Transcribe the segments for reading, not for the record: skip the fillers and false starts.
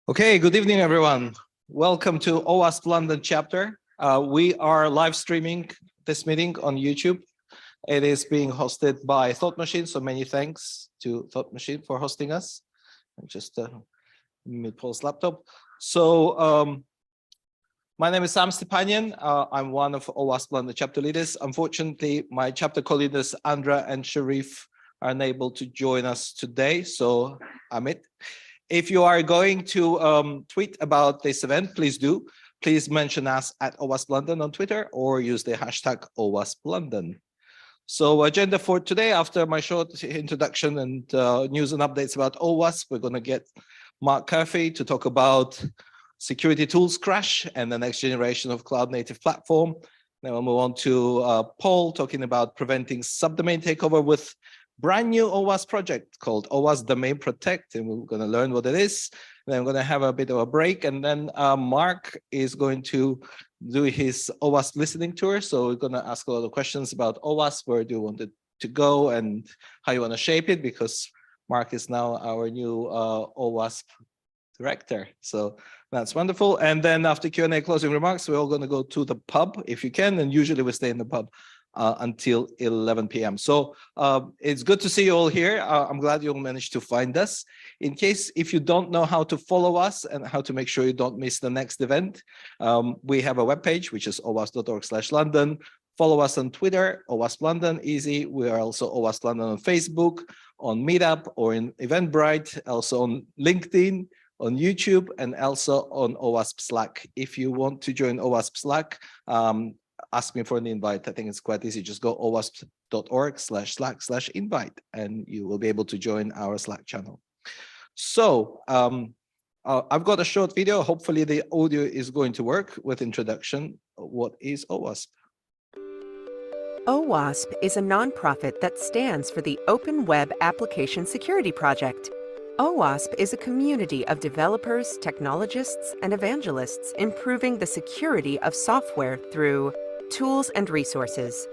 Okay, good evening, everyone. Welcome to OWASP London chapter. We are live streaming this meeting on YouTube. It is being hosted by Thought Machine, so many thanks to Thought Machine for hosting us. Just mute Paul's laptop. So my name is Sam Stepanyan. I'm one of OWASP London chapter leaders. Unfortunately, my chapter co-leaders Andra and Sharif are unable to join us today, so I'm it. If you are going to tweet about this event, please do. Please mention us at OWASP London on Twitter or use the hashtag OWASP London. So agenda for today, after my short introduction and news and updates about OWASP, we're going to get Mark Curphey to talk about security tools crash and the next generation of cloud native platform. Then we'll move on to Paul talking about preventing subdomain takeover with brand new OWASP project called OWASP Domain Protect, and we're going to learn what it is. Then we're going to have a bit of a break, and then Mark is going to do his OWASP listening tour. So we're going to ask a lot of questions about OWASP, where do you want it to go and how you want to shape it, because Mark is now our new OWASP director. So that's wonderful. And then after Q&A closing remarks, we're all going to go to the pub if you can, and usually we stay in the pub until 11 p.m. So it's good to see you all here. I'm glad you all managed to find us. In case if you don't know how to follow us and how to make sure you don't miss the next event, we have a webpage, which is owasp.org/London. Follow us on Twitter, OWASP London, easy. We are also OWASP London on Facebook, on Meetup, or in Eventbrite, also on LinkedIn, on YouTube, and also on OWASP Slack. If you want to join OWASP Slack, ask me for an invite. I think it's quite easy. Just go owasp.org/slack/invite, and you will be able to join our Slack channel. So I've got a short video. Hopefully the audio is going to work with introduction. What is OWASP? OWASP is a nonprofit that stands for the Open Web Application Security Project. OWASP is a community of developers, technologists, and evangelists improving the security of software through tools and resources.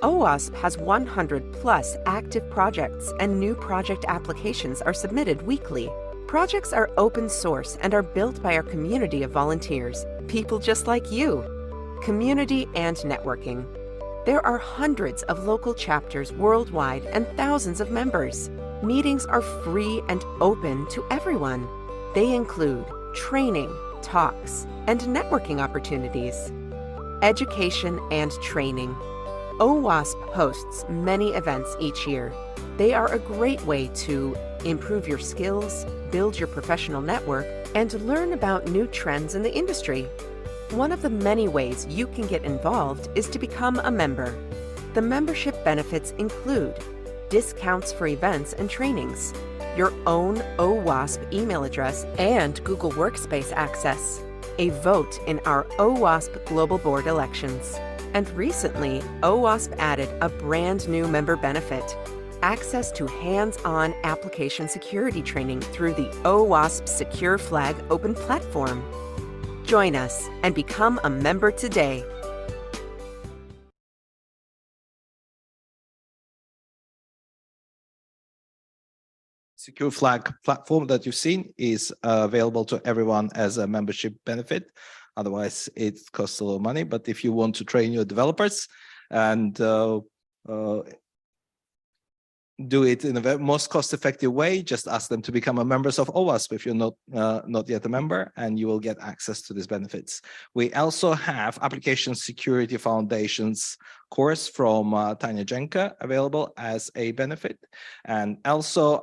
OWASP has 100+ active projects, and new project applications are submitted weekly. Projects are open source and are built by our community of volunteers, people just like you. Community and networking. There are hundreds of local chapters worldwide and thousands of members. Meetings are free and open to everyone. They include training, talks, and networking opportunities. Education and training. OWASP hosts many events each year. They are a great way to improve your skills, build your professional network, and learn about new trends in the industry. One of the many ways you can get involved is to become a member. The membership benefits include discounts for events and trainings, your own OWASP email address and Google Workspace access, a vote in our OWASP Global Board elections. And recently, OWASP added a brand new member benefit, access to hands-on application security training through the OWASP Secure Flag Open Platform. Join us and become a member today. Secure Flag platform that you've seen is available to everyone as a membership benefit. Otherwise, it costs a lot of money. But if you want to train your developers and do it in the most cost-effective way, just ask them to become a members of OWASP if you're not yet a member, and you will get access to these benefits. We also have Application Security Foundations course from Tanya Jenka available as a benefit, and also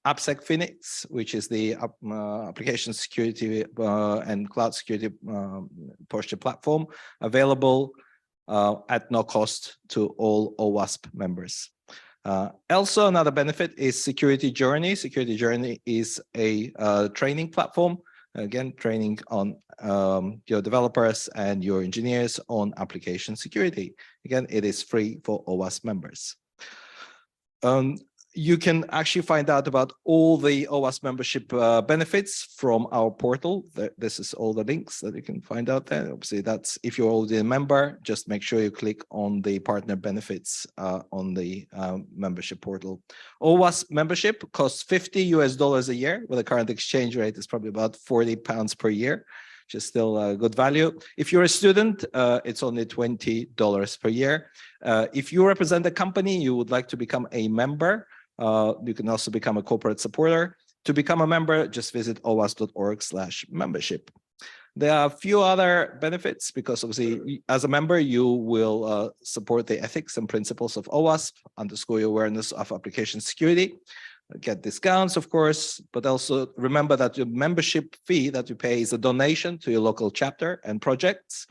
AppSec Phoenix, which is the application security and cloud security posture platform, available at no cost to all OWASP members. Also, another benefit is Security Journey. Security Journey is a training platform, again, training on your developers and your engineers on application security. Again, it is free for OWASP members. You can actually find out about all the OWASP membership benefits from our portal. This is all the links that you can find out there. Obviously, that's if you're already a member, just make sure you click on the partner benefits on the membership portal. OWASP membership costs $50 a year. With the current exchange rate, it's probably about £40 per year, which is still a good value. If you're a student, it's only $20 per year. If you represent a company, you would like to become a member, you can also become a corporate supporter. To become a member, just visit owasp.org/membership. There are a few other benefits because obviously as a member, you will support the ethics and principles of OWASP, underscore your awareness of application security, get discounts, of course, but also remember that your membership fee that you pay is a donation to your local chapter and projects.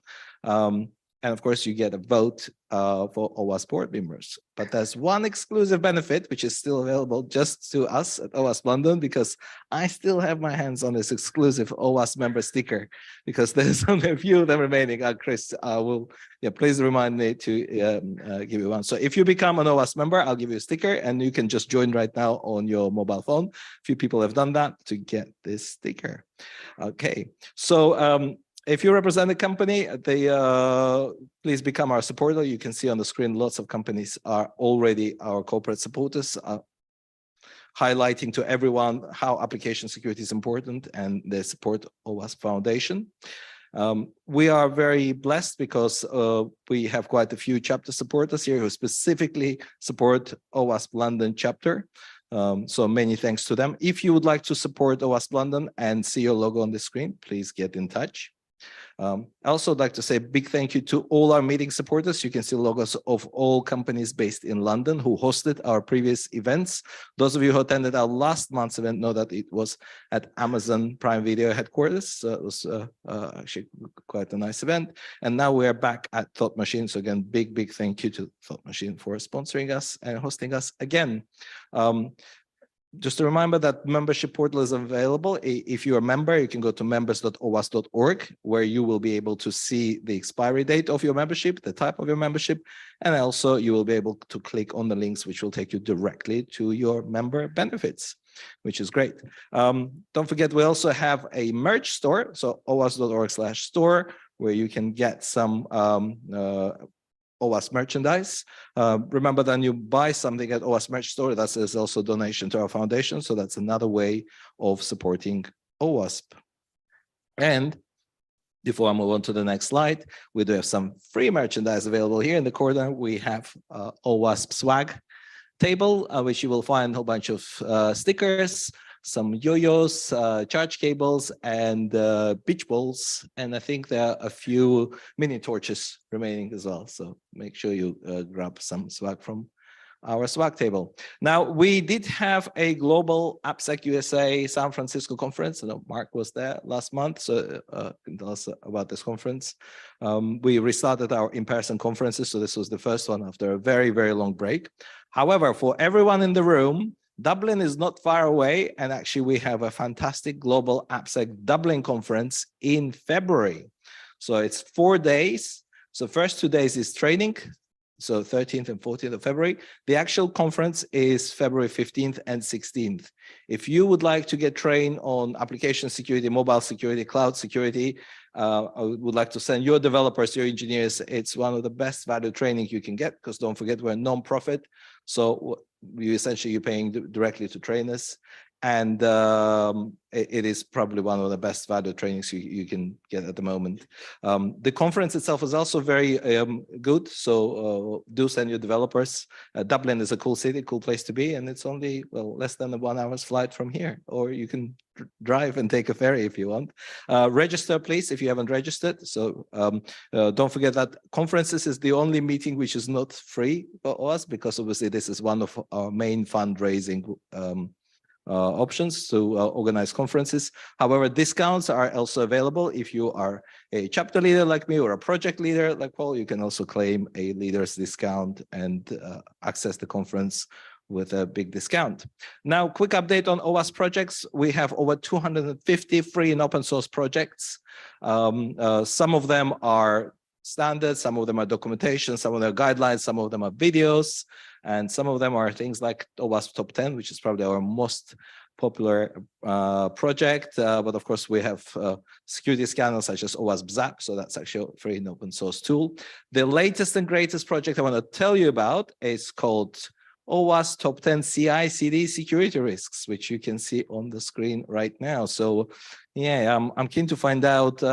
And of course, you get a vote for OWASP board members. But there's one exclusive benefit, which is still available just to us at OWASP London, because I still have my hands on this exclusive OWASP member sticker, because there's only a few of them remaining. Chris, please remind me to give you one. So if you become an OWASP member, I'll give you a sticker, and you can just join right now on your mobile phone. A few people have done that to get this sticker. Okay, so if you represent a company, please become our supporter. You can see on the screen, lots of companies are already our corporate supporters, highlighting to everyone how application security is important, and they support OWASP Foundation. We are very blessed because we have quite a few chapter supporters here who specifically support OWASP London chapter. So many thanks to them. If you would like to support OWASP London and see your logo on the screen, please get in touch. I also would like to say a big thank you to all our meeting supporters. You can see logos of all companies based in London who hosted our previous events. Those of you who attended our last month's event know that it was at Amazon Prime Video headquarters. So it was actually quite a nice event. And now we're back at Thought Machine. So again, big thank you to Thought Machine for sponsoring us and hosting us again. Just a reminder that membership portal is available. If you're a member, you can go to members.owasp.org, where you will be able to see the expiry date of your membership, the type of your membership, and also you will be able to click on the links, which will take you directly to your member benefits, which is great. Don't forget, we also have a merch store, so owasp.org/store, where you can get some OWASP merchandise. Remember that when you buy something at OWASP merch store, that is also a donation to our foundation. So that's another way of supporting OWASP. And before I move on to the next slide, we do have some free merchandise available here in the corner. We have OWASP swag table, which you will find a whole bunch of stickers, some yo-yos, charge cables, and beach balls. And I think there are a few mini torches remaining as well. So make sure you grab some swag from our swag table. Now, we did have a global AppSec USA San Francisco conference. I know Mark was there last month, so can tell us about this conference. We restarted our in-person conferences, so this was the first one after a very long break. However, for everyone in the room, Dublin is not far away, and actually we have a fantastic global AppSec Dublin conference in February. So it's 4 days. So first 2 days is training, so 13th and 14th of February. The actual conference is February 15th and 16th. If you would like to get trained on application security, mobile security, cloud security, I would like to send your developers, your engineers. It's one of the best value training you can get, because don't forget, we're a non-profit. So you're paying directly to trainers, and it is probably one of the best value trainings you can get at the moment. The conference itself is also very good, so do send your developers. Dublin is a cool city, cool place to be, and it's only less than a 1 hour's flight from here, or you can drive and take a ferry if you want. Register, please, if you haven't registered. So don't forget that conferences is the only meeting which is not free for us, because obviously this is one of our main fundraising options to organize conferences. However, discounts are also available. If you are a chapter leader like me or a project leader like Paul, you can also claim a leader's discount and access the conference with a big discount. Now, quick update on OWASP projects. We have over 250 free and open source projects. Some of them are standard, some of them are documentation, some of them are guidelines, some of them are videos. And some of them are things like OWASP Top 10, which is probably our most popular project. But of course, we have security scanners such as OWASP Zap. So that's actually a free and open source tool. The latest and greatest project I want to tell you about is called OWASP Top 10 CI/CD security risks, which you can see on the screen right now. So yeah, I'm keen to find out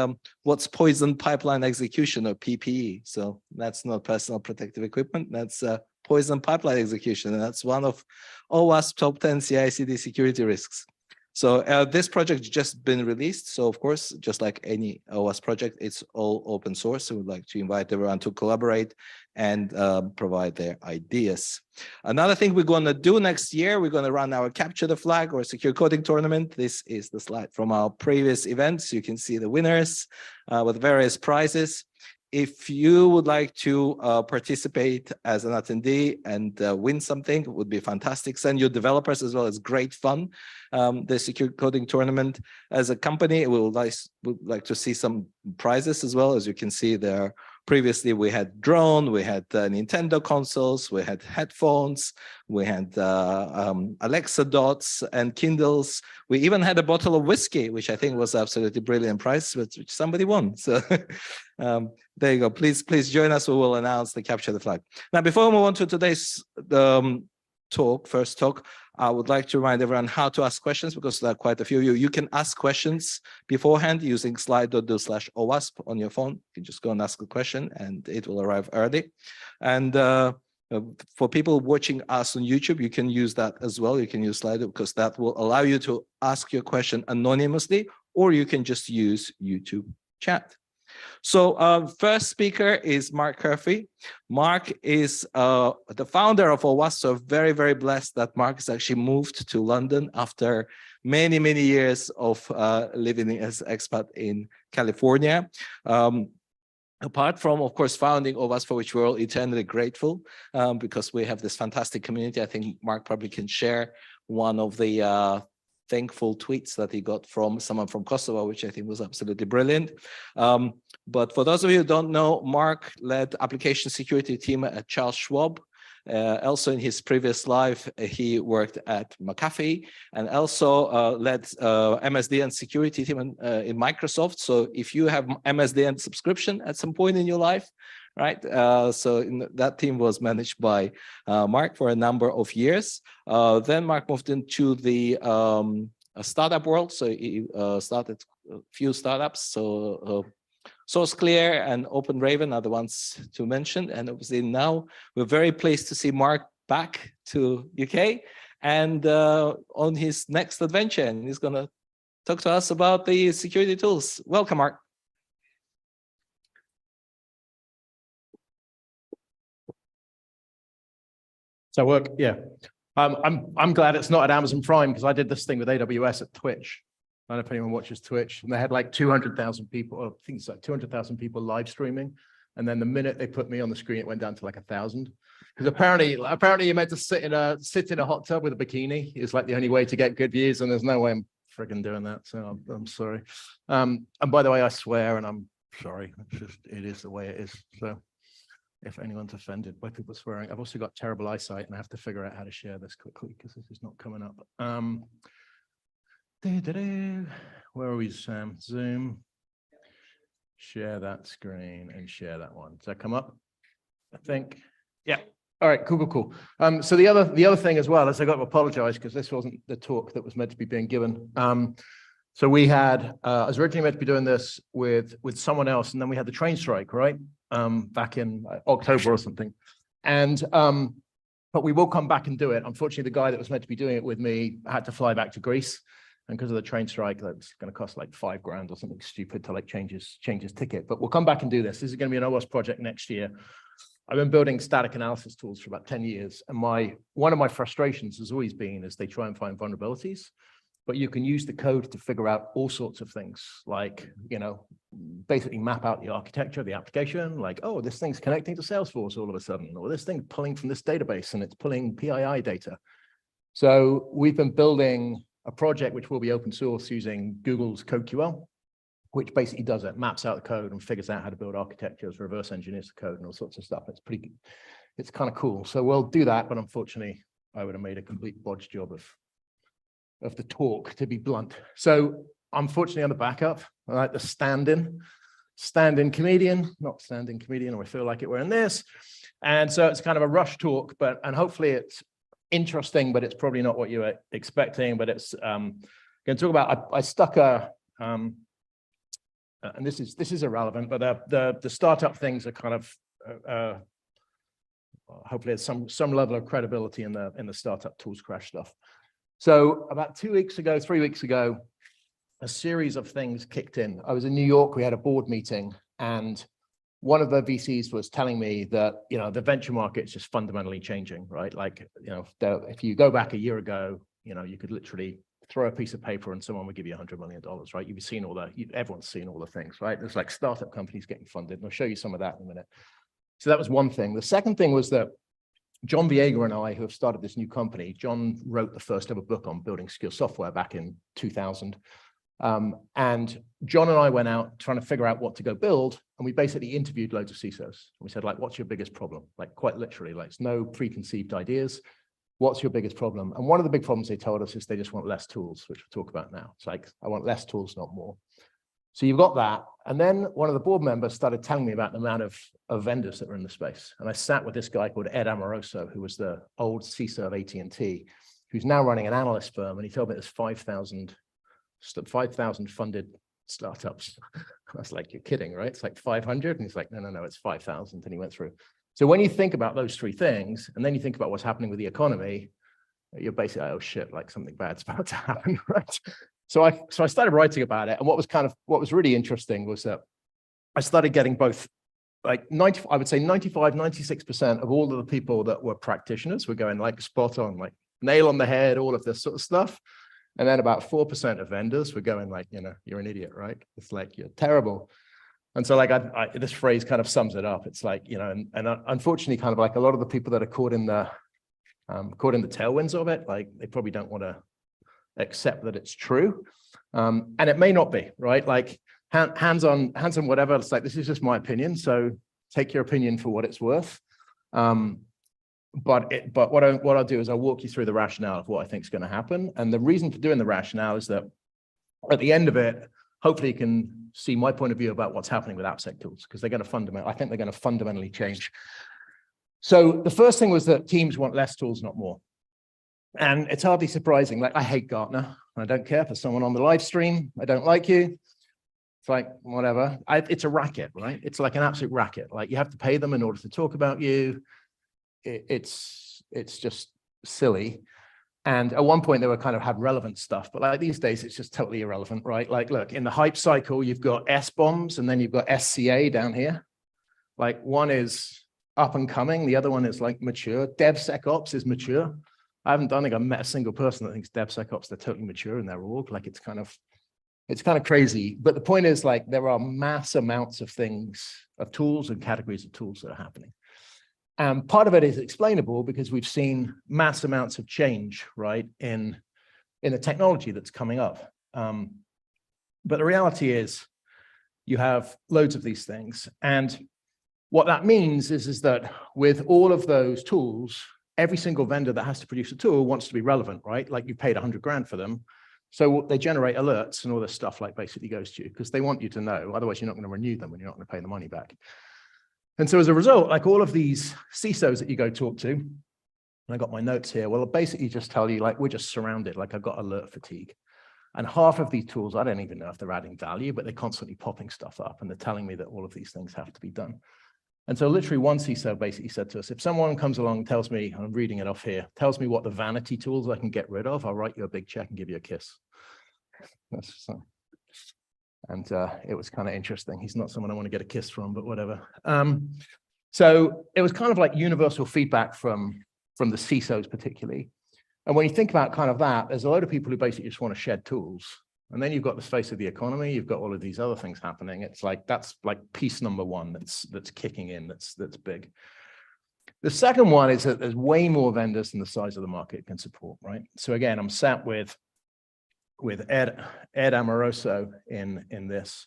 what's poison pipeline execution, or PPE. So that's not personal protective equipment. That's poison pipeline execution. And that's one of OWASP Top 10 CI/CD security risks. So this project just been released. So of course, just like any OWASP project, it's all open source. So we'd like to invite everyone to collaborate and provide their ideas. Another thing we're going to do next year, we're going to run our Capture the Flag or Secure Coding Tournament. This is the slide from our previous events. You can see the winners with various prizes. If you would like to participate as an attendee and win something, it would be fantastic. Send your developers as well. It's great fun. The Secure Coding Tournament, as a company, we would like to see some prizes as well. As you can see there, previously we had drone, we had Nintendo consoles, we had headphones, we had Alexa dots and Kindles. We even had a bottle of whiskey, which I think was absolutely brilliant prize, which somebody won. So there you go. Please join us. We will announce the Capture the Flag. Now, before we move on to today's first talk, I would like to remind everyone how to ask questions, because there are quite a few of you. You can ask questions beforehand using slide.do/OWASP on your phone. You can just go and ask a question and it will arrive early. And for people watching us on YouTube, you can use that as well. You can use Slido, because that will allow you to ask your question anonymously, or you can just use YouTube chat. So first speaker is Mark Curphey. Mark is the founder of OWASP. So very, very blessed that Mark has actually moved to London after many, many years of living as expat in California. Apart from, of course, founding OWASP, for which we're all eternally grateful, because we have this fantastic community. I think Mark probably can share one of the thankful tweets that he got from someone from Kosovo, which I think was absolutely brilliant. But for those of you who don't know, Mark led application security team at Charles Schwab. Also in his previous life, he worked at McAfee, and also led MSDN security team in Microsoft. So if you have MSDN subscription at some point in your life, right? That team was managed by Mark for a number of years. Then Mark moved into the startup world. So he started a few startups. So SourceClear and OpenRaven are the ones to mention. And obviously now we're very pleased to see Mark back to UK and on his next adventure. And he's going to talk to us about the security tools. Welcome, Mark. So work, yeah. I'm glad it's not at Amazon Prime, because I did this thing with AWS at Twitch. I don't know if anyone watches Twitch, and they had like 200,000 people, or I think it's like 200,000 people live streaming. And then the minute they put me on the screen, it went down to like 1,000. Because apparently you're meant to sit in a hot tub with a bikini. It's like the only way to get good views, and there's no way I'm friggin' doing that. So I'm sorry. And by the way, I swear, and I'm sorry. It is the way it is. So if anyone's offended by people swearing, I've also got terrible eyesight, and I have to figure out how to share this quickly because this is not coming up. Where are we, Sam? Zoom. Share that screen and share that one. Does that come up? I think. Yeah. All right. Cool. So the other thing as well is I got to apologize because this wasn't the talk that was meant to be being given. So we had, I was originally meant to be doing this with someone else, and then we had the train strike, right? Back in October or something. And but we will come back and do it. Unfortunately, the guy that was meant to be doing it with me had to fly back to Greece. And because of the train strike, that's going to cost like $5,000 or something stupid to like change his ticket. But we'll come back and do this. This is going to be an OWASP project next year. I've been building static analysis tools for about 10 years. And one of my frustrations has always been is they try and find vulnerabilities, but you can use the code to figure out all sorts of things, like, basically map out the architecture of the application, like, oh, this thing's connecting to Salesforce all of a sudden, or this thing's pulling from this database and it's pulling PII data. So we've been building a project which will be open source using Google's CodeQL, which basically does it, maps out the code and figures out how to build architectures, reverse engineers the code and all sorts of stuff. It's pretty it's kind of cool. So we'll do that, but unfortunately, I would have made a complete bodge job of the talk, to be blunt. So unfortunately, on the backup, I like the stand-in comedian, not standing comedian, or I feel like it wearing this. And so it's kind of a rush talk, and hopefully it's interesting, but it's probably not what you were expecting. But it's going to talk about, I stuck a, and this is irrelevant, but the startup things are kind of, hopefully it's some level of credibility in the startup tools crash stuff. So about 3 weeks ago, a series of things kicked in. I was in New York, we had a board meeting, and one of the VCs was telling me that, the venture market is just fundamentally changing, right? Like, if you go back a year ago, you could literally throw a piece of paper and someone would give you $100 million, right? You've seen everyone's seen all the things, right? There's like startup companies getting funded, and I'll show you some of that in a minute. So that was one thing. The second thing was that John Viega and I, who have started this new company, John wrote the first ever book on building secure software back in 2000. And John and I went out trying to figure out what to go build. And we basically interviewed loads of CISOs. And we said, like, what's your biggest problem? Like, quite literally, like, it's no preconceived ideas. What's your biggest problem? And one of the big problems they told us is they just want less tools, which we'll talk about now. It's like, I want less tools, not more. So you've got that. And then one of the board members started telling me about the amount of vendors that were in the space. And I sat with this guy called Ed Amoroso, who was the old CISO of AT&T, who's now running an analyst firm. And he told me there's 5,000 funded startups. I was like, you're kidding, right? It's like 500. And he's like, no, it's 5,000. And he went through. So when you think about those three things, and then you think about what's happening with the economy, you're basically, oh shit, like something bad's about to happen, right? So I started writing about it. And what was really interesting was that I started getting both, like 95, 96% of all of the people that were practitioners were going like spot on, like nail on the head, all of this sort of stuff. And then about 4% of vendors were going like, you're an idiot, right? It's like, you're terrible. And so like, this phrase kind of sums it up. It's like, and unfortunately kind of like a lot of the people that are caught in the tailwinds of it, like they probably don't want to accept that it's true. And it may not be, right? Like hands on whatever, it's like, this is just my opinion. So take your opinion for what it's worth. But what I'll do is I'll walk you through the rationale of what I think is going to happen. And the reason for doing the rationale is that at the end of it, hopefully you can see my point of view about what's happening with AppSec tools, because I think they're going to fundamentally change. So the first thing was that teams want less tools, not more. And it's hardly surprising. Like, I hate Gartner. I don't care for someone on the live stream. I don't like you. It's like, whatever. It's a racket, right? It's like an absolute racket. Like, you have to pay them in order to talk about you. It's just silly. And at one point they were kind of had relevant stuff, but like these days it's just totally irrelevant, right? Like, look, in the hype cycle, you've got S-bombs and then you've got SCA down here. Like, one is up and coming. The other one is like mature. DevSecOps is mature. I don't think I've met a single person that thinks DevSecOps, they're totally mature in their org. Like, it's kind of crazy. But the point is, like, there are mass amounts of tools and categories of tools that are happening. And part of it is explainable because we've seen mass amounts of change, right, in the technology that's coming up. But the reality is you have loads of these things. And what that means is that with all of those tools, every single vendor that has to produce a tool wants to be relevant, right? Like, you paid 100 grand for them. So they generate alerts and all this stuff, like, basically goes to you because they want you to know. Otherwise, you're not going to renew them and you're not going to pay the money back. And so as a result, like, all of these CISOs that you go talk to, and I got my notes here, well, I'll basically just tell you, like, we're just surrounded. Like, I've got alert fatigue. And half of these tools, I don't even know if they're adding value, but they're constantly popping stuff up and they're telling me that all of these things have to be done. And so literally one CISO basically said to us, if someone comes along and tells me, I'm reading it off here, tells me what the vanity tools I can get rid of, I'll write you a big check and give you a kiss. And it was kind of interesting. He's not someone I want to get a kiss from, but whatever. So it was kind of like universal feedback from the CISOs particularly. And when you think about kind of that, there's a load of people who basically just want to shed tools. And then you've got the face of the economy, you've got all of these other things happening. It's like, that's like piece number one that's kicking in, that's big. The second one is that there's way more vendors than the size of the market can support, right? So again, I'm sat with Ed Amoroso in this.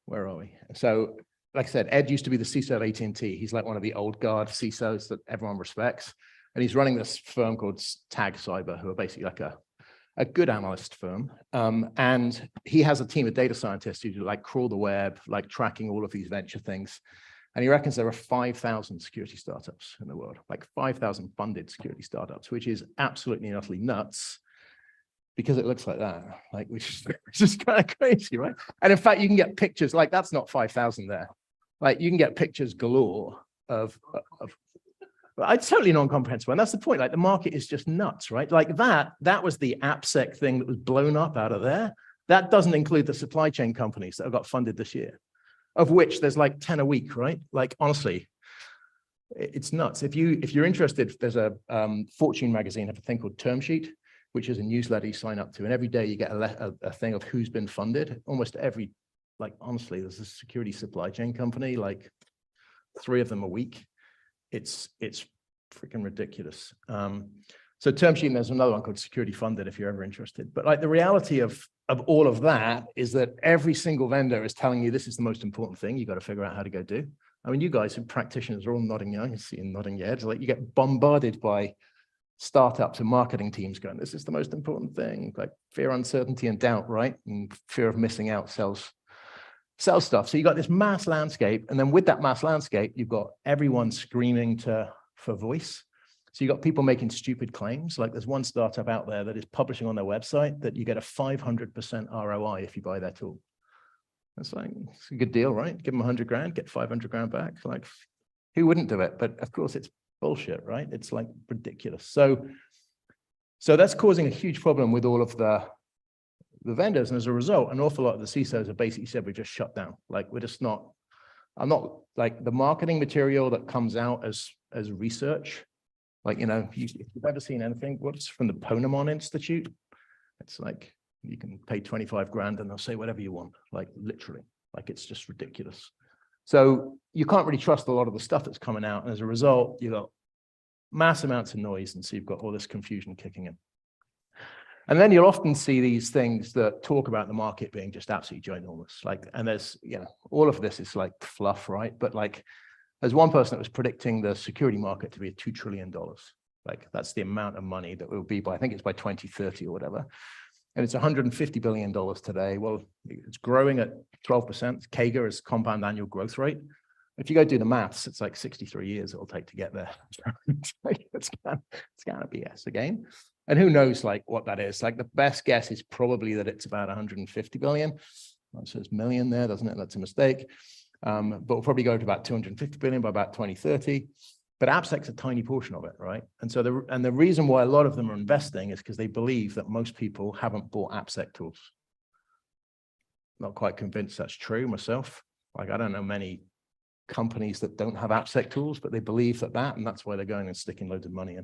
Where are we? So like I said, Ed used to be the CISO of AT&T. He's like one of the old guard CISOs that everyone respects. And he's running this firm called Tag Cyber, who are basically like a good analyst firm. And he has a team of data scientists who do like crawl the web, like tracking all of these venture things. And he reckons there are 5,000 security startups in the world, like 5,000 funded security startups, which is absolutely and utterly nuts because it looks like that, like, which is kind of crazy, right? And in fact, you can get pictures, like that's not 5,000 there. Like you can get pictures galore of it's totally non-comprehensible. And that's the point, like the market is just nuts, right? Like that was the AppSec thing that was blown up out of there. That doesn't include the supply chain companies that have got funded this year, of which there's like 10 a week, right? Like, honestly, it's nuts. If you're interested, there's a Fortune magazine have a thing called Term Sheet, which is a newsletter you sign up to. And every day you get a thing of who's been funded. Almost every, like, honestly, there's a security supply chain company, like 3 of them a week. It's freaking ridiculous. So Term Sheet, and there's another one called Security Funded if you're ever interested. But like the reality of all of that is that every single vendor is telling you this is the most important thing you got to figure out how to go do. I mean, you guys who practitioners are all nodding your, I can see you nodding your heads. Like you get bombarded by startups and marketing teams going, this is the most important thing. Like fear, uncertainty, and doubt, right? And fear of missing out sells stuff. So you got this mass landscape, and then with that mass landscape, you've got everyone screaming for voice. So you got people making stupid claims. Like there's one startup out there that is publishing on their website that you get a 500% ROI if you buy their tool. That's like, it's a good deal, right? Give them 100 grand, get 500 grand back. Like, who wouldn't do it? But of course, it's bullshit, right? It's like ridiculous. So that's causing a huge problem with all of the vendors. And as a result, an awful lot of the CISOs have basically said, we just shut down. Like, we're just not, I'm not, like the marketing material that comes out as research, like, you know, if you've ever seen anything, what's from the Ponemon Institute? It's like, you can pay 25 grand and they'll say whatever you want, like literally, like it's just ridiculous. So you can't really trust a lot of the stuff that's coming out. And as a result, you've got mass amounts of noise. And so you've got all this confusion kicking in. And then you'll often see these things that talk about the market being just absolutely ginormous. Like, and there's, you know, all of this is like fluff, right? But like, there's one person that was predicting the security market to be $2 trillion. Like that's the amount of money that will be by, I think it's by 2030 or whatever. And it's $150 billion today. Well, it's growing at 12%. CAGR is compound annual growth rate. If you go do the maths, it's like 63 years it'll take to get there. It's kind of BS again. And who knows like what that is? Like the best guess is probably that it's about 150 billion. It says million there, doesn't it? That's a mistake. But we'll probably go to about 250 billion by about 2030. But AppSec's a tiny portion of it, right? And so the reason why a lot of them are investing is because they believe that most people haven't bought AppSec tools. Not quite convinced that's true myself. Like I don't know many companies that don't have AppSec tools, but they believe that, and that's why they're going and sticking loads of money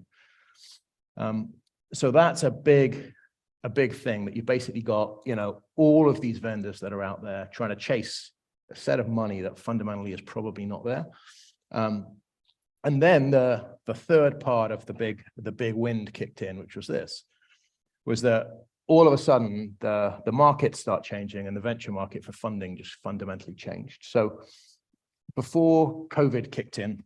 in. So that's a big thing that you've basically got, you know, all of these vendors that are out there trying to chase a set of money that fundamentally is probably not there. And then the third part of the big wind kicked in, which was that all of a sudden the markets start changing and the venture market for funding just fundamentally changed. So before COVID kicked in,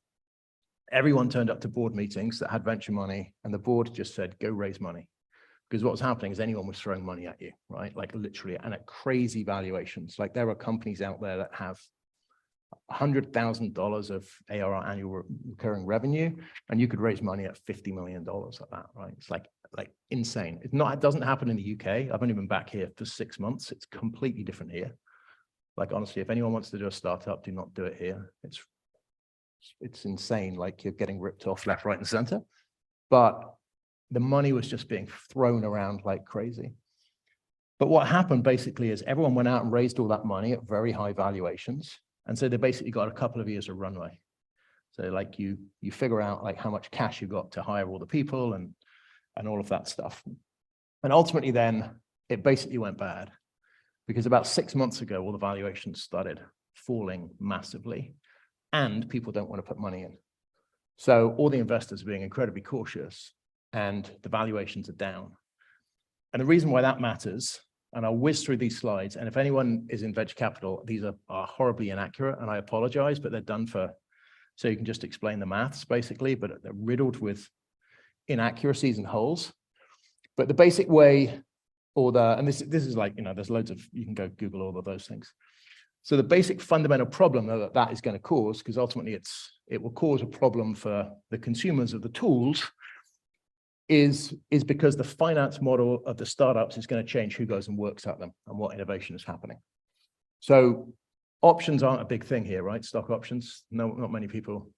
everyone turned up to board meetings that had venture money and the board just said, go raise money. Because what was happening is anyone was throwing money at you, right? Like literally, and at crazy valuations. Like there are companies out there that have $100,000 of ARR annual recurring revenue, and you could raise money at $50 million at that, right? It's like insane. It doesn't happen in the UK. I've only been back here for 6 months. It's completely different here. Like honestly, if anyone wants to do a startup, do not do it here. It's insane. Like you're getting ripped off left, right, and center. But the money was just being thrown around like crazy. But what happened basically is everyone went out and raised all that money at very high valuations. And so they basically got a couple of years of runway. So like you figure out like how much cash you got to hire all the people and all of that stuff. And ultimately then it basically went bad because about 6 months ago, all the valuations started falling massively and people don't want to put money in. So all the investors are being incredibly cautious and the valuations are down. And the reason why that matters and I'll whiz through these slides. And if anyone is in venture capital, these are horribly inaccurate, and I apologize, but they're done so you can just explain the maths basically, but they're riddled with inaccuracies and holes. But the basic way, and this is like, there's loads of, you can go Google all of those things. So the basic fundamental problem that is going to cause, because ultimately it will cause a problem for the consumers of the tools, is because the finance model of the startups is going to change who goes and works at them and what innovation is happening. So options aren't a big thing here, right? Stock options, no, not many people.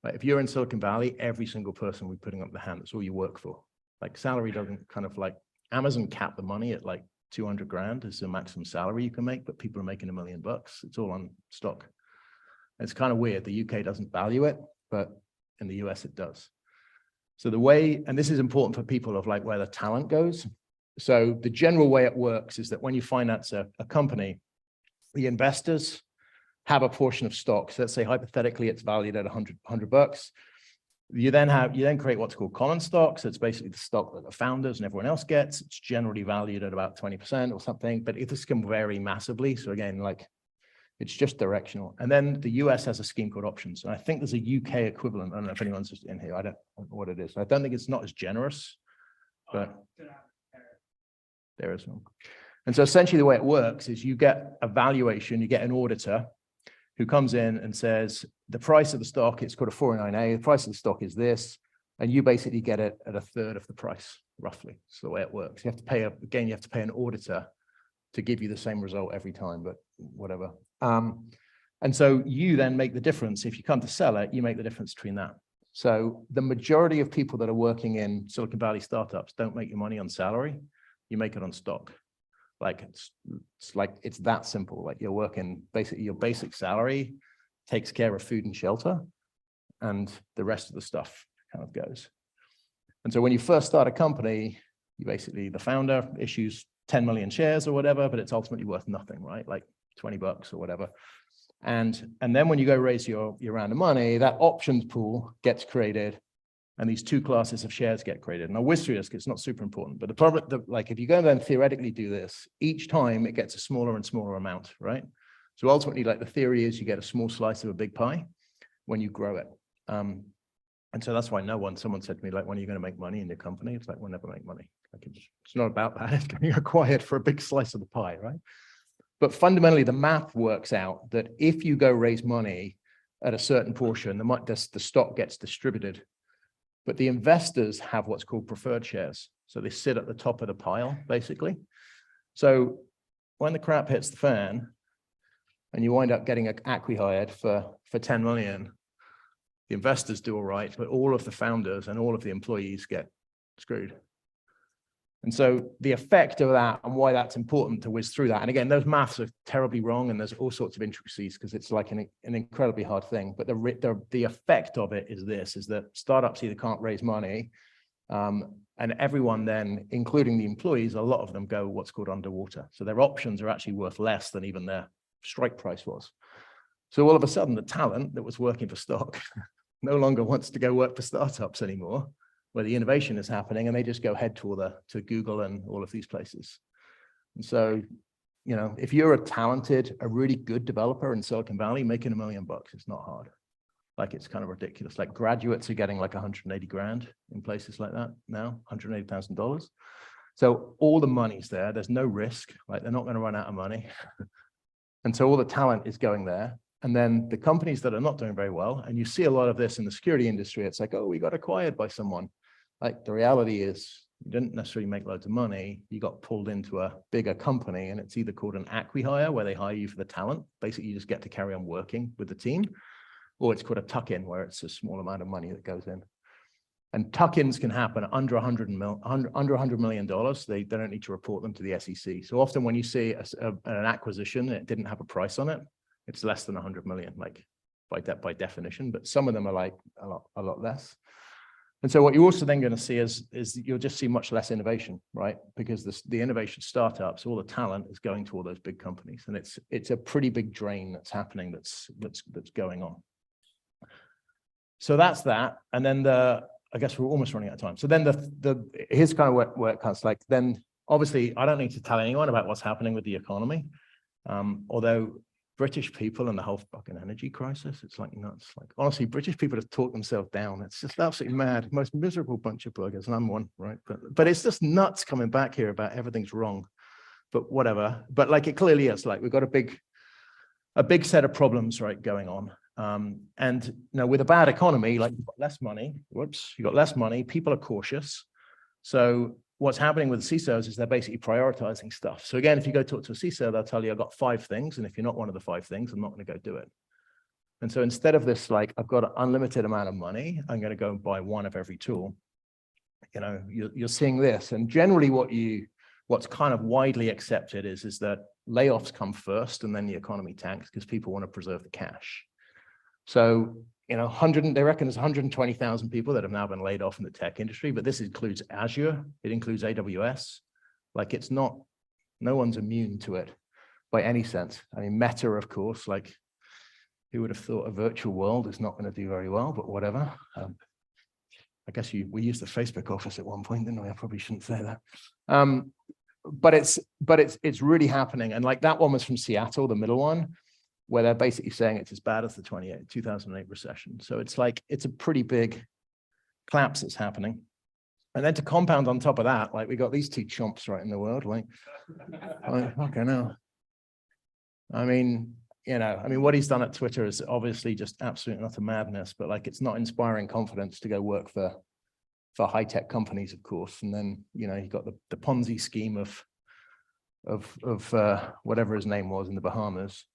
Like if you're in Silicon Valley, every single person will be putting up the hand. That's all you work for. Like salary doesn't kind of like, Amazon capped the money at like 200 grand is the maximum salary you can make, but people are making $1 million. It's all on stock. It's kind of weird. The UK doesn't value it, but in the US it does. So the way, and this is important for people of like where the talent goes. So the general way it works is that when you finance a company, the investors have a portion of stock. So let's say hypothetically it's valued at 100 bucks. You then create what's called common stock. So it's basically the stock that the founders and everyone else gets. It's generally valued at about 20% or something, but this can vary massively. So again, like it's just directional. And then the US has a scheme called options. And I think there's a UK equivalent. I don't know if anyone's just in here. I don't know what it is. I don't think it's not as generous, but there is one. And so essentially the way it works is you get a valuation, you get an auditor who comes in and says, the price of the stock, it's called a 409A, the price of the stock is this, and you basically get it at a third of the price, roughly. That's the way it works. You have to pay, again, you have to pay an auditor to give you the same result every time, but whatever. And so you then make the difference. If you come to sell it, you make the difference between that. So the majority of people that are working in Silicon Valley startups don't make your money on salary, you make it on stock. Like it's that simple. Like you're working, basically your basic salary takes care of food and shelter, and the rest of the stuff kind of goes. And so when you first start a company, you basically, the founder issues 10 million shares or whatever, but it's ultimately worth nothing, right? Like 20 bucks or whatever. And then when you go raise your round of money, that options pool gets created, and these two classes of shares get created. And I'll whiz through this because it's not super important, but the problem, like if you go and then theoretically do this, each time it gets a smaller and smaller amount, right? So ultimately, like the theory is you get a small slice of a big pie when you grow it. And so that's why someone said to me, like, when are you going to make money in your company? It's like, we'll never make money. Like it's not about that. It's getting acquired for a big slice of the pie, right? But fundamentally, the math works out that if you go raise money at a certain portion, the stock gets distributed. But the investors have what's called preferred shares. So they sit at the top of the pile, basically. So when the crap hits the fan and you wind up getting acqui-hired for 10 million, the investors do all right, but all of the founders and all of the employees get screwed. And so the effect of that and why that's important to whiz through that. And again, those maths are terribly wrong and there's all sorts of intricacies because it's like an incredibly hard thing. But the effect of it is that startups either can't raise money and everyone then, including the employees, a lot of them go what's called underwater. So their options are actually worth less than even their strike price was. So all of a sudden, the talent that was working for stock no longer wants to go work for startups anymore, where the innovation is happening, and they just go head to Google and all of these places. And so, if you're a really good developer in Silicon Valley, making $1 million, it's not hard. Like, it's kind of ridiculous. Like, graduates are getting like 180 grand in places like that now, $180,000. So all the money's there. There's no risk. Like, they're not going to run out of money. And so all the talent is going there. And then the companies that are not doing very well, and you see a lot of this in the security industry, it's like, oh, we got acquired by someone. Like, the reality is you didn't necessarily make loads of money. You got pulled into a bigger company, and it's either called an acqui-hire, where they hire you for the talent. Basically, you just get to carry on working with the team, or it's called a tuck-in, where it's a small amount of money that goes in. And tuck-ins can happen under $100 million. They don't need to report them to the SEC. So often when you see an acquisition, it didn't have a price on it, it's less than 100 million, like by definition, but some of them are like a lot less. And so what you're also then going to see is you'll just see much less innovation, right? Because the innovation startups, all the talent is going to all those big companies, and it's a pretty big drain that's happening that's going on. So that's that, and then I guess we're almost running out of time. So then here's kind of where it comes like, then obviously, I don't need to tell anyone about what's happening with the economy. Although British people and the whole fucking energy crisis, it's like nuts. Like, honestly, British people have talked themselves down. It's just absolutely mad. Most miserable bunch of buggers, and I'm one, right? But it's just nuts coming back here about everything's wrong. But whatever. But like, it clearly is. Like, we've got a big set of problems, right, going on. And you know, with a bad economy, like, you've got less money. Whoops, you got less money. People are cautious. So what's happening with the CISOs is they're basically prioritizing stuff. So again, if you go talk to a CISO, they'll tell you, I've got 5 things. And if you're not one of the 5 things, I'm not going to go do it. And so instead of this, like, I've got an unlimited amount of money, I'm going to go and buy one of every tool. You know, you're seeing this. And generally what's kind of widely accepted is that layoffs come first and then the economy tanks because people want to preserve the cash. So, you know, they reckon there's 120,000 people that have now been laid off in the tech industry, but this includes Azure, it includes AWS. Like, it's not, no one's immune to it by any sense. I mean, Meta, of course, like, who would have thought a virtual world is not going to do very well, but whatever. I guess we used the Facebook office at one point, didn't we? I probably shouldn't say that. But it's really happening. And like, that one was from Seattle, the middle one, where they're basically saying it's as bad as the 2008 recession. So it's like, it's a pretty big collapse that's happening. And then to compound on top of that, like, we got these 2 chumps right in the world, like okay, no. I mean, you know, what he's done at Twitter is obviously just absolutely not a madness, but like, it's not inspiring confidence to go work for high-tech companies, of course. And then, you know, you got the Ponzi scheme of whatever his name was in the Bahamas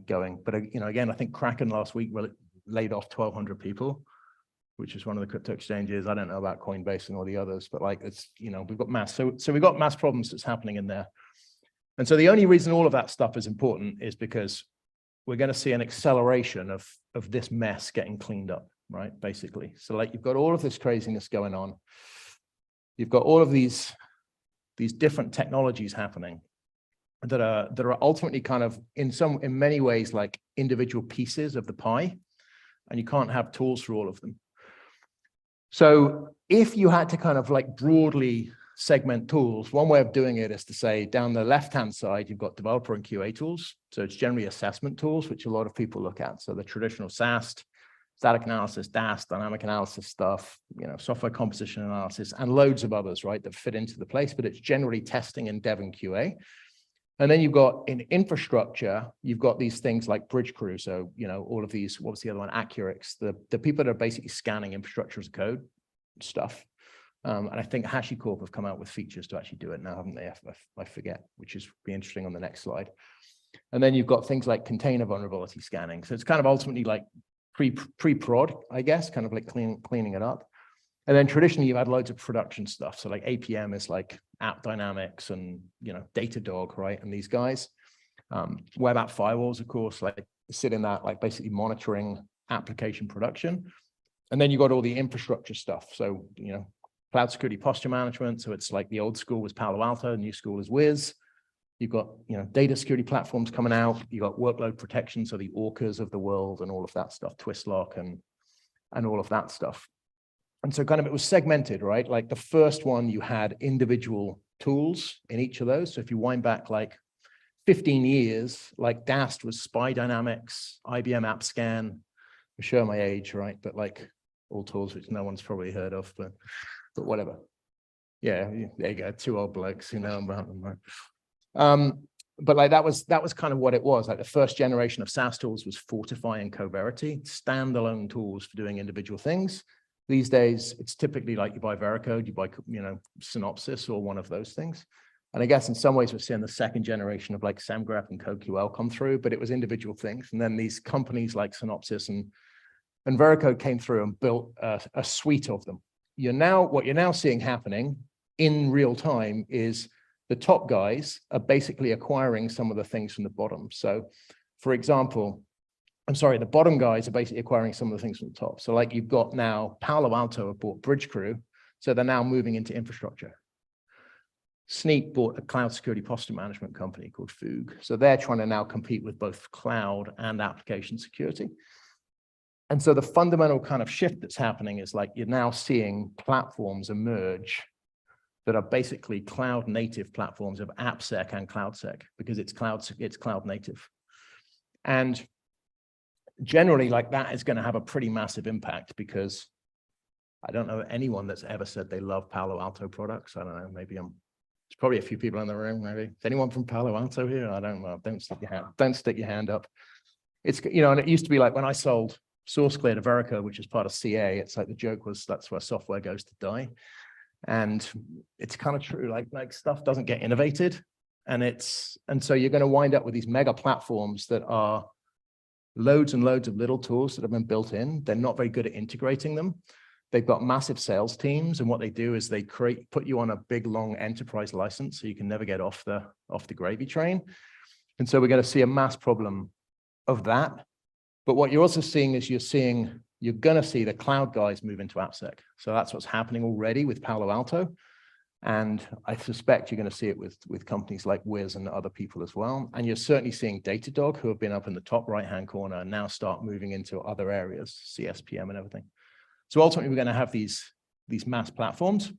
going. But, you know, again, I think Kraken last week laid off 1,200 people, which is one of the crypto exchanges. I don't know about Coinbase and all the others, but like, it's, you know, we've got mass. So we've got mass problems that's happening in there. And so the only reason all of that stuff is important is because we're going to see an acceleration of this mess getting cleaned up, right? Basically. So like, you've got all of this craziness going on. You've got all of these different technologies happening that are ultimately kind of in many ways like individual pieces of the pie, and you can't have tools for all of them. So if you had to kind of like broadly segment tools, one way of doing it is to say, down the left-hand side, you've got developer and QA tools. So it's generally assessment tools, which a lot of people look at. So the traditional SAST, static analysis, DAS, dynamic analysis stuff, you know, software composition analysis, and loads of others, right, that fit into the place, but it's generally testing in dev and QA. And then you've got in infrastructure, you've got these things like bridge crew. So, you know, all of these, what was the other one? Accurix, the people that are basically scanning infrastructure as a code stuff. And I think HashiCorp have come out with features to actually do it now, haven't they? I forget, which is be interesting on the next slide. And then you've got things like container vulnerability scanning. So it's kind of ultimately like pre-prod, I guess, kind of like cleaning it up. And then traditionally, you've had loads of production stuff. So like APM is like App Dynamics and, you know, Datadog, right? And these guys, web app firewalls, of course, like sit in that, like basically monitoring application production. And then you've got all the infrastructure stuff. So, you know, Cloud Security Posture Management. So it's like the old school was Palo Alto, new school is Wiz. You've got, you know, data security platforms coming out. You've got workload protection, so the Orcas of the world and all of that stuff, Twistlock and all of that stuff. And so kind of it was segmented, right? Like the first one, you had individual tools in each of those. So if you wind back like 15 years, like DAST was Spy Dynamics, IBM AppScan. I'm sure my age, right? But like all tools which no one's probably heard of, but whatever. Yeah, there you go. 2 old blokes who know about them, right? But like that was kind of what it was. Like the first generation of SaaS tools was Fortify and Coverity, standalone tools for doing individual things. These days, it's typically like you buy Veracode, you buy, you know, Synopsys or one of those things. And I guess in some ways we're seeing the second generation of like SamGraph and CodeQL come through, but it was individual things. And then these companies like Synopsys and Veracode came through and built a suite of them. What you're now seeing happening in real time is the top guys are basically acquiring some of the things from the bottom. So for example, the bottom guys are basically acquiring some of the things from the top. So like you've got now Palo Alto have bought Bridge Crew. So they're now moving into infrastructure. Sneak bought a cloud security posture management company called Foog. So they're trying to now compete with both cloud and application security. And so the fundamental kind of shift that's happening is like you're now seeing platforms emerge that are basically cloud native platforms of AppSec and CloudSec, because it's cloud native. And generally, like, that is going to have a pretty massive impact, because I don't know anyone that's ever said they love Palo Alto products. I don't know, maybe there's probably a few people in the room, maybe. Is anyone from Palo Alto here? I don't know. Don't stick your hand up. It's, you know, and it used to be like when I sold SourceClear to Verica, which is part of CA, it's like the joke was that's where software goes to die. And it's kind of true, like stuff doesn't get innovated. And so you're going to wind up with these mega platforms that are loads and loads of little tools that have been built in. They're not very good at integrating them. They've got massive sales teams, and what they do is they put you on a big, long enterprise license, so you can never get off the gravy train. And so we're going to see a mass problem of that. But what you're also seeing is you're going to see the cloud guys move into AppSec. So that's what's happening already with Palo Alto. And I suspect you're going to see it with companies like Wiz and other people as well. And you're certainly seeing Datadog, who have been up in the top right-hand corner, now start moving into other areas, CSPM and everything. So ultimately, we're going to have these mass platforms.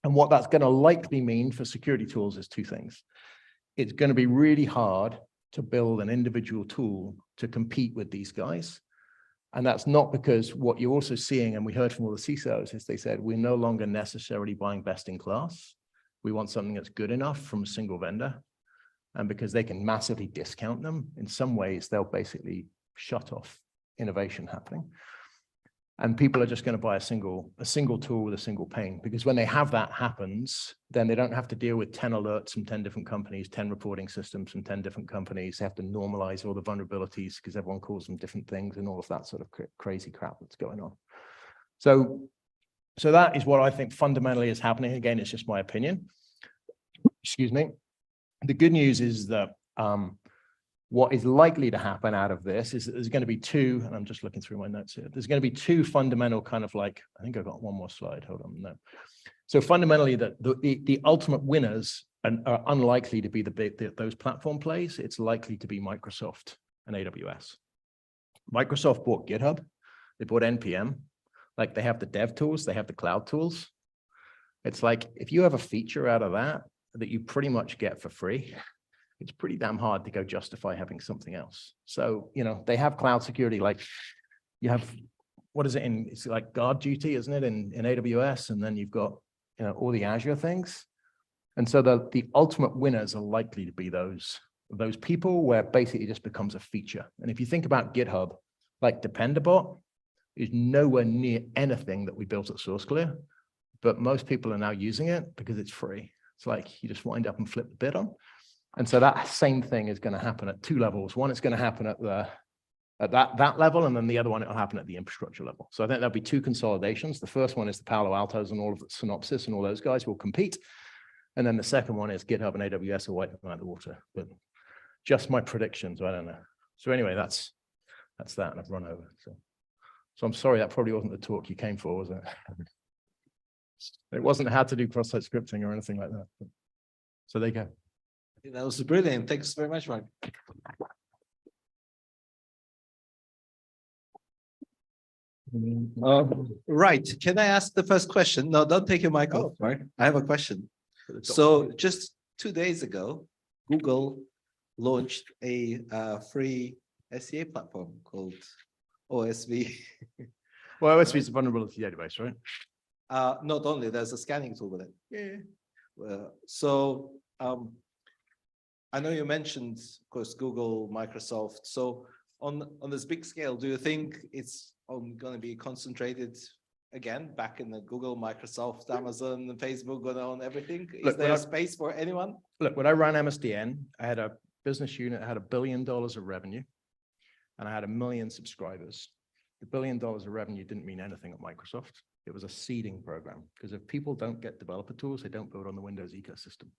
And what that's going to likely mean for security tools is two things. It's going to be really hard to build an individual tool to compete with these guys. And that's not because what you're also seeing, and we heard from all the CISOs, is they said, we're no longer necessarily buying best in class. We want something that's good enough from a single vendor. And because they can massively discount them, in some ways, they'll basically shut off innovation happening. And people are just going to buy a single tool with a single pane, because when they have that happens, then they don't have to deal with 10 alerts from 10 different companies, 10 reporting systems from 10 different companies. They have to normalize all the vulnerabilities because everyone calls them different things and all of that sort of crazy crap that's going on. So that is what I think fundamentally is happening. Again, it's just my opinion. Excuse me. The good news is that what is likely to happen out of this is that there's going to be two, and I'm just looking through my notes here. There's going to be two fundamental kind of like, I think I've got one more slide. Hold on, no. So fundamentally, the ultimate winners are unlikely to be those platform plays. It's likely to be Microsoft and AWS. Microsoft bought GitHub. They bought NPM. Like, they have the dev tools. They have the cloud tools. It's like, if you have a feature out of that you pretty much get for free, it's pretty damn hard to go justify having something else. So, you know, they have cloud security, like you have, what is it it's like guard duty, isn't it, in AWS? And then you've got, you know, all the Azure things. And so the ultimate winners are likely to be those people where basically it just becomes a feature. And if you think about GitHub, like Dependabot is nowhere near anything that we built at SourceClear, but most people are now using it because it's free. It's like you just wind up and flip the bid on. And so that same thing is going to happen at two levels. One, it's going to happen at that level, and then the other one, it'll happen at the infrastructure level. So I think there'll be two consolidations. The first one is the Palo Altos and all of the Synopsys and all those guys will compete. And then the second one is GitHub and AWS will wipe them out of the water. But just my predictions, I don't know. So anyway, that's that, and I've run over. So I'm sorry, that probably wasn't the talk you came for, was it? It wasn't how to do cross-site scripting or anything like that. So there you go. That was brilliant. Thanks very much, Mark. Right. Can I ask the first question? No, don't take your mic off, Mark. I have a question. So just 2 days ago, Google launched a free SCA platform called OSV. Well, OSV is a vulnerability database, right? Not only, there's a scanning tool with it. Yeah. I know you mentioned, of course, Google, Microsoft. So on this big scale, do you think it's going to be concentrated again back in the Google, Microsoft, Amazon, and Facebook going on everything? Is there space for anyone? Look, when I ran MSDN, I had a business unit that had $1 billion of revenue, and I had 1 million subscribers. The $1 billion of revenue didn't mean anything at Microsoft. It was a seeding program, because if people don't get developer tools, they don't build on the Windows ecosystem.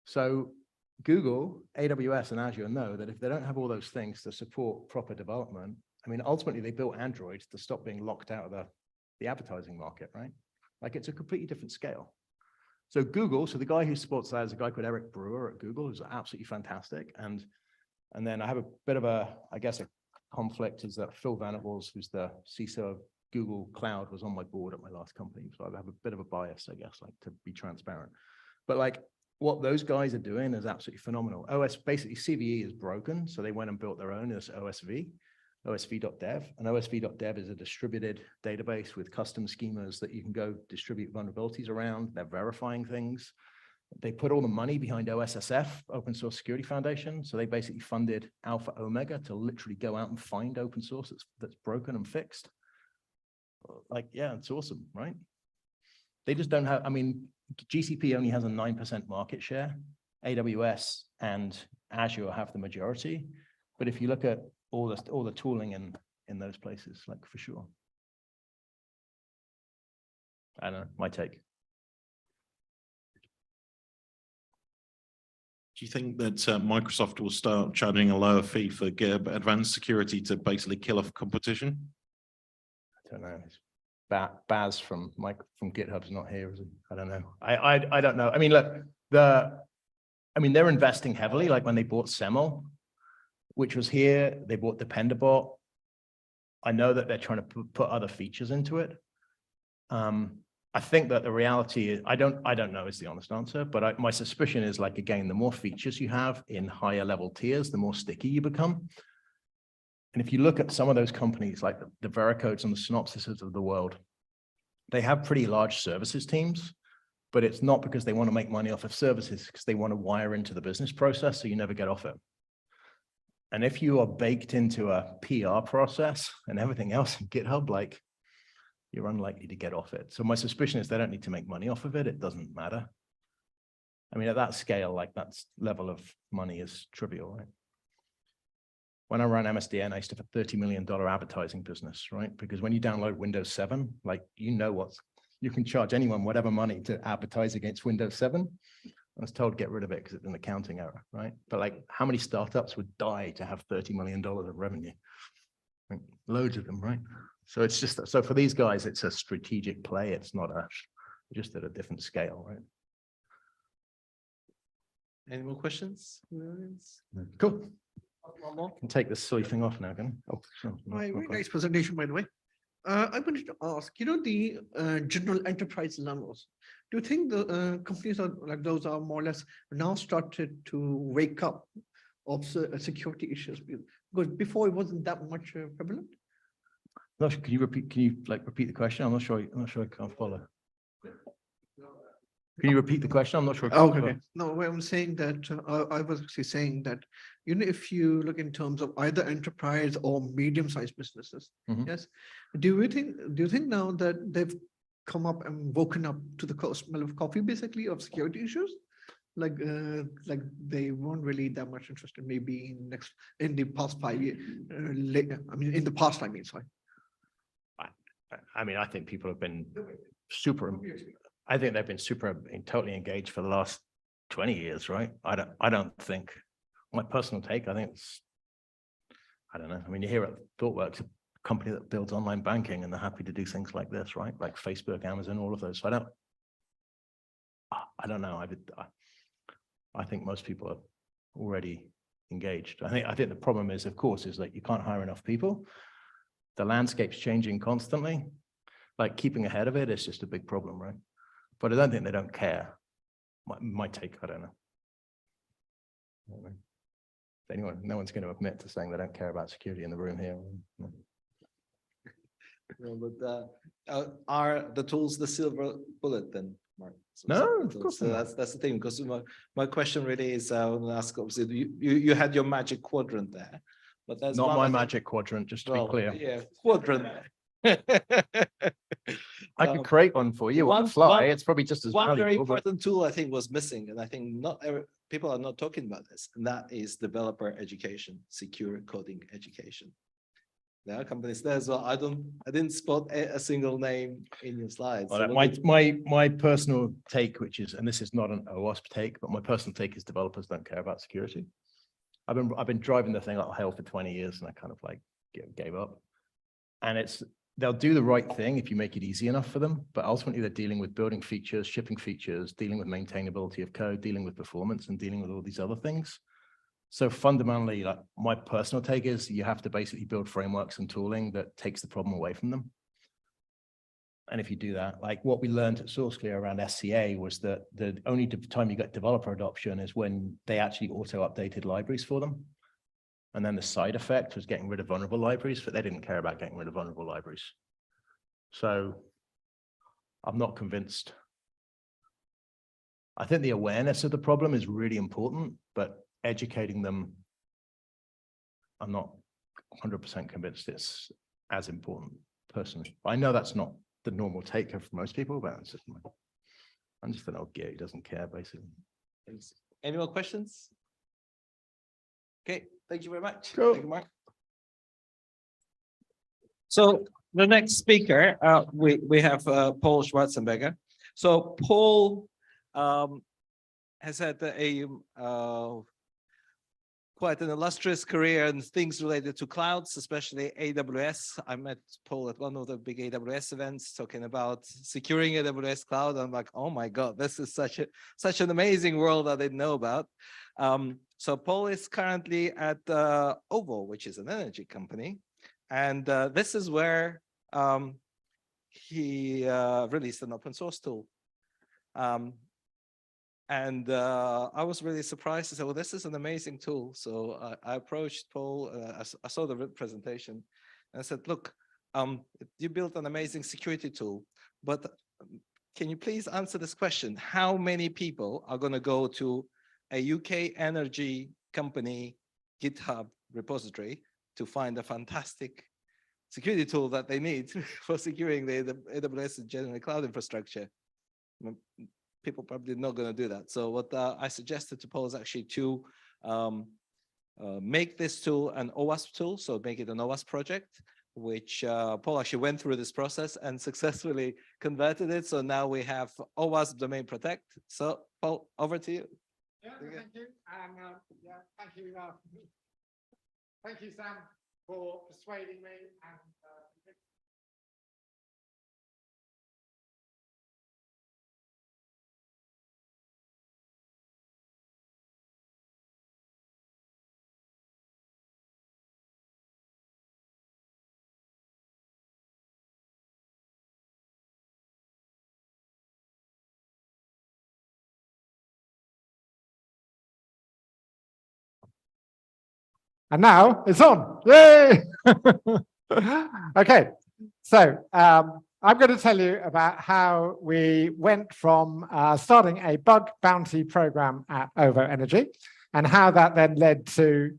So Google, AWS, and Azure know that if they don't have all those things to support proper development, I mean, ultimately they built Android to stop being locked out of the advertising market, right? Like, it's a completely different scale. So Google, so the guy who supports that is a guy called Eric Brewer at Google, who's absolutely fantastic. And then I have a bit of a, I guess, a conflict is that Phil Venables, who's the CISO of Google Cloud was on my board at my last company, so I have a bit of a bias, I guess, like to be transparent. But like what those guys are doing is absolutely phenomenal. Basically CVE is broken, so they went and built their own as OSV.dev, and OSV.dev is a distributed database with custom schemas that you can go distribute vulnerabilities around. They're verifying things. They put all the money behind OSSF, Open Source Security Foundation. So they basically funded Alpha Omega to literally go out and find open source that's broken and fixed. Like, yeah, it's awesome, right? They just don't have, I mean, GCP only has a 9% market share. AWS and Azure have the majority. But if you look at all the tooling in those places, like for sure. I don't know, my take. Do you think that Microsoft will start charging a lower fee for advanced security to basically kill off competition? I don't know. Baz from GitHub's not here, is he? I don't know. I don't know. I mean, look, they're investing heavily. Like when they bought Semel, which was here, they bought Dependabot. I know that they're trying to put other features into it. I think that the reality is, I don't know is the honest answer, but my suspicion is like, again, the more features you have in higher level tiers, the more sticky you become. And if you look at some of those companies, like the Vericodes and the Synopsises of the world, they have pretty large services teams, but it's not because they want to make money off of services, because they want to wire into the business process so you never get off it. And if you are baked into a PR process and everything else in GitHub, like, you're unlikely to get off it. So my suspicion is they don't need to make money off of it. It doesn't matter. I mean, at that scale, like that level of money is trivial, right? When I ran MSDN, I used to have a $30 million advertising business, right? Because when you download Windows 7, like, you can charge anyone whatever money to advertise against Windows 7. I was told get rid of it because it's an accounting error, right? But like, how many startups would die to have $30 million of revenue? Like, loads of them, right? So it's just, so for these guys, it's a strategic play. It's not just at a different scale, right? Any more questions? Cool. One more. Can take this silly thing off now, can I? Oh, sure. Very nice presentation, by the way. I wanted to ask, the general enterprise levels, do you think the companies are like those are more or less now started to wake up of security issues? Because before it wasn't that much prevalent. No, can you repeat the question? I'm not sure I can't follow. Can you repeat the question? I'm not sure. Okay. No, I'm saying that I was actually saying that, if you look in terms of either enterprise or medium-sized businesses, yes, do you think now that they've come up and woken up to the smell of coffee, basically, of security issues? Like they weren't really that much interested, maybe in the past 5 years. In the past, sorry. I mean, I think people have been they've been totally engaged for the last 20 years, right? I don't think, my personal take, I think I don't know. I mean, you hear at ThoughtWorks, a company that builds online banking, and they're happy to do things like this, right? Like Facebook, Amazon, all of those. So I don't know. I think most people are already engaged. I think the problem is, of course, is that you can't hire enough people. The landscape's changing constantly. Like, keeping ahead of it is just a big problem, right? But I don't think they don't care. My take, I don't know. No one's going to admit to saying they don't care about security in the room here. No, but are the tools the silver bullet then, Mark? No, of course not. That's the thing, because my question really is, I want to ask, obviously, you had your magic quadrant there, but that's not my magic quadrant, just to be clear. Yeah, quadrant. I could create one for you on the fly. It's probably just as one very important tool I think was missing, and I think people are not talking about this, and that is developer education, secure coding education. There are companies there as well. I didn't spot a single name in your slides. Well, so my personal take, which is, and this is not an OWASP take, but my personal take is developers don't care about security. I've been driving the thing up hell for 20 years, and I kind of like gave up. And they'll do the right thing if you make it easy enough for them, but ultimately they're dealing with building features, shipping features, dealing with maintainability of code, dealing with performance, and dealing with all these other things. So fundamentally, like, my personal take is you have to basically build frameworks and tooling that takes the problem away from them. And if you do that, like what we learned at SourceClear around SCA was that the only time you get developer adoption is when they actually auto-updated libraries for them. And then the side effect was getting rid of vulnerable libraries, but they didn't care about getting rid of vulnerable libraries. So I'm not convinced. I think the awareness of the problem is really important, but educating them, I'm not 100% convinced it's as important personally. I know that's not the normal take for most people, but it's just I'm just an old gear who doesn't care, basically. Thanks. Any more questions? Okay, thank you very much. Cool. Thank you, Mark. So the next speaker, we have Paul Schwarzenberger. So Paul has had a quite an illustrious career in things related to clouds, especially AWS. I met Paul at one of the big AWS events talking about securing AWS cloud. I'm like, oh my God, this is such an amazing world I didn't know about. So Paul is currently at OVO, which is an energy company. And this is where he released an open source tool. And I was really surprised to say, well, this is an amazing tool. So I approached Paul, I saw the presentation, and I said, look, you built an amazing security tool, but can you please answer this question? How many people are going to go to a UK energy company GitHub repository to find a fantastic security tool that they need for securing the AWS general cloud infrastructure? People probably not going to do that. So what I suggested to Paul is actually to make this tool an OWASP tool, so make it an OWASP project, which Paul actually went through this process and successfully converted it. So now we have OWASP Domain Protect. So Paul, over to you. Yeah, thank you. And thank you, Sam, for persuading me. And now it's on. Yay! Okay, so I'm going to tell you about how we went from starting a bug bounty program at OVO Energy and how that then led to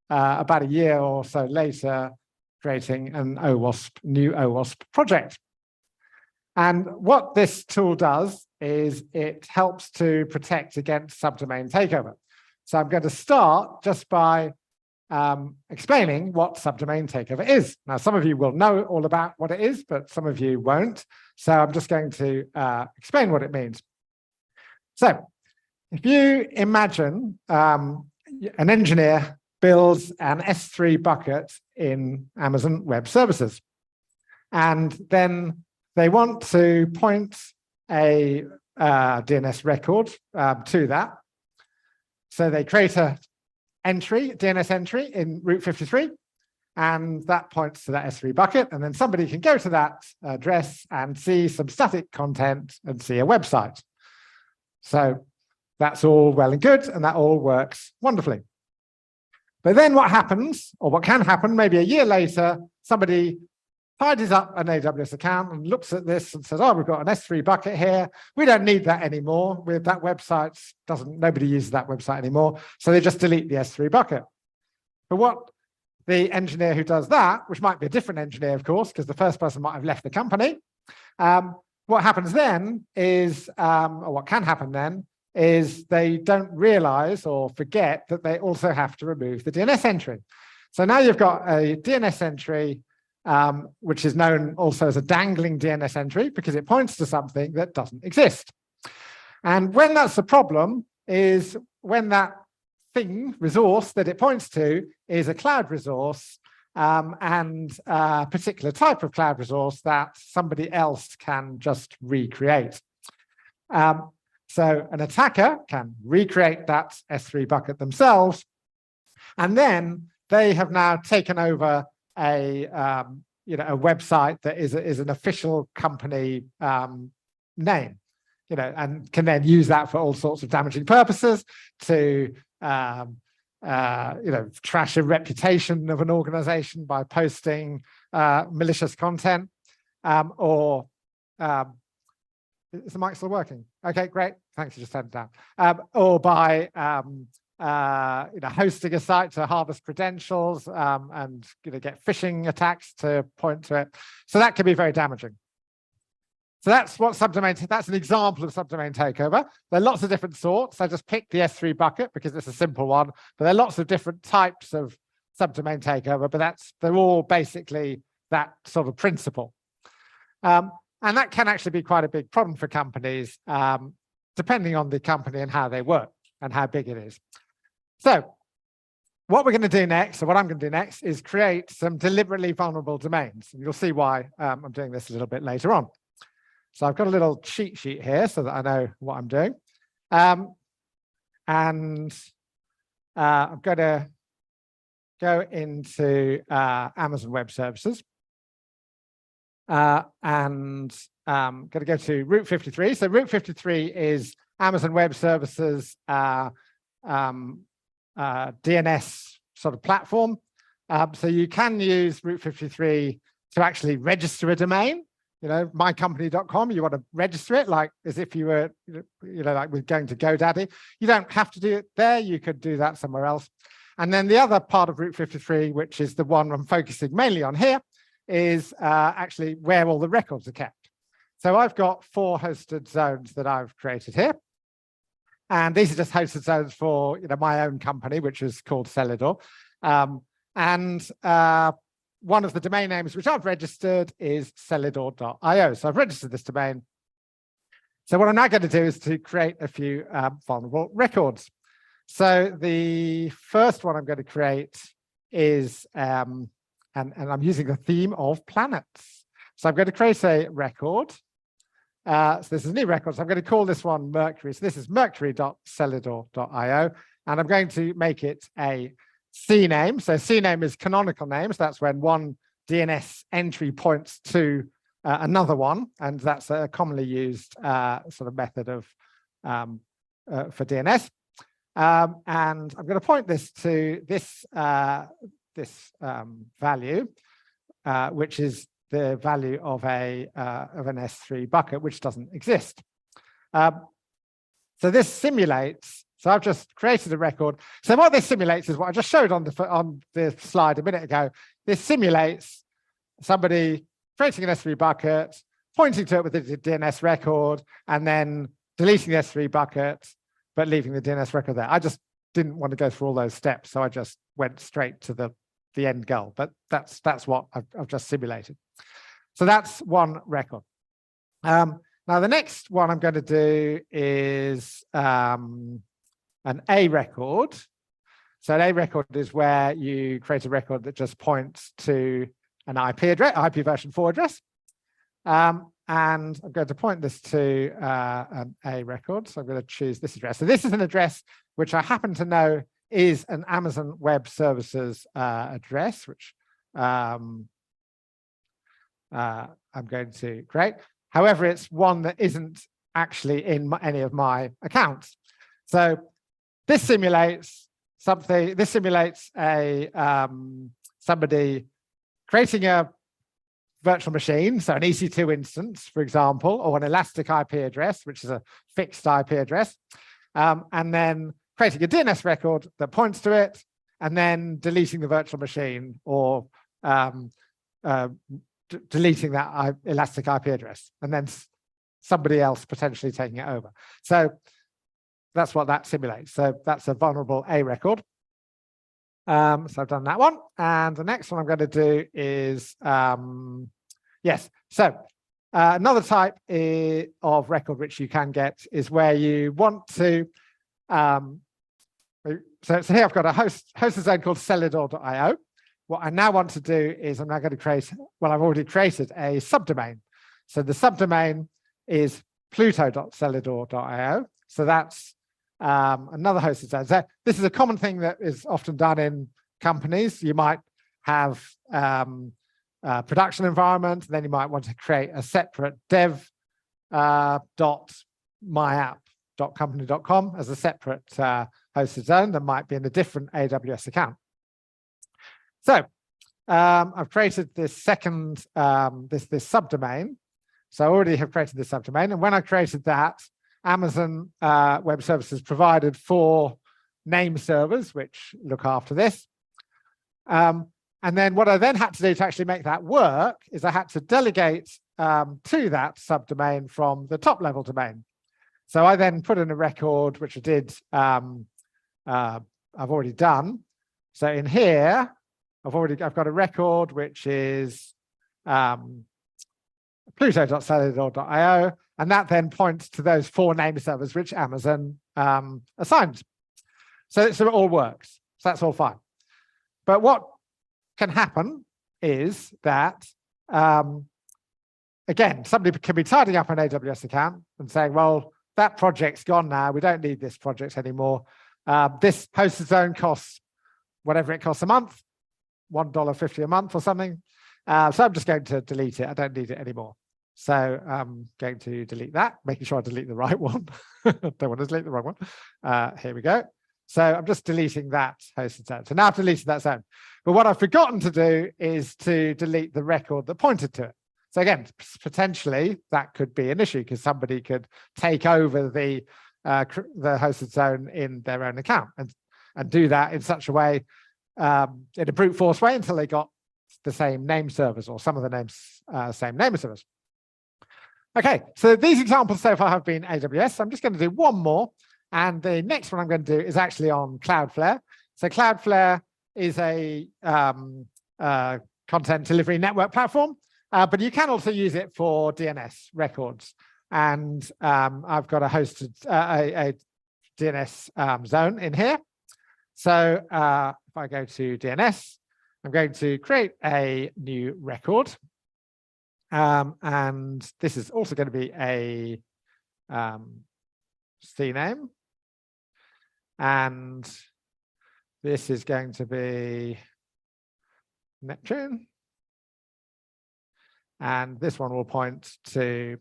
about a year or so later creating an new OWASP project. And what this tool does is it helps to protect against subdomain takeover. So I'm going to start just by explaining what subdomain takeover is. Now, some of you will know all about what it is, but some of you won't. So I'm just going to explain what it means. So if you imagine an engineer builds an S3 bucket in Amazon Web Services, and then they want to point a DNS record to that. So they create a DNS entry in route 53, and that points to that S3 bucket, and then somebody can go to that address and see some static content and see a website. So that's all well and good, and that all works wonderfully. But then what happens, or what can happen, maybe a year later, somebody tidies up an AWS account and looks at this and says, oh, we've got an S3 bucket here. We don't need that anymore. With that website, nobody uses that website anymore. So they just delete the S3 bucket. But what the engineer who does that, which might be a different engineer, of course, because the first person might have left the company, what happens then is, or what can happen then, is they don't realize or forget that they also have to remove the DNS entry. So now you've got a DNS entry which is known also as a dangling DNS entry because it points to something that doesn't exist. And when that's a problem is when that resource that it points to is a cloud resource and a particular type of cloud resource that somebody else can just recreate. So an attacker can recreate that S3 bucket themselves, and then they have now taken over a a website that is an official company name, and can then use that for all sorts of damaging purposes to trash a reputation of an organization by posting malicious content, or is the mic still working? Okay, great. Thanks, you just turned it down. Or by hosting a site to harvest credentials and get phishing attacks to point to it. So that can be very damaging. So that's what subdomain. That's an example of subdomain takeover. There are lots of different sorts. I just picked the S3 bucket because it's a simple one, but there are lots of different types of subdomain takeover. But they're all basically that sort of principle. And that can actually be quite a big problem for companies, depending on the company and how they work and how big it is. So what we're going to do next, or what I'm going to do next, is create some deliberately vulnerable domains. And you'll see why I'm doing this a little bit later on. So I've got a little cheat sheet here so that I know what I'm doing. And I'm going to go into Amazon Web Services. And I'm going to go to Route 53. So Route 53 is Amazon Web Services DNS sort of platform. So you can use Route 53 to actually register a domain. mycompany.com, you want to register it like as if you were, like we're going to GoDaddy. You don't have to do it there. You could do that somewhere else. And then the other part of Route 53, which is the one I'm focusing mainly on here, is actually where all the records are kept. So I've got 4 hosted zones that I've created here. And these are just hosted zones for my own company, which is called Celidor. One of the domain names which I've registered is celidor.io. So I've registered this domain. So what I'm now going to do is to create a few vulnerable records. So the first one I'm going to create is, and I'm using the theme of planets. So I'm going to create a record. So this is a new record. So I'm going to call this one Mercury. So this is mercury.celidor.io. And I'm going to make it a CNAME. So CNAME is canonical names. That's when one DNS entry points to another one. And that's a commonly used sort of method of for DNS. And I'm going to point this to this, value, which is the value of an S3 bucket, which doesn't exist. So this simulates. So I've just created a record. So what this simulates is what I just showed on the slide a minute ago. This simulates somebody creating an S3 bucket, pointing to it with the DNS record, and then deleting the S3 bucket, but leaving the DNS record there. I just didn't want to go through all those steps, so I just went straight to the end goal. But that's what I've just simulated. So that's one record. Now the next one I'm going to do is an A record. So an A record is where you create a record that just points to an IP address, IP version 4 address. And I'm going to point this to an A record. So I'm going to choose this address. So this is an address which I happen to know is an Amazon Web Services address, which I'm going to create. However, it's one that isn't actually in any of my accounts. So this simulates something. This simulates a somebody creating a virtual machine, so an EC2 instance, for example, or an elastic IP address, which is a fixed IP address, and then creating a DNS record that points to it, and then deleting the virtual machine or deleting that elastic IP address, and then somebody else potentially taking it over. So that's what that simulates. So that's a vulnerable A record. So I've done that one. And the next one I'm going to do is, yes. So another type of record which you can get is where you want to, so here I've got a hosted zone called celidor.io. What I now want to do is I'm now going to create, well, I've already created a subdomain. So the subdomain is pluto.celidor.io. So that's another hosted zone. So this is a common thing that is often done in companies. You might have production environment. Then you might want to create a separate dev.myapp.company.com as a separate hosted zone that might be in a different AWS account. So I've created this second, this subdomain. So I already have created this subdomain. And when I created that, Amazon Web Services provided 4 name servers, which look after this. And then what I then had to do to actually make that work is I had to delegate to that subdomain from the top level domain. So I then put in a record, which I did, I've already done. So in here, I've got a record which is pluto.cellular.io, and that then points to those 4 name servers which Amazon assigned. So it all works. So that's all fine. But what can happen is that, again, somebody can be tidying up an AWS account and saying, well, that project's gone now. We don't need this project anymore. This hosted zone costs whatever it costs a month, $1.50 a month or something. So I'm just going to delete it. I don't need it anymore. So I'm going to delete that, making sure I delete the right one. Don't want to delete the wrong one. Here we go. So I'm just deleting that hosted zone. So now I've deleted that zone. But what I've forgotten to do is to delete the record that pointed to it. So again, potentially that could be an issue because somebody could take over the hosted zone in their own account and do that in such a way, in a brute force way, until they got the same name servers or some of the same name servers. Okay, so these examples so far have been AWS. So I'm just going to do one more. And the next one I'm going to do is actually on Cloudflare. So Cloudflare is a content delivery network platform, but you can also use it for DNS records. And I've got a hosted a DNS zone in here. So if I go to DNS, I'm going to create a new record. And this is also going to be a CNAME. And this is going to be Neptune. And this one will point to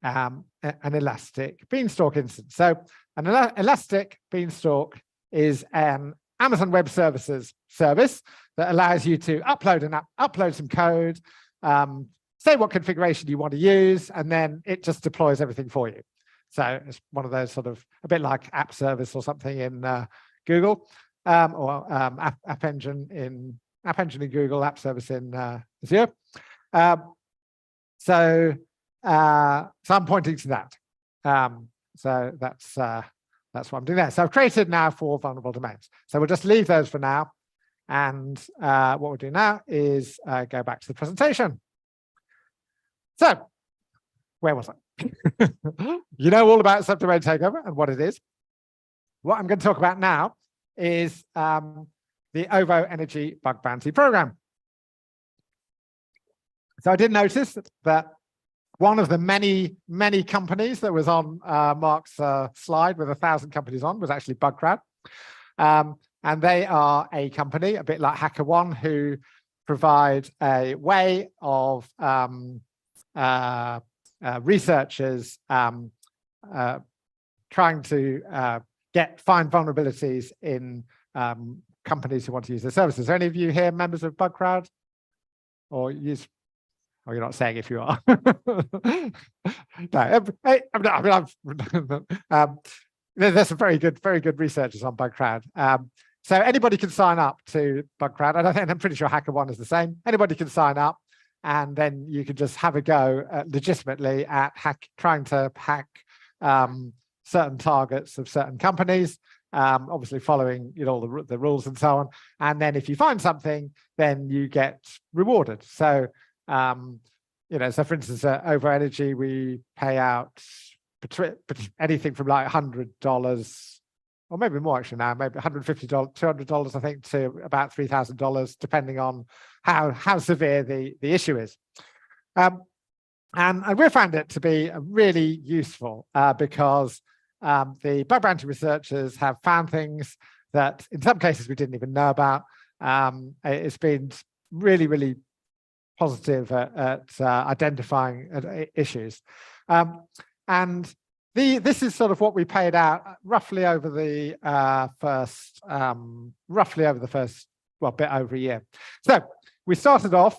an Elastic Beanstalk instance. So an Elastic Beanstalk is an Amazon Web Services service that allows you to upload some code, say what configuration you want to use, and then it just deploys everything for you. So it's one of those sort of a bit like App Service or something in Google, or App Engine in Google, App Service in Azure. So I'm pointing to that. So that's what I'm doing there. So I've created now 4 vulnerable domains. So we'll just leave those for now. And what we'll do now is go back to the presentation. So where was I? You know all about subdomain takeover and what it is. What I'm going to talk about now is the OVO Energy Bug Bounty Program. So I did notice that one of the many companies that was on Mark's slide with 1,000 companies on was actually BugCrowd. And they are a company, a bit like HackerOne, who provide a way of researchers trying to find vulnerabilities in companies who want to use their services. Are any of you here members of BugCrowd? Or use? Oh, you're not saying if you are. No, there's some very good researchers on BugCrowd. So anybody can sign up to BugCrowd. And I'm pretty sure HackerOne is the same. Anybody can sign up, and then you can just have a go legitimately at trying to hack certain targets of certain companies, obviously following the rules and so on. And then if you find something, then you get rewarded. So so for instance, OVO Energy, we pay out anything from like $100, or maybe more actually now, maybe $150, $200, I think, to about $3,000, depending on how severe the issue is. And we found it to be really useful because the bug bounty researchers have found things that in some cases we didn't even know about. It's been really positive at identifying issues. And this is sort of what we paid out roughly over the first, well, bit over a year. So we started off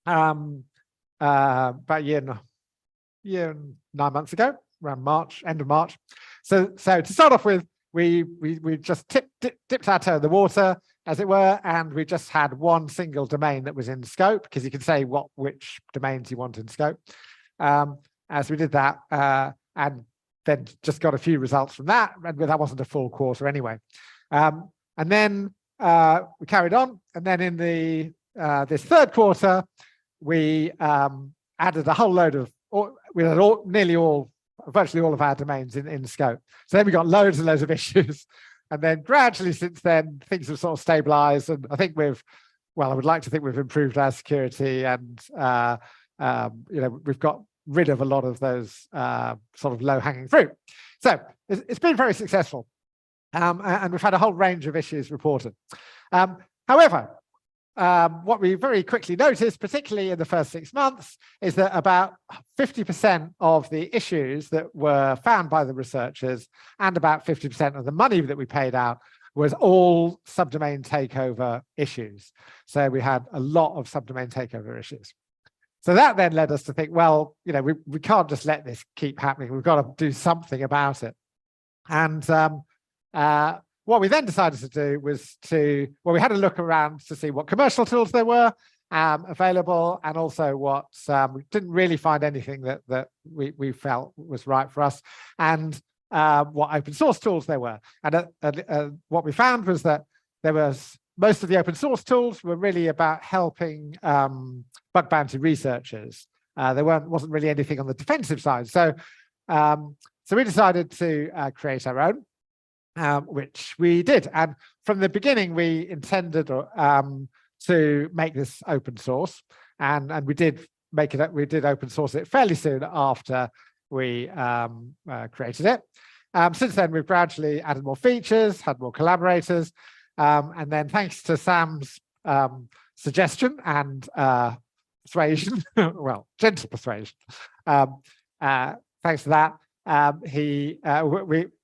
about a year and 9 months ago, around March, end of March. So to start off with, we just dipped our toe in the water, as it were, and we just had one single domain that was in scope, because you can say which domains you want in scope. As we did that, and then just got a few results from that, and that wasn't a full quarter anyway. And then we carried on, and then in this third quarter, we added a whole load of, we had virtually all of our domains in scope. So then we got loads and loads of issues. And then gradually since then, things have sort of stabilized. And I think I would like to think we've improved our security, and we've got rid of a lot of those sort of low-hanging fruit. So it's been very successful. And we've had a whole range of issues reported. However, what we very quickly noticed, particularly in the first 6 months, is that about 50% of the issues that were found by the researchers and about 50% of the money that we paid out was all subdomain takeover issues. So we had a lot of subdomain takeover issues. So that then led us to think, well, we can't just let this keep happening. We've got to do something about it. And what we then decided to do was we had a look around to see what commercial tools there were available, and also we didn't really find anything that we felt was right for us, and what open source tools there were. And what we found was that most of the open source tools were really about helping bug bounty researchers. There wasn't really anything on the defensive side. So we decided to create our own. Which we did, and from the beginning we intended to make this open source, and we did make it. We did open source it fairly soon after we created it. Since then, we've gradually added more features, had more collaborators, and then thanks to Sam's suggestion and persuasion, well, gentle persuasion, thanks to that.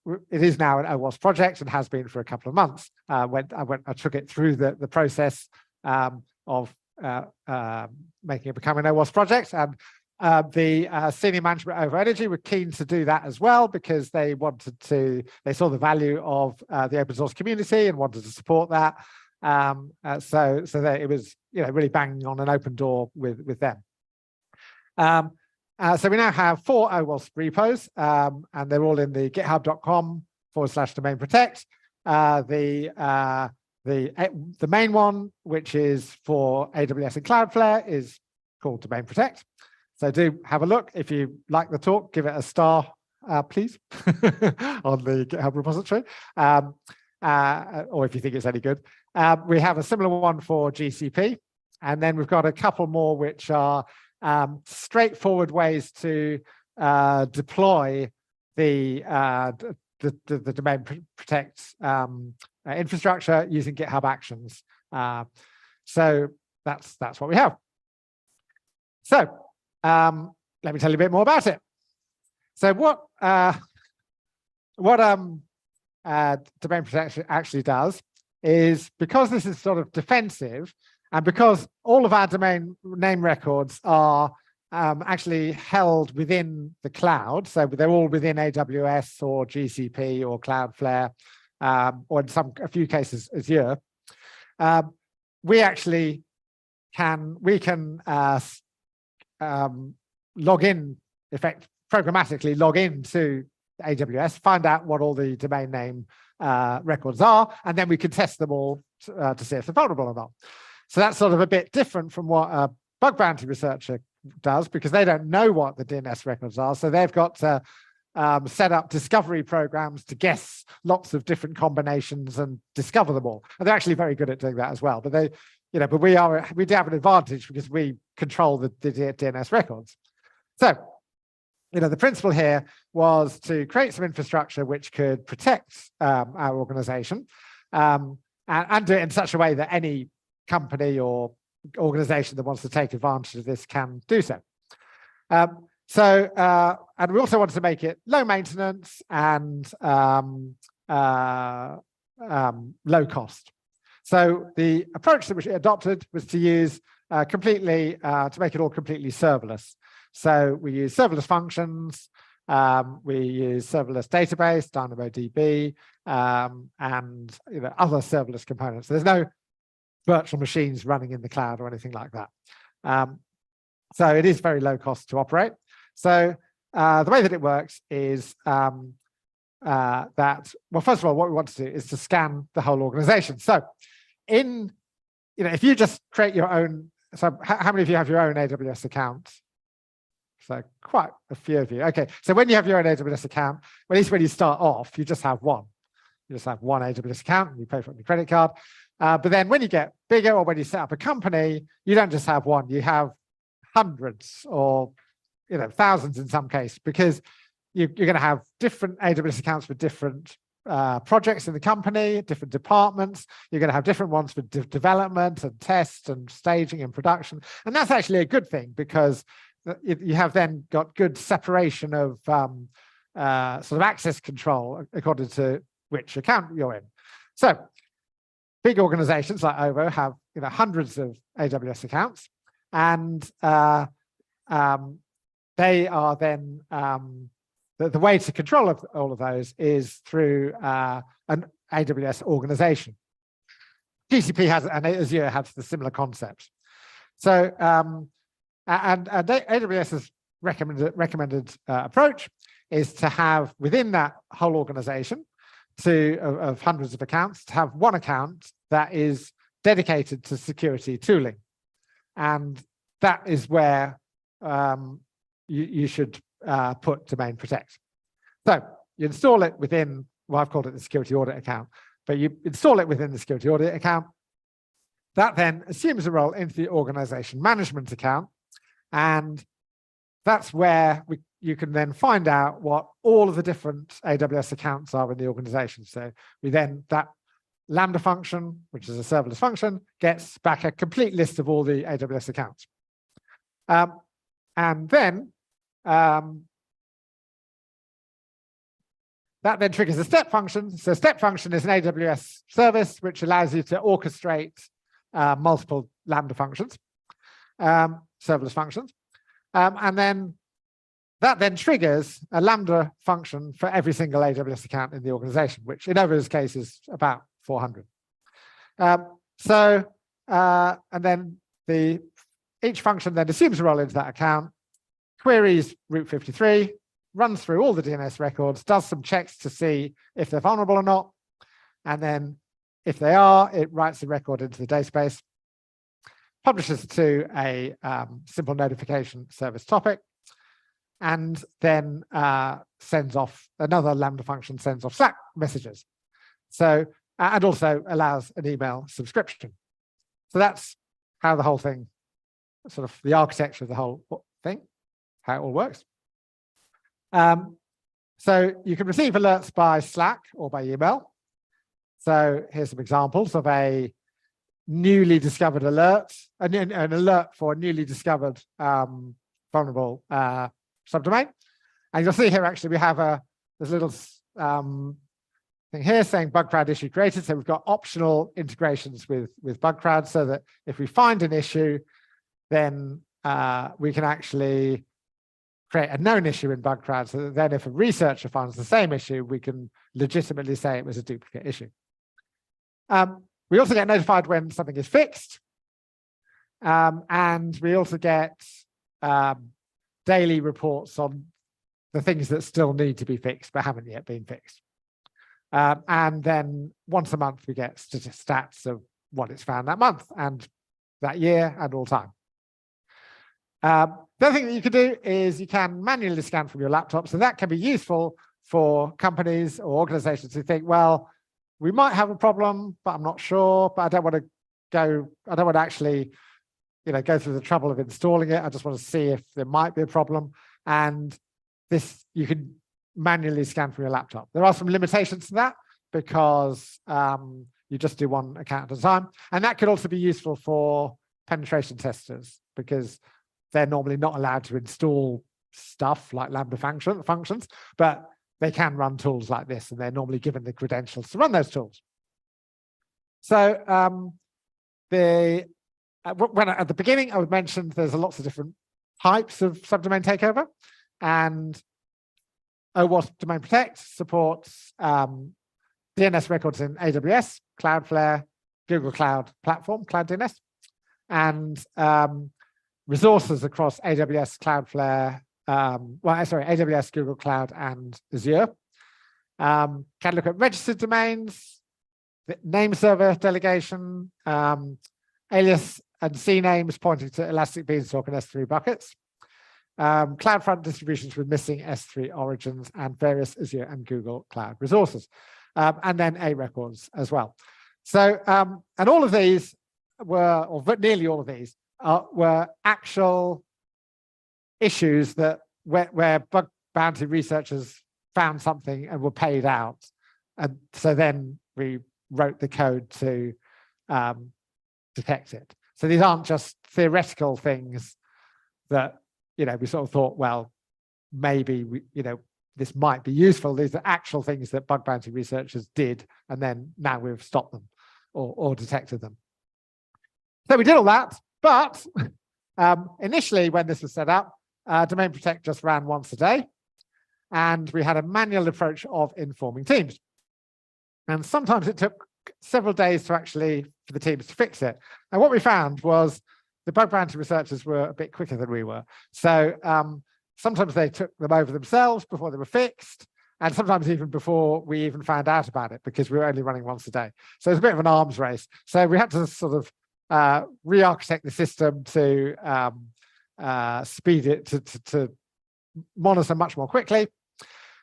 It is now an OWASP project and has been for a couple of months. I took it through the process of making it become an OWASP project, and the senior management over energy were keen to do that as well, because they saw the value of the open source community and wanted to support that. So that it was really banging on an open door with them. So we now have 4 OWASP repos, and they're all in the github.com/domain protect. The main one, which is for AWS and Cloudflare, is called Domain Protect. So do have a look. If you like the talk, give it a star, please, on the GitHub repository, or if you think it's any good. We have a similar one for GCP, and then we've got a couple more which are straightforward ways to deploy the Domain Protect infrastructure using GitHub Actions. So that's what we have. So let me tell you a bit more about it. So what Domain Protection actually does is, because this is sort of defensive, and because all of our domain name records are actually held within the cloud, so they're all within AWS or GCP or Cloudflare, or in a few cases Azure, we actually can log in, programmatically log into AWS, find out what all the domain name records are, and then we can test them all to see if they're vulnerable or not. So that's sort of a bit different from what a bug bounty researcher does, because they don't know what the DNS records are. So they've got to set up discovery programs to guess lots of different combinations and discover them all. And they're actually very good at doing that as well. But we do have an advantage because we control the DNS records. So, the principle here was to create some infrastructure which could protect our organization, and do it in such a way that any company or organization that wants to take advantage of this can do so. And we also want to make it low maintenance and low cost. So the approach that we adopted was to use to make it all completely serverless. So we use serverless functions, we use serverless database, DynamoDB, and other serverless components. There's no virtual machines running in the cloud or anything like that. So it is very low cost to operate. So the way that it works is well, first of all, what we want to do is to scan the whole organization. So if you just create your own, so how many of you have your own AWS account? So quite a few of you. Okay, so when you have your own AWS account, at least when you start off, you just have one. You just have one AWS account and you pay for it on your credit card. But then when you get bigger or when you set up a company, you don't just have one, you have hundreds or thousands in some case, because you're going to have different AWS accounts for different projects in the company, different departments. You're going to have different ones for development and test and staging and production. And that's actually a good thing, because you have then got good separation of sort of access control according to which account you're in. So big organizations like OVO have hundreds of AWS accounts, and they are then the way to control all of those is through an AWS organization. GCP has, and Azure has the similar concept. So and AWS's recommended approach is to have within that whole organization of hundreds of accounts, to have one account that is dedicated to security tooling. And that is where you should put Domain Protect. So you install it within, well, I've called it the security audit account, but you install it within the security audit account. That then assumes a role into the organization management account. And that's where you can then find out what all of the different AWS accounts are in the organization. So that Lambda function, which is a serverless function, gets back a complete list of all the AWS accounts. And then that then triggers a step function. So step function is an AWS service which allows you to orchestrate multiple Lambda functions, serverless functions. And then that then triggers a Lambda function for every single AWS account in the organization, which in OVO's case is about 400. And then each function then assumes a role into that account, queries Route 53, runs through all the DNS records, does some checks to see if they're vulnerable or not. And then if they are, it writes the record into the database, publishes to a simple notification service topic, and then sends off another Lambda function, sends off Slack messages. So, and also allows an email subscription. So that's how the whole thing, sort of the architecture of the whole thing, how it all works. So you can receive alerts by Slack or by email. So here's some examples of a newly discovered alert, an alert for a newly discovered vulnerable subdomain. And you'll see here, actually, we have this little thing here saying BugCrowd issue created. So we've got optional integrations with BugCrowd, so that if we find an issue, then we can actually create a known issue in BugCrowd, so that then if a researcher finds the same issue, we can legitimately say it was a duplicate issue. We also get notified when something is fixed. And we also get daily reports on the things that still need to be fixed but haven't yet been fixed. And then once a month, we get stats of what it's found that month and that year and all time. The other thing that you can do is you can manually scan from your laptop. So that can be useful for companies or organizations who think, well, we might have a problem, but I'm not sure, but I don't want to actually, go through the trouble of installing it. I just want to see if there might be a problem. And this, you can manually scan from your laptop. There are some limitations to that because you just do one account at a time. And that could also be useful for penetration testers because they're normally not allowed to install stuff like Lambda functions, but they can run tools like this, and they're normally given the credentials to run those tools. So when at the beginning I mentioned there's lots of different types of subdomain takeover, and OWASP Domain Protect supports DNS records in AWS, Cloudflare, Google Cloud Platform, Cloud DNS, and resources across AWS, Cloudflare, AWS, Google Cloud, and Azure. Can look at registered domains, name server delegation, alias and CNAMEs pointing to Elastic Beanstalk and S3 buckets, CloudFront distributions with missing S3 origins, and various Azure and Google Cloud resources, and then A records as well. So, and all of these were, or nearly all of these, were actual issues that where bug bounty researchers found something and were paid out. And so then we wrote the code to detect it. So these aren't just theoretical things that, we sort of thought, well, maybe this might be useful. These are actual things that bug bounty researchers did, and then now we've stopped them or detected them. So we did all that, but initially when this was set up, Domain Protect just ran once a day, and we had a manual approach of informing teams. And sometimes it took several days for the teams to fix it. And what we found was the bug bounty researchers were a bit quicker than we were. So sometimes they took them over themselves before they were fixed, and sometimes even before we even found out about it, because we were only running once a day. So it's a bit of an arms race. So we had to sort of re-architect the system to speed it, to monitor much more quickly.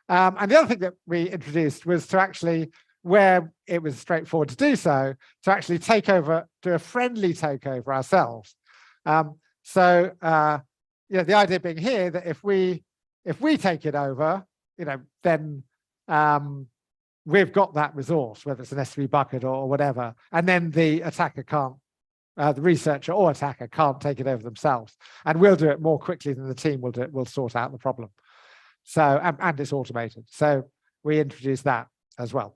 And the other thing that we introduced was to actually, where it was straightforward to do so, to actually do a friendly takeover ourselves. The idea being here that if we take it over, then we've got that resource, whether it's an S3 bucket or whatever, and then the attacker can't, the researcher or attacker can't take it over themselves, and we'll do it more quickly than the team will do it. We'll sort out the problem. So, and it's automated. So we introduced that as well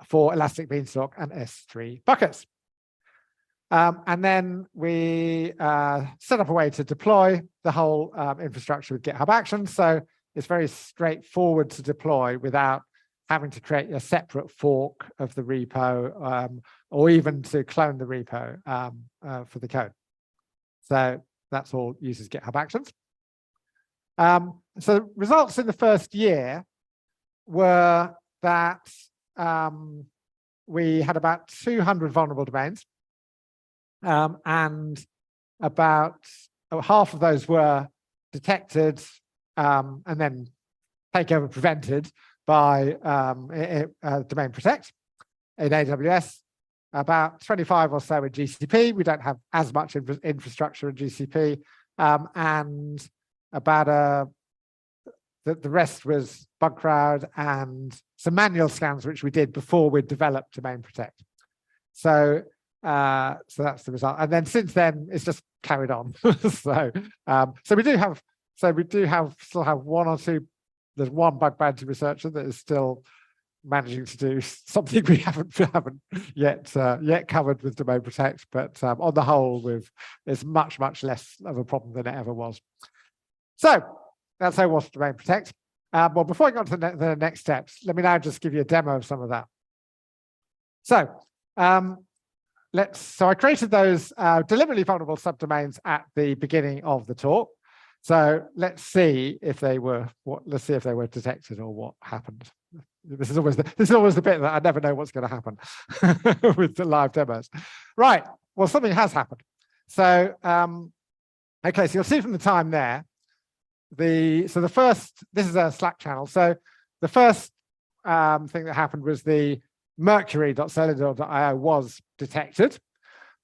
for Elastic Beanstalk and S3 buckets. And then we set up a way to deploy the whole infrastructure with GitHub Actions. So it's very straightforward to deploy without having to create a separate fork of the repo or even to clone the repo for the code. So that's all uses GitHub Actions. So results in the first year were that we had about 200 vulnerable domains, and about half of those were detected and then takeover prevented by Domain Protect in AWS, about 25 or so in GCP. We don't have as much infrastructure in GCP, and about the rest was bug crowd and some manual scans, which we did before we developed Domain Protect. So that's the result. And then since then, it's just carried on. So we still have one or two. There's one bug bounty researcher that is still managing to do something we haven't yet covered with Domain Protect. But on the whole, it's much less of a problem than it ever was. So that's how it was Domain Protect. Well, before I go on to the next steps, let me now just give you a demo of some of that. So so I created those deliberately vulnerable subdomains at the beginning of the talk. So let's see if they were detected or what happened. This is always the bit that I never know what's going to happen with the live demos. Right. Well, something has happened. So okay, so you'll see from the time there. This is a Slack channel. So the first thing that happened was the mercury.solidor.io was detected.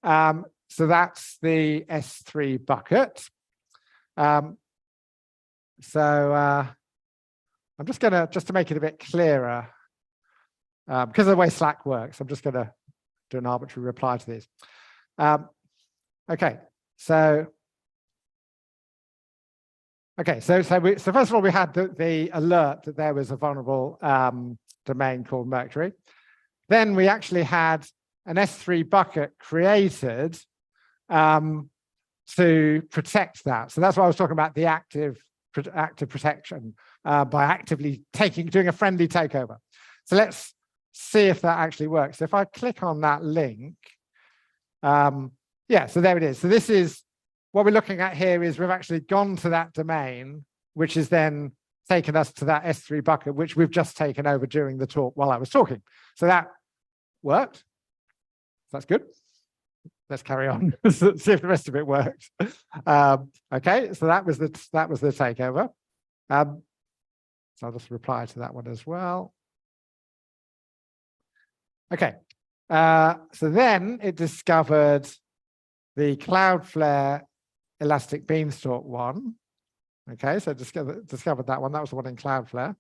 So that's the S3 bucket. I'm just to make it a bit clearer, because of the way Slack works, I'm just gonna do an arbitrary reply to these. Okay, so first of all, we had the alert that there was a vulnerable domain called Mercury. Then we actually had an S3 bucket created to protect that. So that's why I was talking about the active protection by actively doing a friendly takeover. So let's see if that actually works. So if I click on that link, yeah, so there it is. So this is what we're looking at here is we've actually gone to that domain, which is then taken us to that S3 bucket, which we've just taken over during the talk while I was talking. So that worked. That's good. Let's carry on. See if the rest of it worked. Okay, so that was the takeover. So I'll just reply to that one as well. Okay, so then it discovered the Cloudflare Elastic Beanstalk one. Okay, so discovered that one. That was the one in Cloudflare.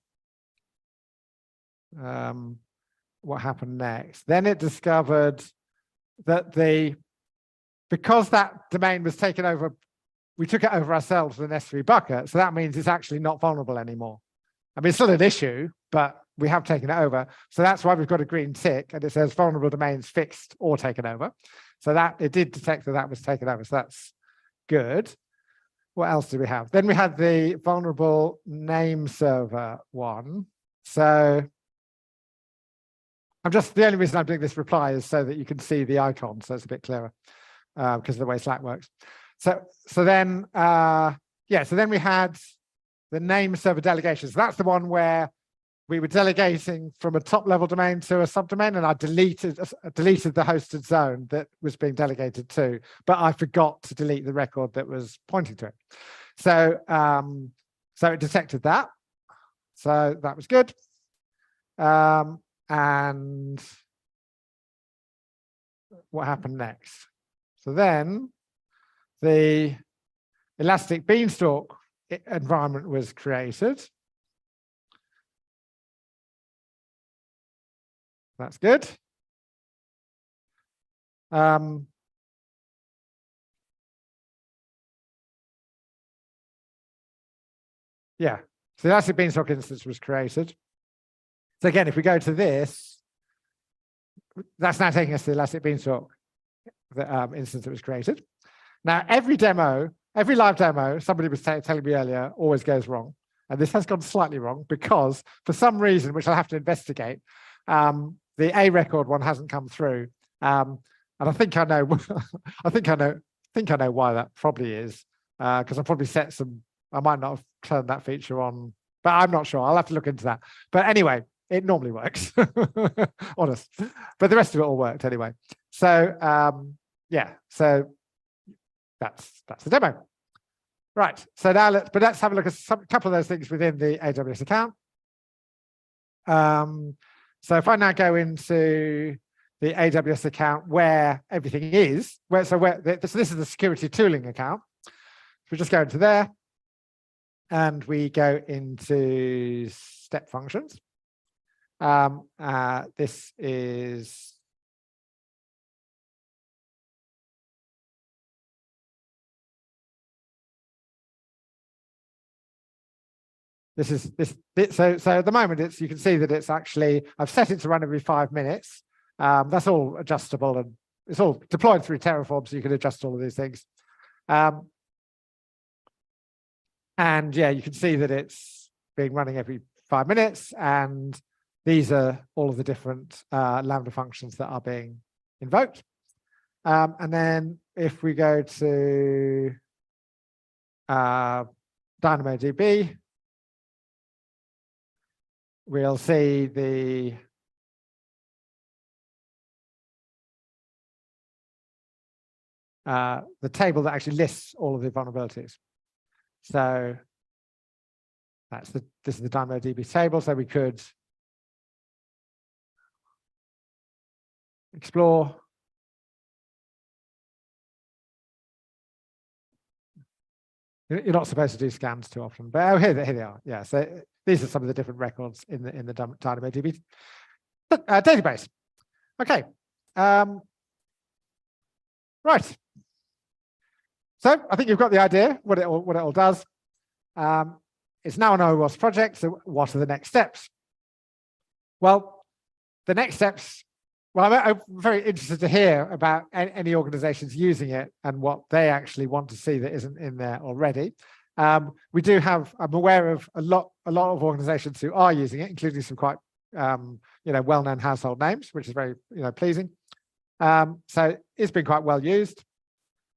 What happened next? Then it discovered that because that domain was taken over, we took it over ourselves with an S3 bucket. So that means it's actually not vulnerable anymore. I mean, it's still an issue, but we have taken it over. So that's why we've got a green tick and it says vulnerable domains fixed or taken over. So that it did detect that was taken over. So that's good. What else do we have? Then we had the vulnerable name server one. So the only reason I'm doing this reply is so that you can see the icon. So it's a bit clearer because of the way Slack works. So then we had the name server delegations. That's the one where we were delegating from a top level domain to a subdomain, and I deleted the hosted zone that was being delegated to, but I forgot to delete the record that was pointing to it. So it detected that. So that was good. And what happened next? So then the Elastic Beanstalk environment was created. That's good. Yeah, so the Elastic Beanstalk instance was created. So again, if we go to this, that's now taking us to the Elastic Beanstalk instance that was created. Now, every live demo, somebody was telling me earlier, always goes wrong. And this has gone slightly wrong because for some reason, which I'll have to investigate, the A record one hasn't come through. And I think I know, I think I know why that probably is, because I probably I might not have turned that feature on, but I'm not sure. I'll have to look into that. But anyway, it normally works, honest. But the rest of it all worked anyway. So yeah, so that's the demo. Right. So now let's have a look at a couple of those things within the AWS account. So if I now go into the AWS account where everything is, so this is the security tooling account. We just go into there and we go into step functions. This is so at the moment you can see that it's actually, I've set it to run every 5 minutes. That's all adjustable and it's all deployed through Terraform, so you can adjust all of these things. And yeah, you can see that it's being running every 5 minutes, and these are all of the different Lambda functions that are being invoked. And then if we go to DynamoDB, we'll see the table that actually lists all of the vulnerabilities. So this is the DynamoDB table. So we could explore. You're not supposed to do scans too often, but here they are. Yeah, so these are some of the different records in the DynamoDB database. Okay, right. So I think you've got the idea what it all does. It's now an OWASP project. So what are the next steps? Well, the next steps. Well, I'm very interested to hear about any organizations using it and what they actually want to see that isn't in there already. We do have, I'm aware of a lot of organizations who are using it, including some quite, well-known household names, which is very, pleasing. So it's been quite well used.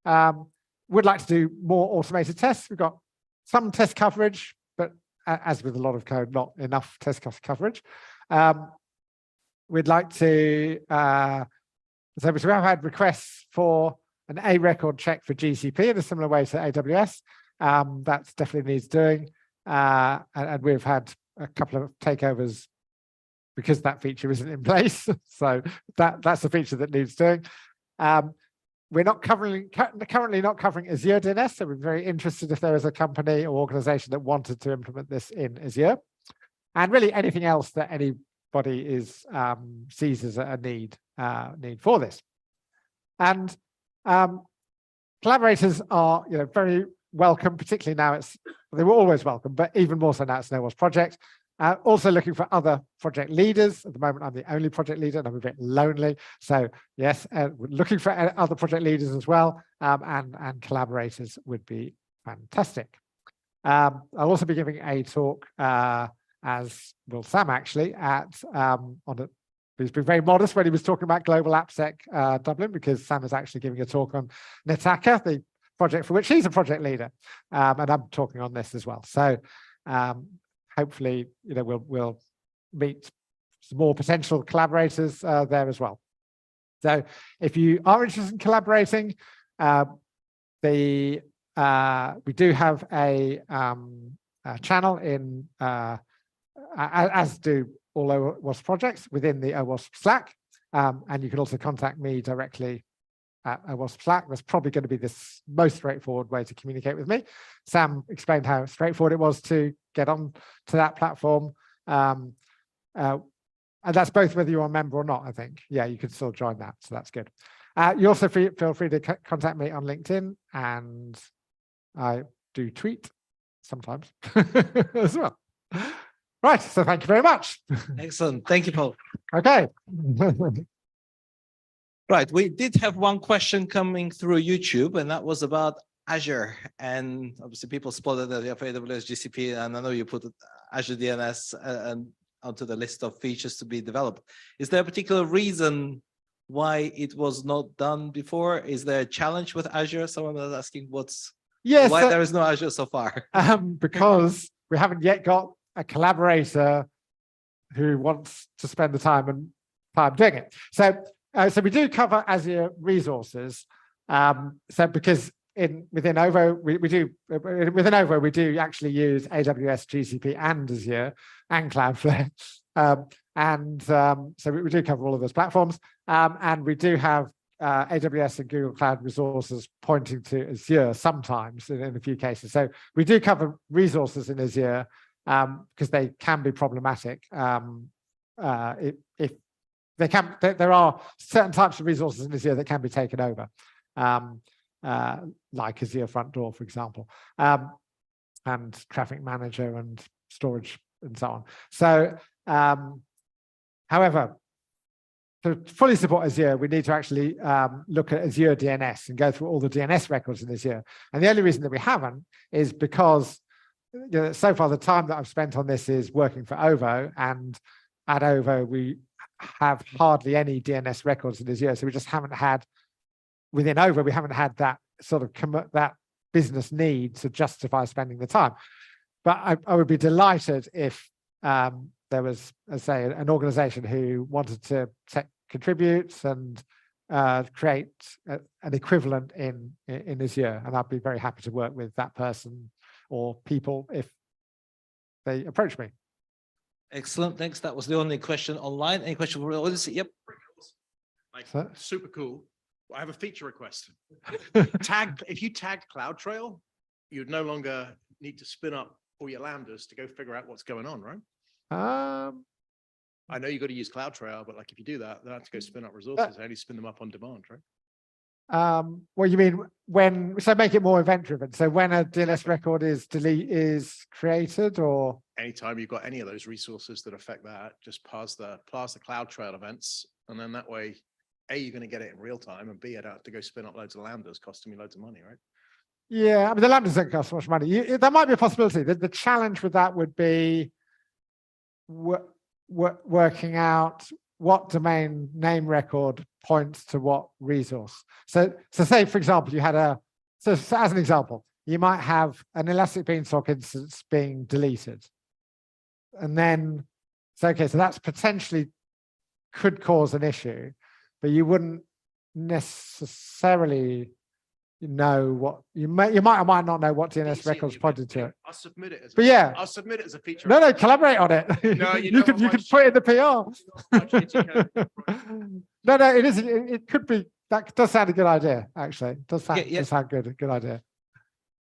Would like to do more automated tests. We've got some test coverage, but as with a lot of code, not enough test coverage. We'd like to, so we have had requests for an A record check for GCP in a similar way to AWS. That definitely needs doing. And we've had a couple of takeovers because that feature isn't in place. So that's a feature that needs doing. We're not currently not covering Azure DNS. So we're very interested if there is a company or organization that wanted to implement this in Azure. And really anything else that anybody sees as a need for this. And collaborators are very welcome, particularly now they were always welcome, but even more so now it's an OWASP project. Also looking for other project leaders. At the moment, I'm the only project leader and I'm a bit lonely. So yes, we're looking for other project leaders as well, and collaborators would be fantastic. I'll also be giving a talk, as will Sam actually, he's been very modest when he was talking about Global AppSec Dublin, because Sam is actually giving a talk on Netaka, the project for which he's a project leader, and I'm talking on this as well. So hopefully, we'll meet some more potential collaborators there as well. So if you are interested in collaborating, we do have a channel in, as do all OWASP projects within the OWASP Slack, and you can also contact me directly at OWASP Slack. That's probably going to be the most straightforward way to communicate with me. Sam explained how straightforward it was to get on to that platform. And that's both whether you're a member or not, I think. Yeah, you can still join that, so that's good. You also feel free to contact me on LinkedIn, and I do tweet sometimes as well. Right, so thank you very much. Excellent. Thank you, Paul. Okay. Right, we did have one question coming through YouTube, and that was about Azure. And obviously people spotted that you have AWS GCP, and I know you put Azure DNS and onto the list of features to be developed. Is there a particular reason why it was not done before? Is there a challenge with Azure? Someone was asking why there is no Azure so far. Because we haven't yet got a collaborator who wants to spend the time doing it. So we do cover Azure resources. So because within OVO, within OVO, we do actually use AWS, GCP, and Azure, and Cloudflare. So we do cover all of those platforms. And we do have AWS and Google Cloud resources pointing to Azure sometimes in a few cases. So we do cover resources in Azure because they can be problematic. If they can, there are certain types of resources in Azure that can be taken over. Like Azure Front Door, for example, and Traffic Manager and storage and so on. So, however, to fully support Azure, we need to actually look at Azure DNS and go through all the DNS records in Azure. And the only reason that we haven't is because so far the time that I've spent on this is working for OVO, and at OVO we have hardly any DNS records in Azure. So we just haven't had, within OVO, we haven't had that sort of that business need to justify spending the time. But I would be delighted if there was, say, an organization who wanted to contribute and create an equivalent in Azure. And I'd be very happy to work with that person or people if they approach me. Excellent, thanks. That was the only question online. Any question for the audience? Yep. Like, super cool. I have a feature request. If you tagged CloudTrail, you'd no longer need to spin up all your lambdas to go figure out what's going on, right? I know you got to use CloudTrail, but like if you do that, they have to go spin up resources. Only spin them up on demand, right? What you mean when? So make it more event-driven. So when a DNS record is created, or anytime you've got any of those resources that affect that, just pass the CloudTrail events, and then that way, A, you're going to get it in real time, and B, I don't have to go spin up loads of lambdas, costing me loads of money, right? yeah, I mean the lambdas don't cost so much money. That might be a possibility. The challenge with that would be working out what domain name record points to what resource. So say, for example, you had so as an example, you might have an Elastic Beanstalk instance being deleted. And then, so that's potentially could cause an issue, but you wouldn't necessarily know what you might or might not know what DNS records pointed to it. I'll submit it as I'll submit it as a feature. No, collaborate on it. No, you can put it in the PR. No, it isn't. It could be. That does sound a good idea, actually. It does sound good idea.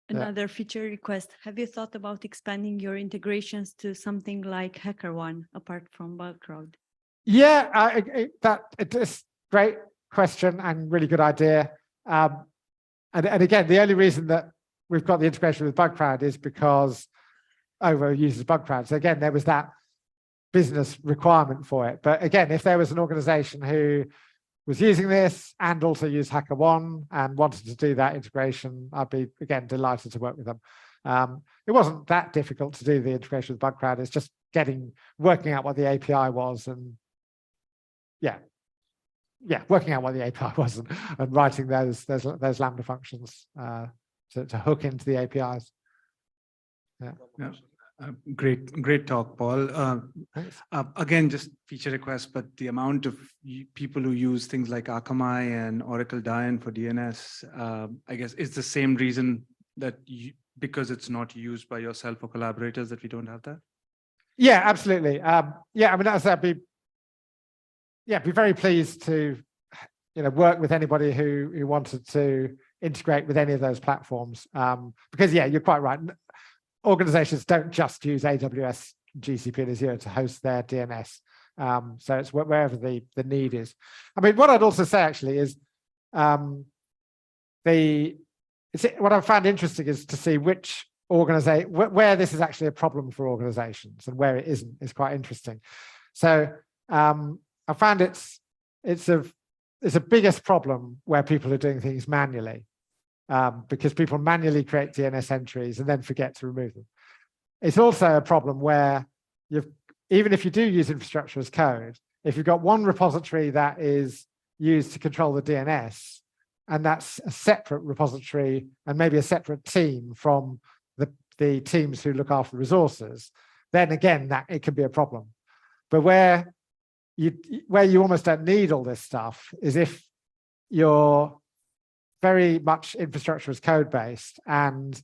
Another feature request. Have you thought about expanding your integrations to something like HackerOne apart from BugCrowd? Yeah, it's great question and really good idea. And again, the only reason that we've got the integration with BugCrowd is because OVO uses BugCrowd. So again, there was that business requirement for it. But again, if there was an organization who was using this and also used HackerOne and wanted to do that integration, I'd be, again, delighted to work with them. It wasn't that difficult to do the integration with BugCrowd. It's just working out what the API was and working out what the API was and writing those Lambda functions to hook into the APIs. Great talk, Paul. Again, just feature requests, but the amount of people who use things like Akamai and Oracle Dian for DNS, I guess, is the same reason that because it's not used by yourself or collaborators that we don't have that. Yeah, absolutely. I mean, I'd be very pleased to work with anybody who wanted to integrate with any of those platforms, because you're quite right. Organizations don't just use AWS, GCP, and Azure to host their DNS. So it's wherever the need is. I mean, what I'd also say actually is what I found interesting is to see which organization, where this is actually a problem for organizations and where it isn't, is quite interesting. So I found it's a biggest problem where people are doing things manually. Because people manually create DNS entries and then forget to remove them. It's also a problem where even if you do use infrastructure as code, if you've got one repository that is used to control the DNS, and that's a separate repository and maybe a separate team from the teams who look after resources, then again, it can be a problem. But where you almost don't need all this stuff is if you're very much infrastructure as code-based, and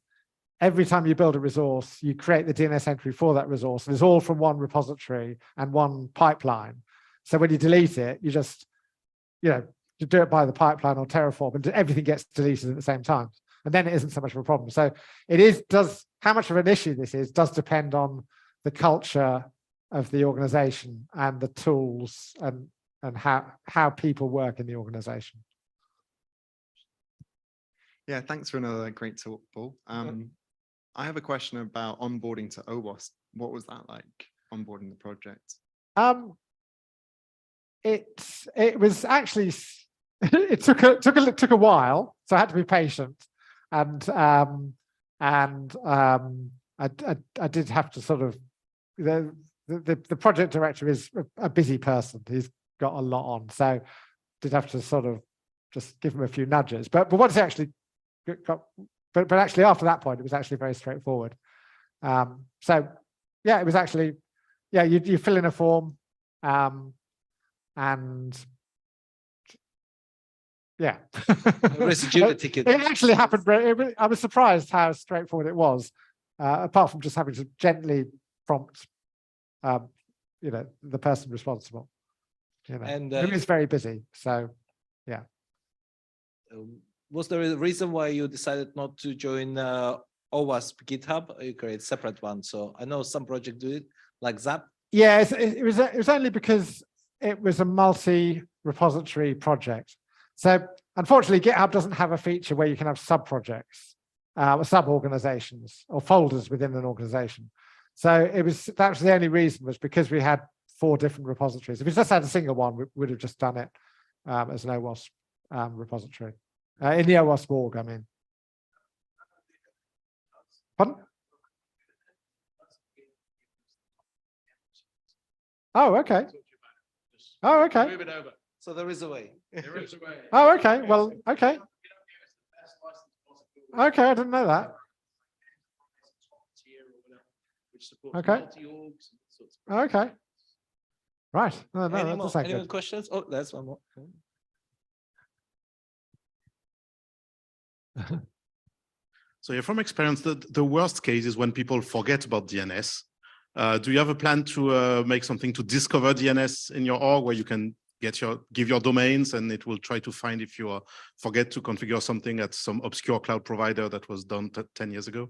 every time you build a resource, you create the DNS entry for that resource, and it's all from one repository and one pipeline. So when you delete it, you just, you do it by the pipeline or Terraform, and everything gets deleted at the same time. And then it isn't so much of a problem. So how much of an issue this is does depend on the culture of the organization and the tools and how people work in the organization. Yeah, thanks for another great talk, Paul. I have a question about onboarding to OWASP. What was that like, onboarding the project? It was actually it took a while, so I had to be patient, and I did have to sort of the project director is a busy person. He's got a lot on, so did have to sort of just give him a few nudges. But once he actually but actually after that point, it was actually very straightforward. So yeah, it was actually, you fill in a form, and residual ticket. It actually happened. I was surprised how straightforward it was, apart from just having to gently prompt, the person responsible. And it was very busy. So yeah. Was there a reason why you decided not to join OWASP GitHub? Or you create a separate one? So I know some projects do it, like Zap. Yeah, it was only because it was a multi-repository project. So unfortunately, GitHub doesn't have a feature where you can have sub-projects, sub-organizations, or folders within an organization. So that was the only reason, was because we had 4 different repositories. If we just had a single one, we would have just done it as an OWASP repository. In the OWASP org, I mean. Pardon? Oh, okay. Oh, okay. Move it over. So there is a way. There is a way. Oh, okay. Well, okay. Okay, I didn't know that. Okay. Okay. Right. No, no, Any more, that's any more good. questions? Oh, there's one more. So yeah, from experience, the worst case is when people forget about DNS. Do you have a plan to make something to discover DNS in your org, where you can give your domains and it will try to find if you forget to configure something at some obscure cloud provider that was done 10 years ago?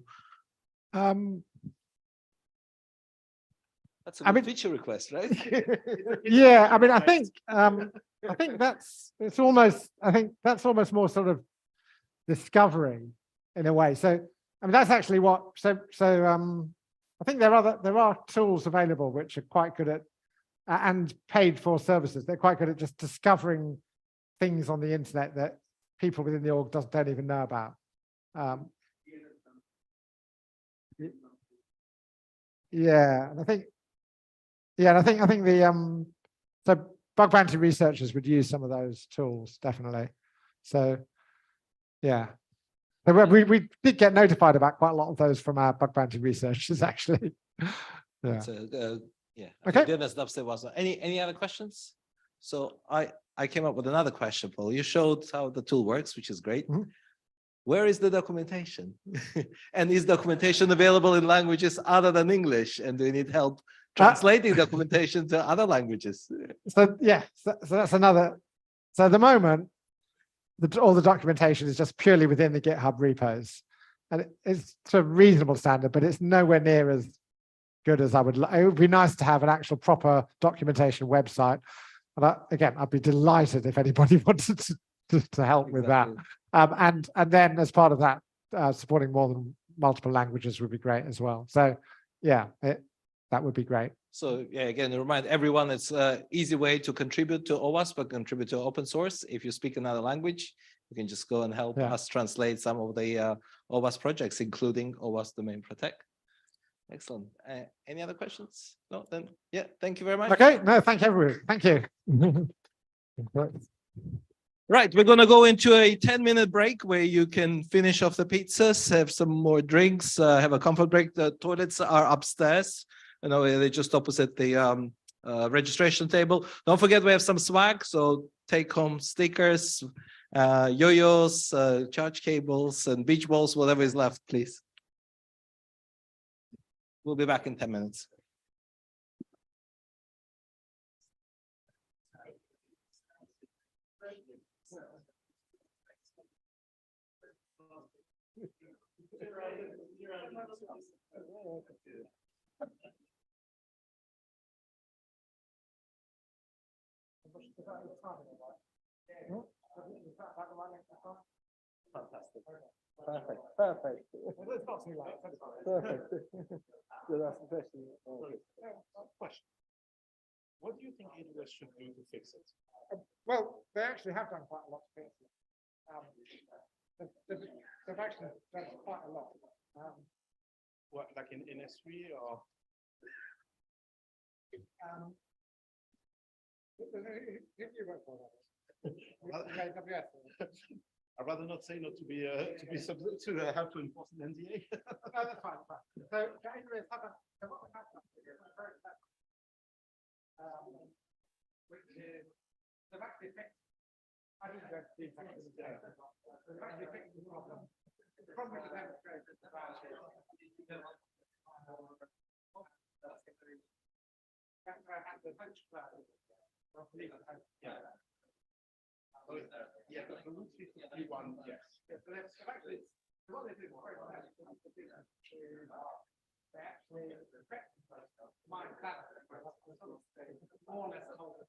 That's a good feature request, right? Yeah, I mean, I think that's almost more sort of discovering in a way. So I mean, that's actually what. I think there are tools available which are quite good at, and paid for services. They're quite good at just discovering things on the internet that people within the org don't even know about. Yeah, and I think the so bug bounty researchers would use some of those tools, definitely. So yeah. We did get notified about quite a lot of those from our bug bounty researchers, actually. Yeah. Yeah. Okay. DNS dubstep was any other questions? So I came up with another question, Paul. You showed how the tool works, which is great. Mm-hmm. Where is the documentation? And is documentation available in languages other than English? And do you need help translating documentation to other languages? So yeah, so that's another. So at the moment, all the documentation is just purely within the GitHub repos, and it's to a reasonable standard, but it's nowhere near as good as I would like. It would be nice to have an actual proper documentation website. And again, I'd be delighted if anybody wanted to help with that. And then as part of that, supporting more than multiple languages would be great as well. So yeah, that would be great. So yeah, again, remind everyone, it's an easy way to contribute to OWASP, but contribute to open source. If you speak another language, you can just go and help us translate some of the OWASP projects, including OWASP Domain Protect. Excellent. Any other questions? No, then yeah, thank you very much. Okay, no, thank you, everyone. Thank you. Right, we're going to go into a 10-minute break where you can finish off the pizzas, have some more drinks, have a comfort break. The toilets are upstairs. You know, they're just opposite the registration table. Don't forget, we have some swag. So take home stickers, yo-yos, charge cables, and beach balls, whatever is left, please. We'll be back in 10 minutes. Fantastic. Perfect. Perfect. Perfect. So that's the question. Question. What do you think AWS should do to fix it? Well, they actually have done quite a lot to fix it. They've actually done quite a lot. What, like in S3 or? I'd rather not say not to be to have to enforce an NDA. No, that's fine. So AWS which is they've actually fixed. I didn't go to they've actually fixed the problem. The problem with the demonstrators about Yeah, but the root 51, yes. So actually, what they do is very nice. They actually mine that more or less the whole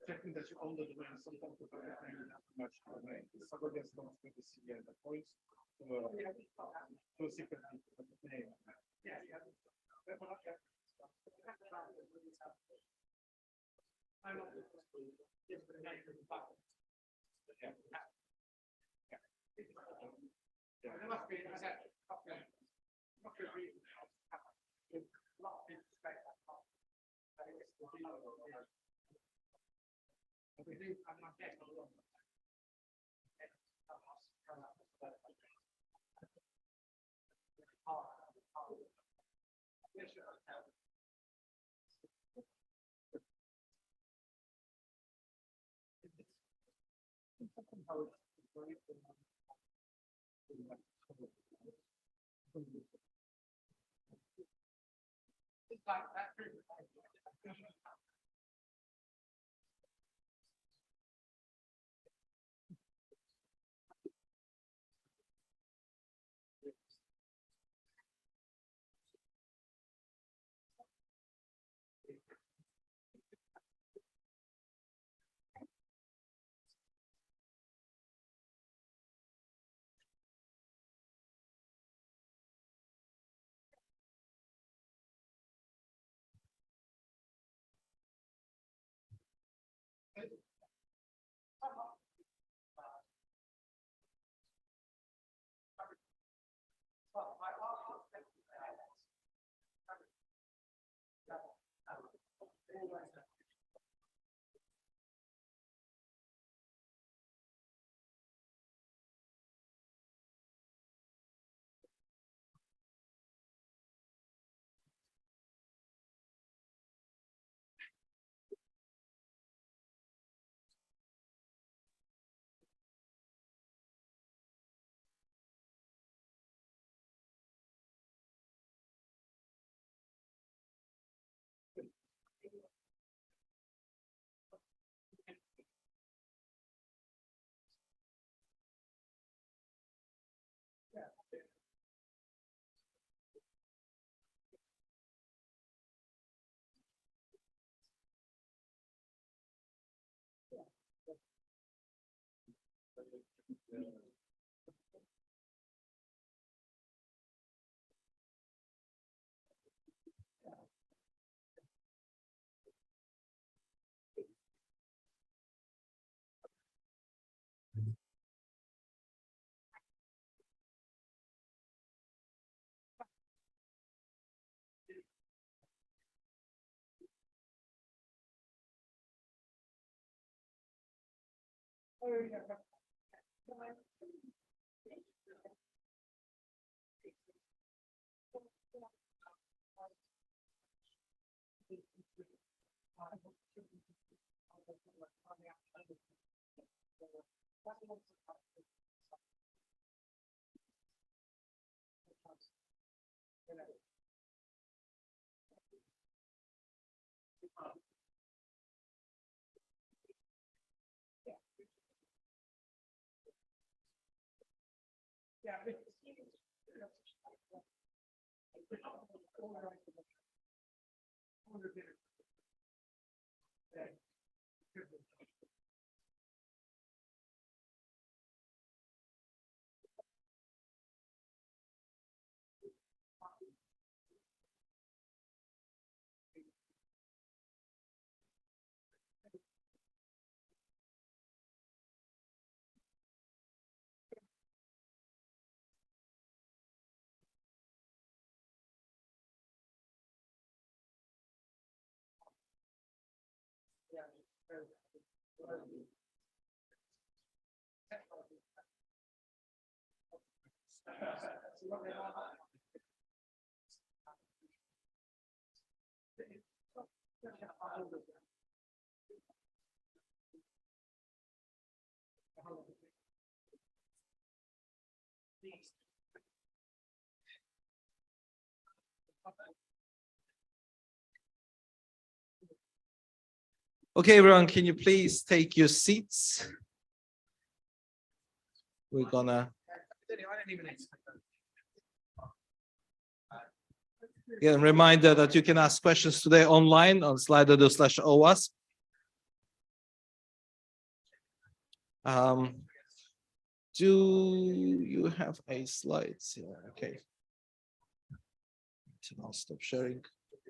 Checking that you own the domain, sometimes the domain is not too much domain. Somebody else comes with the CA and the points to a secret name. Okay, everyone, can you please take your seats? We're gonna. Again, reminder that you can ask questions today online on slido.com/OWASP. Do you have a slide? Yeah, okay. So I'll stop sharing.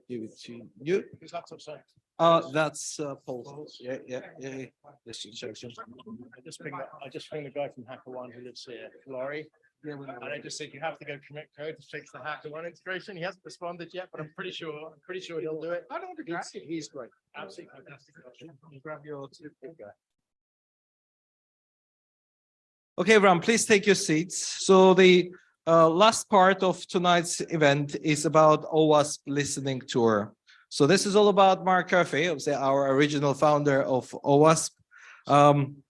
Give it to you. His laptop's on. That's Paul's. Yeah. This is I just pinged the guy from HackerOne who lives here, Laurie. Yeah, and I just said you have to go commit code to fix the HackerOne integration. He hasn't responded yet, but I'm pretty sure he'll do it. I don't agree. He's great. Absolutely fantastic. You grab your guy. Okay, everyone, please take your seats. So the last part of tonight's event is about OWASP listening tour. So this is all about Mark Curphey, obviously our original founder of OWASP.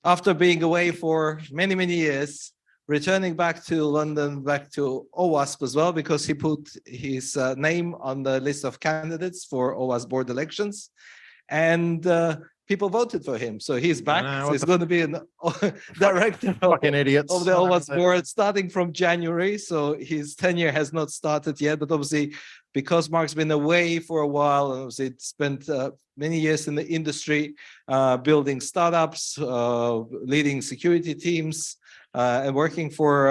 After being away for many, many years, returning back to London, back to OWASP as well, because he put his name on the list of candidates for OWASP board elections. And people voted for him. So he's back. So he's going to be an director Fucking idiots. of the OWASP board starting from January. So his tenure has not started yet, but obviously because Mark's been away for a while and obviously spent many years in the industry, building startups, leading security teams, and working for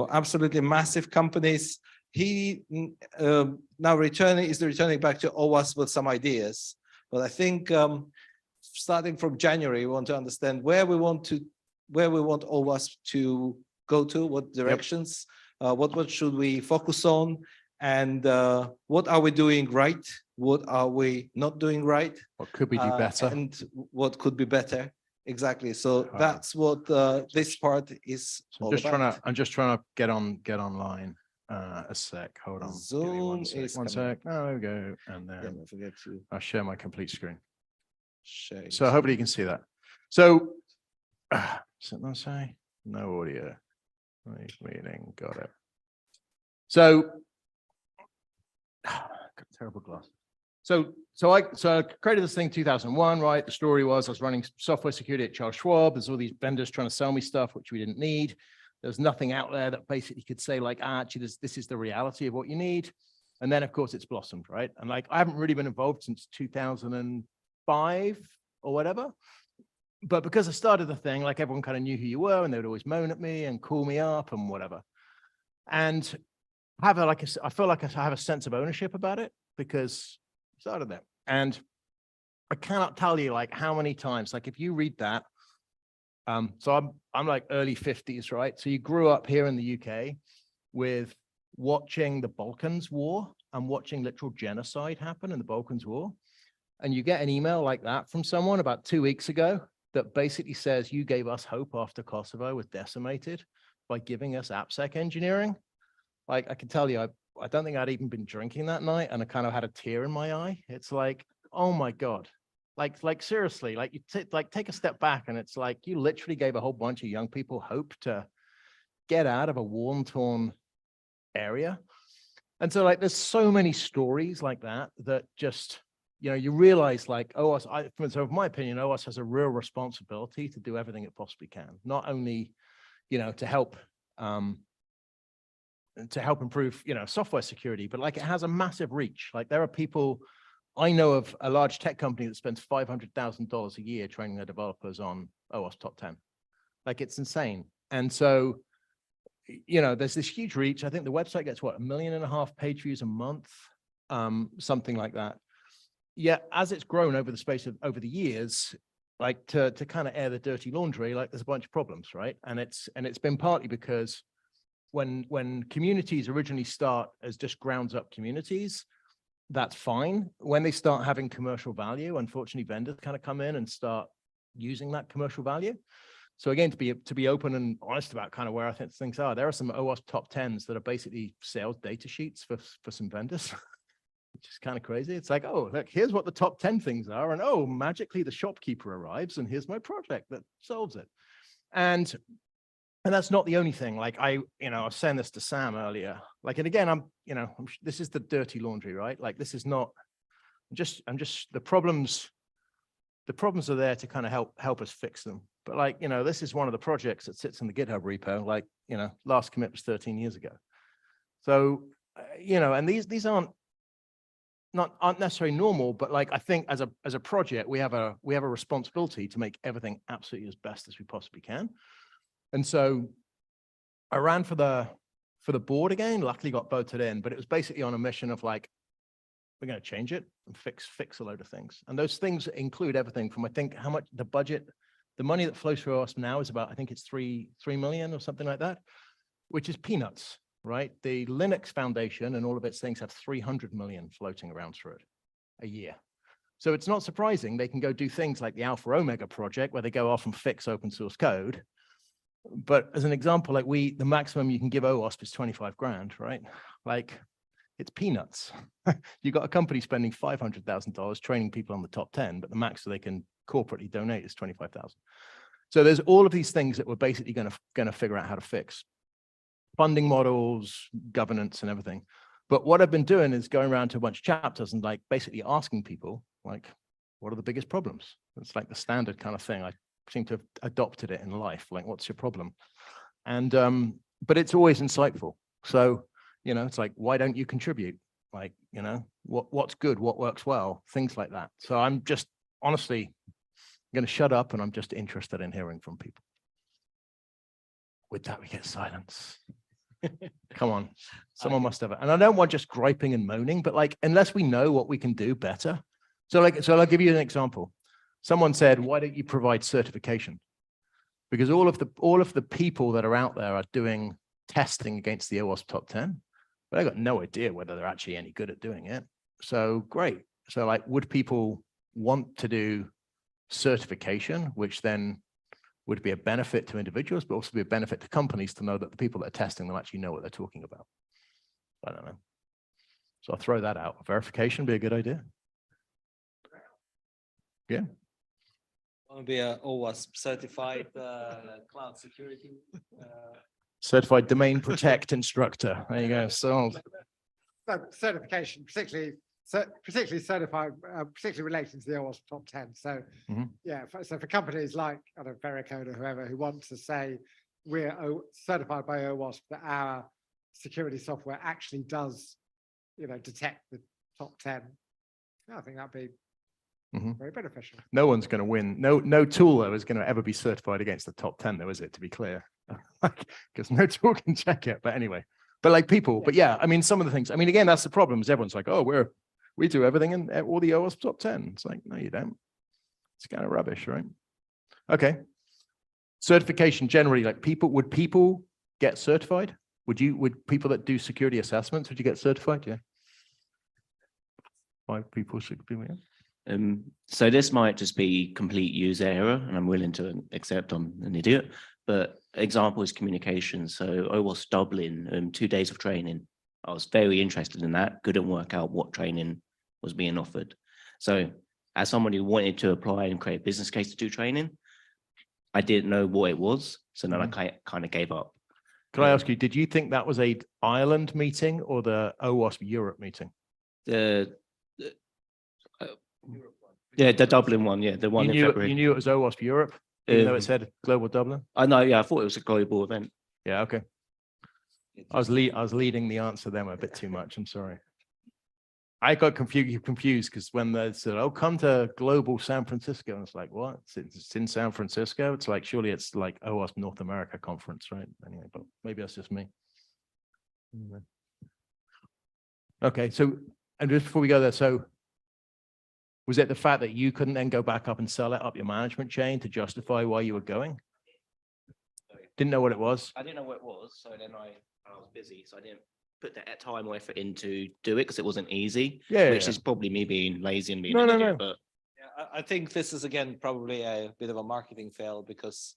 absolutely massive companies. He now is returning back to OWASP with some ideas. But I think starting from January, we want to understand where we want OWASP to go to, what directions, what should we focus on, and what are we doing right, what are we not doing right, what could we do better, and what could be better. Exactly. So that's what this part is all about. I'm just trying to get online. A sec, hold on. Zoom is one sec. Oh, there we go. And then I'll share my complete screen. So hopefully you can see that. So something say no audio. Meeting, got it. So terrible glass. So I created this thing in 2001, right? The story was I was running software security at Charles Schwab. There's all these vendors trying to sell me stuff which we didn't need. There's nothing out there that basically could say like, actually, this is the reality of what you need. And then, of course, it's blossomed, right? And like, I haven't really been involved since 2005 or whatever. But because I started the thing, like everyone kind of knew who you were and they would always moan at me and call me up and whatever. And I feel like I have a sense of ownership about it because I started there. And I cannot tell you like how many times, like if you read that, so I'm like early 50s, right? So you grew up here in the UK with watching the Balkans War and watching literal genocide happen in the Balkans War. And you get an email like that from someone about 2 weeks ago that basically says you gave us hope after Kosovo was decimated by giving us AppSec engineering. Like, I can tell you, I don't think I'd even been drinking that night, and I kind of had a tear in my eye. It's like, oh my God. Like seriously, like you take a step back, and it's like you literally gave a whole bunch of young people hope to get out of a war-torn area. And so like there's so many stories like that just, you know, you realize like OWASP, so in my opinion, OWASP has a real responsibility to do everything it possibly can, not only, you know, to help improve, you know, software security, but like it has a massive reach. Like there are people, I know of a large tech company that spends $500,000 a year training their developers on OWASP top 10. Like it's insane. And so, you know, there's this huge reach. I think the website gets what, 1.5 million page views a month, something like that. Yeah, as it's grown over the space of over the years, like to kind of air the dirty laundry, like there's a bunch of problems, right? And it's been partly because when communities originally start as just grounds up communities, that's fine. When they start having commercial value, unfortunately, vendors kind of come in and start using that commercial value. So again, to be open and honest about kind of where I think things are, there are some OWASP top 10s that are basically sales data sheets for some vendors, which is kind of crazy. It's like, oh, look, here's what the top 10 things are, and oh, magically the shopkeeper arrives, and here's my project that solves it. And that's not the only thing. Like I was saying this to Sam earlier. Like, and again, this is the dirty laundry, right? Like this is not I'm just the problems are there to kind of help us fix them. But like, you know, this is one of the projects that sits in the GitHub repo. Like, you know, last commit was 13 years ago. So, you know, and these aren't necessarily normal, but like I think as a project, we have a responsibility to make everything absolutely as best as we possibly can. And so I ran for the board again, luckily got voted in, but it was basically on a mission of like, we're going to change it and fix a load of things. And those things include everything from, I think, how much the budget, the money that flows through us now is about, I think it's 3 million or something like that, which is peanuts, right? The Linux Foundation and all of its things have 300 million floating around through it a year. So it's not surprising they can go do things like the Alpha Omega project where they go off and fix open source code. But as an example, like the maximum you can give OWASP is 25 grand, right? Like it's peanuts. You got a company spending $500,000 training people on the top 10, but the max they can corporately donate is 25,000. So there's all of these things that we're basically going to figure out how to fix. Funding models, governance, and everything. But what I've been doing is going around to a bunch of chapters and like basically asking people, like, what are the biggest problems? It's like the standard kind of thing. I seem to have adopted it in life. Like, what's your problem? And but it's always insightful. So, you know, it's like, why don't you contribute? Like, you know, what's good, what works well, things like that. So I'm just honestly going to shut up, and I'm just interested in hearing from people. With that, we get silence. Come on, someone must have it. And I don't want just griping and moaning, but like, unless we know what we can do better. So I'll give you an example. Someone said, why don't you provide certification? Because all of the people that are out there are doing testing against the OWASP top 10, but I got no idea whether they're actually any good at doing it. So great. So like, would people want to do certification, which then would be a benefit to individuals, but also be a benefit to companies to know that the people that are testing them actually know what they're talking about? I don't know. So I'll throw that out. Verification would be a good idea. Yeah. Want to be a OWASP certified cloud security? Certified Domain Protect instructor. There you go. So certification, particularly certified, particularly relating to the OWASP top 10. So yeah, so for companies like Vericode or whoever who want to say we're certified by OWASP that our security software actually does, you know, detect the top 10, I think that'd be very beneficial. No one's going to win. No tool though is going to ever be certified against the top 10 though, is it? To be clear, because no tool can check it. But anyway, but like people, but yeah, I mean, some of the things. I mean, again, that's the problem. Is everyone's like, oh, we do everything in all the OWASP top 10. It's like, no, you don't. It's kind of rubbish, right? Okay. Certification generally, like would people get certified? Would people that do security assessments, would you get certified? Yeah. 5 people, 6 people, yeah. So this might just be complete user error, and I'm willing to accept I'm an idiot, but example is communication. So OWASP Dublin, 2 days of training. I was very interested in that, couldn't work out what training was being offered. So as someone who wanted to apply and create a business case to do training, I didn't know what it was. So then I kind of gave up. Can I ask you, did you think that was a Ireland meeting or the OWASP Europe meeting? Yeah, the Dublin one. Yeah, the one in February. You knew it was OWASP Europe, even though it said Global Dublin? I know, yeah, I thought it was a global event. Yeah, okay. I was leading the answer them a bit too much. I'm sorry. I got confused because when they said, "Oh, come to Global San Francisco," and it's like, what? It's in San Francisco. It's like surely it's like OWASP North America conference, right? Anyway, but maybe that's just me. Okay, so and just before we go there, so was it the fact that you couldn't then go back up and sell it up your management chain to justify why you were going? Didn't know what it was. I didn't know what it was, so then I was busy, so I didn't put that time or effort in to do it because it wasn't easy. Yeah, which is probably me being lazy and being No. But Yeah, I think this is again probably a bit of a marketing fail, because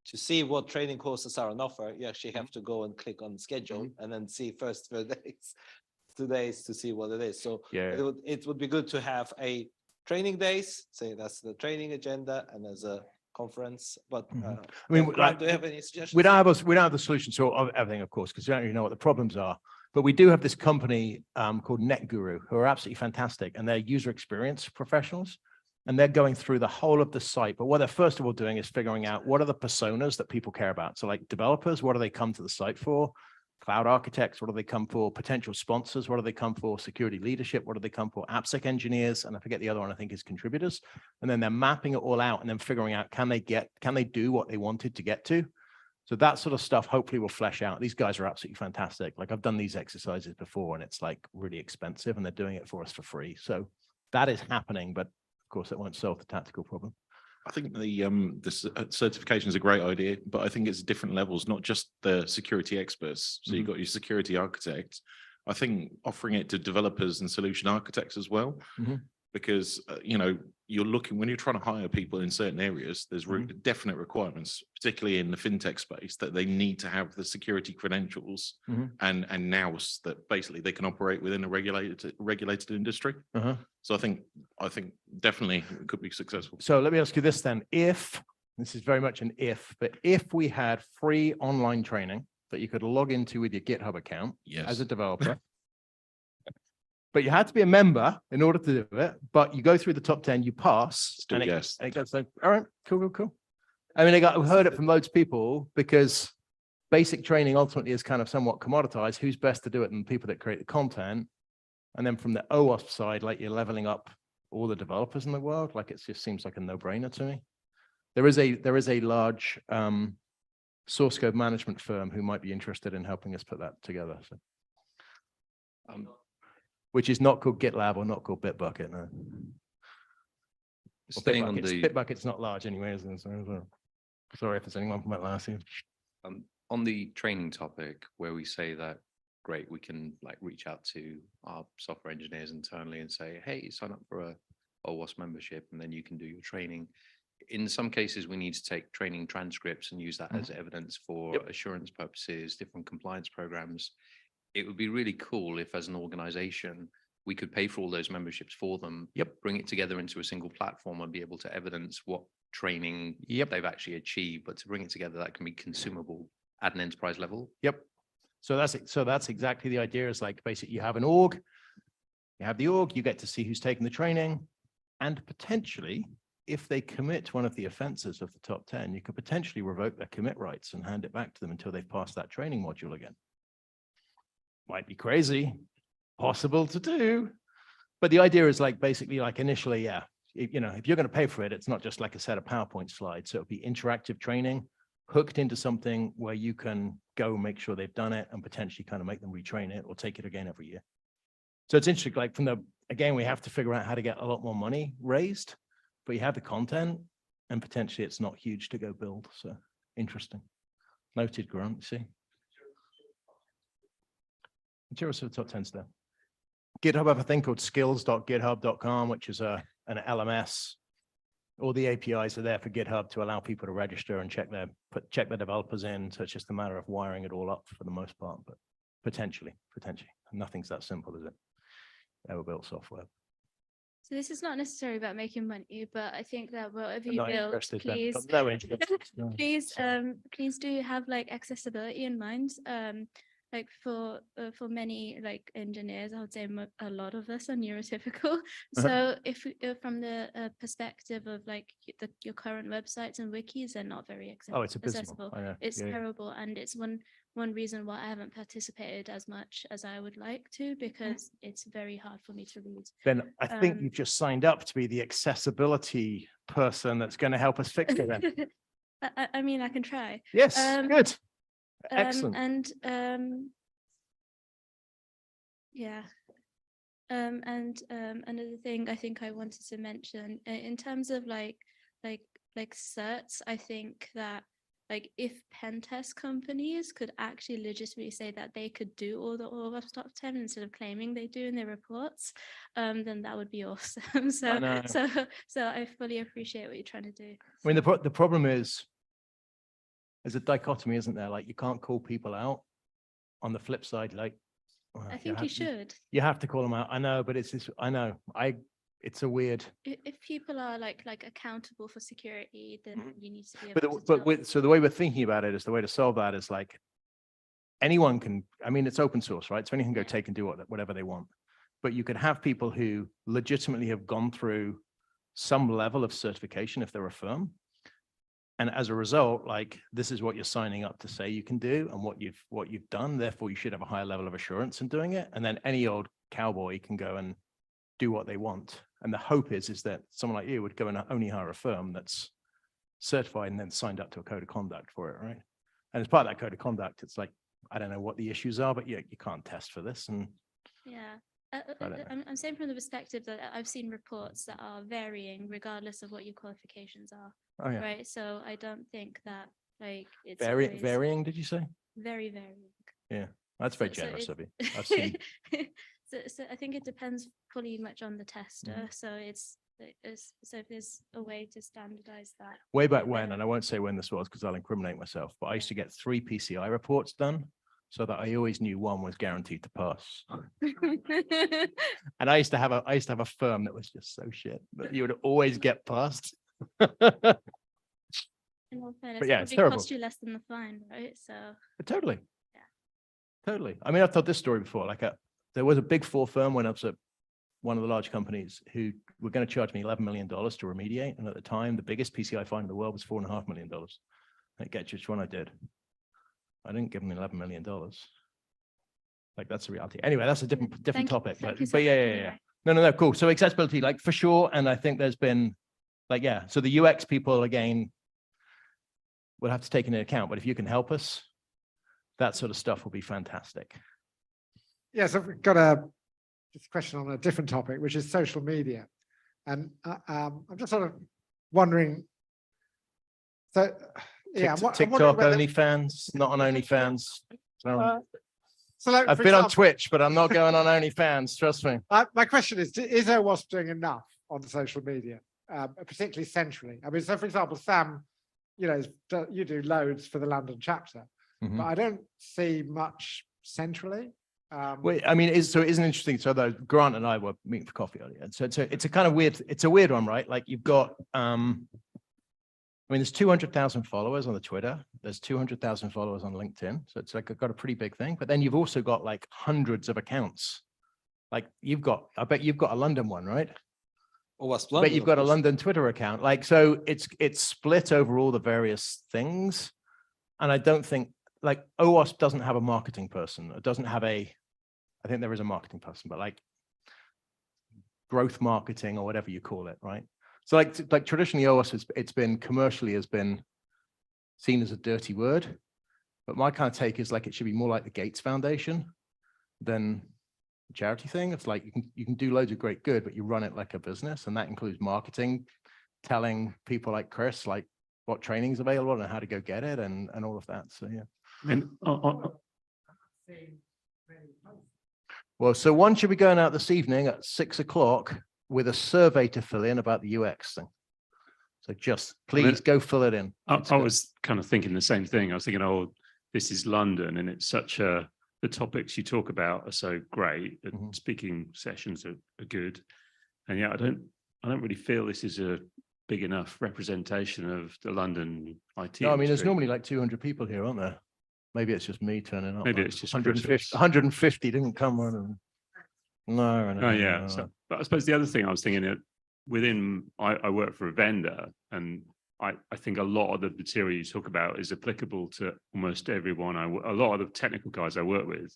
to see what training courses are on offer, you actually have to go and click on schedule and then see first 2 days to see what it is. So Yeah. it would be good to have a training days, say that's the training agenda, and as a conference. But I mean, Grant, do you have any suggestions? we don't have the solution to everything, of course, because we don't really know what the problems are. But we do have this company called NetGuru, who are absolutely fantastic, and they're user experience professionals, and they're going through the whole of the site. But what they're first of all doing is figuring out what are the personas that people care about. So like developers, what do they come to the site for? Cloud architects, what do they come for? Potential sponsors, what do they come for? Security leadership, what do they come for? AppSec engineers, and I forget the other one, I think is contributors. And then they're mapping it all out and then figuring out, can they do what they wanted to get to? So that sort of stuff hopefully will flesh out. These guys are absolutely fantastic. Like I've done these exercises before and it's like really expensive and they're doing it for us for free. So that is happening, but of course it won't solve the tactical problem. I think the certification is a great idea, but I think it's different levels, not just the security experts. So you've got your security architect. I think offering it to developers and solution architects as well, because you're looking when you're trying to hire people in certain areas. There's definite requirements, particularly in the fintech space, that they need to have the security credentials and nous that basically they can operate within a regulated industry. So I think definitely it could be successful. So let me ask you this then: if this is very much an if, but if we had free online training that you could log into with your GitHub account as a developer. But you had to be a member in order to do it. But you go through the top 10, you pass. Still and yes. it goes like, all right, cool. I mean, I heard it from loads of people because basic training ultimately is kind of somewhat commoditized. Who's best to do it than people that create the content? And then from the OWASP side, like you're leveling up all the developers in the world. Like it just seems like a no-brainer to me. There is a large source code management firm who might be interested in helping us put that together. So. Which is not called GitLab or not called Bitbucket. No. Bitbucket's not large anyway, isn't it? Sorry if there's anyone from Atlassian. On the training topic, where we say that, great, we can like reach out to our software engineers internally and say, hey, sign up for a OWASP membership, and then you can do your training. In some cases, we need to take training transcripts and use that as evidence for assurance purposes, different compliance programs. It would be really cool if as an organization, we could pay for all those memberships for them, bring it together into a single platform and be able to evidence what training they've actually achieved. But to bring it together, that can be consumable at an enterprise level. So that's exactly the idea. Is like basically you have an org, you have the org, you get to see who's taking the training, and potentially if they commit one of the offenses of the top 10, you could potentially revoke their commit rights and hand it back to them until they've passed that training module again. Might be crazy, possible to do, but the idea is like basically like initially, if you're going to pay for it, it's not just like a set of PowerPoint slides. So it'll be interactive training hooked into something where you can go make sure they've done it and potentially kind of make them retrain it or take it again every year. So it's interesting, like again, we have to figure out how to get a lot more money raised, but you have the content and potentially it's not huge to go build. So interesting. Noted, Grant, see. Materials for the top 10 stuff. GitHub have a thing called skills.github.com, which is a an LMS. All the APIs are there for GitHub to allow people to register and check their developers in. So it's just a matter of wiring it all up for the most part, but potentially. Nothing's that simple, is it? Ever built software. So this is not necessarily about making money, but I think that whatever you Not build, interested, then. please, Got no interest. No. please do have like accessibility in mind. Like for many like engineers, I would say a lot of us are neurotypical. So if from the perspective of like your current websites and wikis, they're not very accessible. Oh, it's abysmal. I know. It's Yeah, yeah. terrible, and it's one reason why I haven't participated as much as I would like to, because it's very hard for me to read. Then I think you've just signed up to be the accessibility person that's going to help us fix it then. I mean, I can try. Yes, good. Excellent. Yeah. And another thing I think I wanted to mention in terms of like certs, I think that like if pen test companies could actually legitimately say that they could do all the OWASP top 10 instead of claiming they do in their reports, then that would be awesome. So I fully appreciate what you're trying to do. I mean, the problem is, there's a dichotomy, isn't there? Like you can't call people out. On the flip side, like I think you should. You have to call them out. I know, but it's this. I know. It's a weird. If people are like accountable for security, then you need to be able So the way we're thinking about it is the way to solve that is like anyone can. I mean, it's open source, right? So anyone can go take and do whatever they want. But you could have people who legitimately have gone through some level of certification if they're a firm. And as a result, like this is what you're signing up to say you can do and what you've done. Therefore, you should have a higher level of assurance in doing it. And then any old cowboy can go and do what they want. And the hope is that someone like you would go and only hire a firm that's certified and then signed up to a code of conduct for it, right? And as part of that code of conduct, it's like, I don't know what the issues are, but you can't test for this. And yeah. I'm saying from the perspective that I've seen reports that are varying regardless of what your qualifications are. Oh, yeah. Right. So I don't think that like it's varying, did you say? Very varying. Yeah, that's very generous of you. I've seen. So I think it depends pretty much on the tester. So so if there's a way to standardize that. Way back when, and I won't say when this was because I'll incriminate myself, but I used to get 3 PCI reports done so that I always knew one was guaranteed to pass. And I used to have a firm that was just so shit, but you would always get passed. In all fairness, but yeah, it's it terrible. cost you less than the fine, right? So Totally. Yeah. Totally. I mean, I've told this story before. Like there was a big 4 firm when I was at one of the large companies who were going to charge me $11 million to remediate. And at the time, the biggest PCI fine in the world was $4.5 million. And get you which one I did. I didn't give them $11 million. Like that's the reality. Anyway, that's a different topic. But yeah. No, cool. So accessibility, like for sure. And I think there's been like, yeah. So the UX people, again, we'll have to take into account. But if you can help us, that sort of stuff will be fantastic. Yeah, so we've got a question on a different topic, which is social media. And I'm just sort of wondering, so yeah. TikTok, OnlyFans, not on OnlyFans. So like, I've been on Twitch, but I'm not going on OnlyFans, trust me. My question is OWASP doing enough on social media, particularly centrally? I mean, so for example, Sam, you do loads for the London chapter, but I don't see much centrally. Wait, I mean, it isn't interesting. So though Grant and I were meeting for coffee earlier. And so it's a kind of weird, it's a weird one, right? Like you've got, I mean, there's 200,000 followers on the Twitter. There's 200,000 followers on LinkedIn. So it's like, I've got a pretty big thing, but then you've also got like hundreds of accounts. Like I bet you've got a London one, right? OWASP London, but you've got a London Twitter account. Like, so it's split over all the various things. And I don't think like OWASP doesn't have a marketing person. It doesn't have I think there is a marketing person, but like growth marketing or whatever you call it, right? So like traditionally OWASP it's been commercially has been seen as a dirty word, but my kind of take is like it should be more like the Gates Foundation than a charity thing. It's like you can do loads of great good, but you run it like a business, and that includes marketing, telling people like Chris like what training is available and how to go get it and all of that. So yeah. And well, so one should be going out this evening at 6 o'clock with a survey to fill in about the UX thing. So just please go fill it in. I was kind of thinking the same thing. I was thinking, oh, this is London, and it's such a, the topics you talk about are so great. The speaking sessions are good. And yeah, I don't really feel this is a big enough representation of the London IT. No, I mean, there's normally like 200 people here, aren't there? Maybe it's just me turning up. Maybe like it's just 150 didn't come on. No. Oh yeah. So, but I suppose the other thing I was thinking that I work for a vendor, and I think a lot of the material you talk about is applicable to almost everyone. A lot of the technical guys I work with,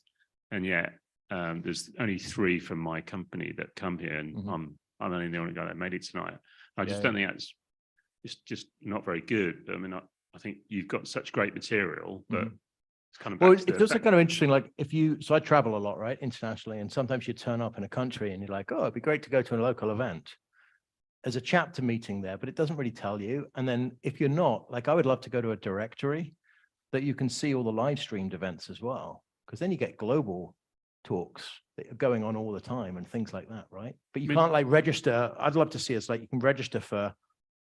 and yet there's only 3 from my company that come here, and I'm only the only guy that made it tonight. I just don't think that's it's just not very good. I mean, I think you've got such great material, but it's kind of it's also kind of interesting. Like so I travel a lot, right, internationally, and sometimes you turn up in a country and you're like, oh, it'd be great to go to a local event. There's a chapter meeting there, but it doesn't really tell you. And then if you're not, like, I would love to go to a directory that you can see all the live streamed events as well, because then you get global talks that are going on all the time and things like that, right? But you can't like register. I'd love to see us like you can register for,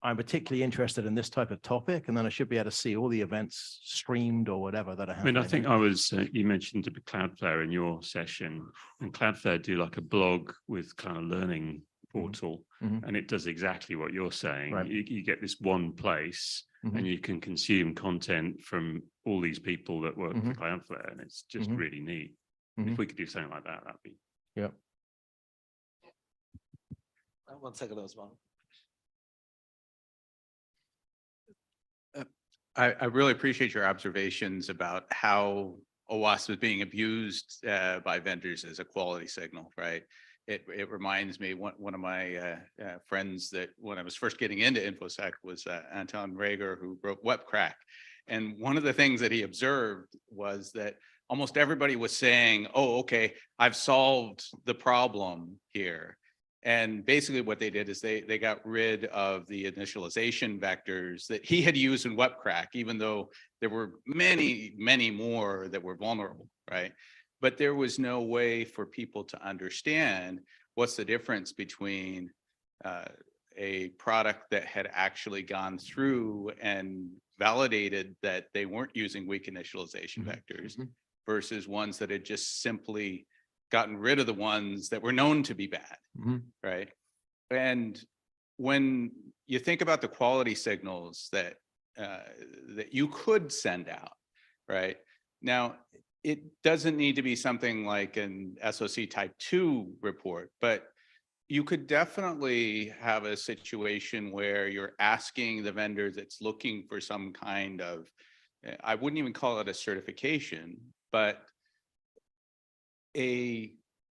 I'm particularly interested in this type of topic, and then I should be able to see all the events streamed or whatever that are happening. I mean, I think I was, you mentioned Cloudflare in your session, and Cloudflare do like a blog with kind of learning portal, and it does exactly what you're saying. Right. You get this one place, and you can consume content from all these people that work for Cloudflare, and it's just really neat. If we could do something like that, that'd be. Yeah. 1 second as well. I really appreciate your observations about how OWASP is being abused by vendors as a quality signal, right? It reminds me, one of my friends that when I was first getting into InfoSec was Anton Rager, who wrote WebCrack. And one of the things that he observed was that almost everybody was saying, oh, okay, I've solved the problem here. And basically what they did is they got rid of the initialization vectors that he had used in WebCrack, even though there were many, many more that were vulnerable, right? But there was no way for people to understand what's the difference between a product that had actually gone through and validated that they weren't using weak initialization vectors versus ones that had just simply gotten rid of the ones that were known to be bad, right? And when you think about the quality signals that that you could send out, right? Now, it doesn't need to be something like an SOC type 2 report, but you could definitely have a situation where you're asking the vendor that's looking for some kind of, I wouldn't even call it a certification, but a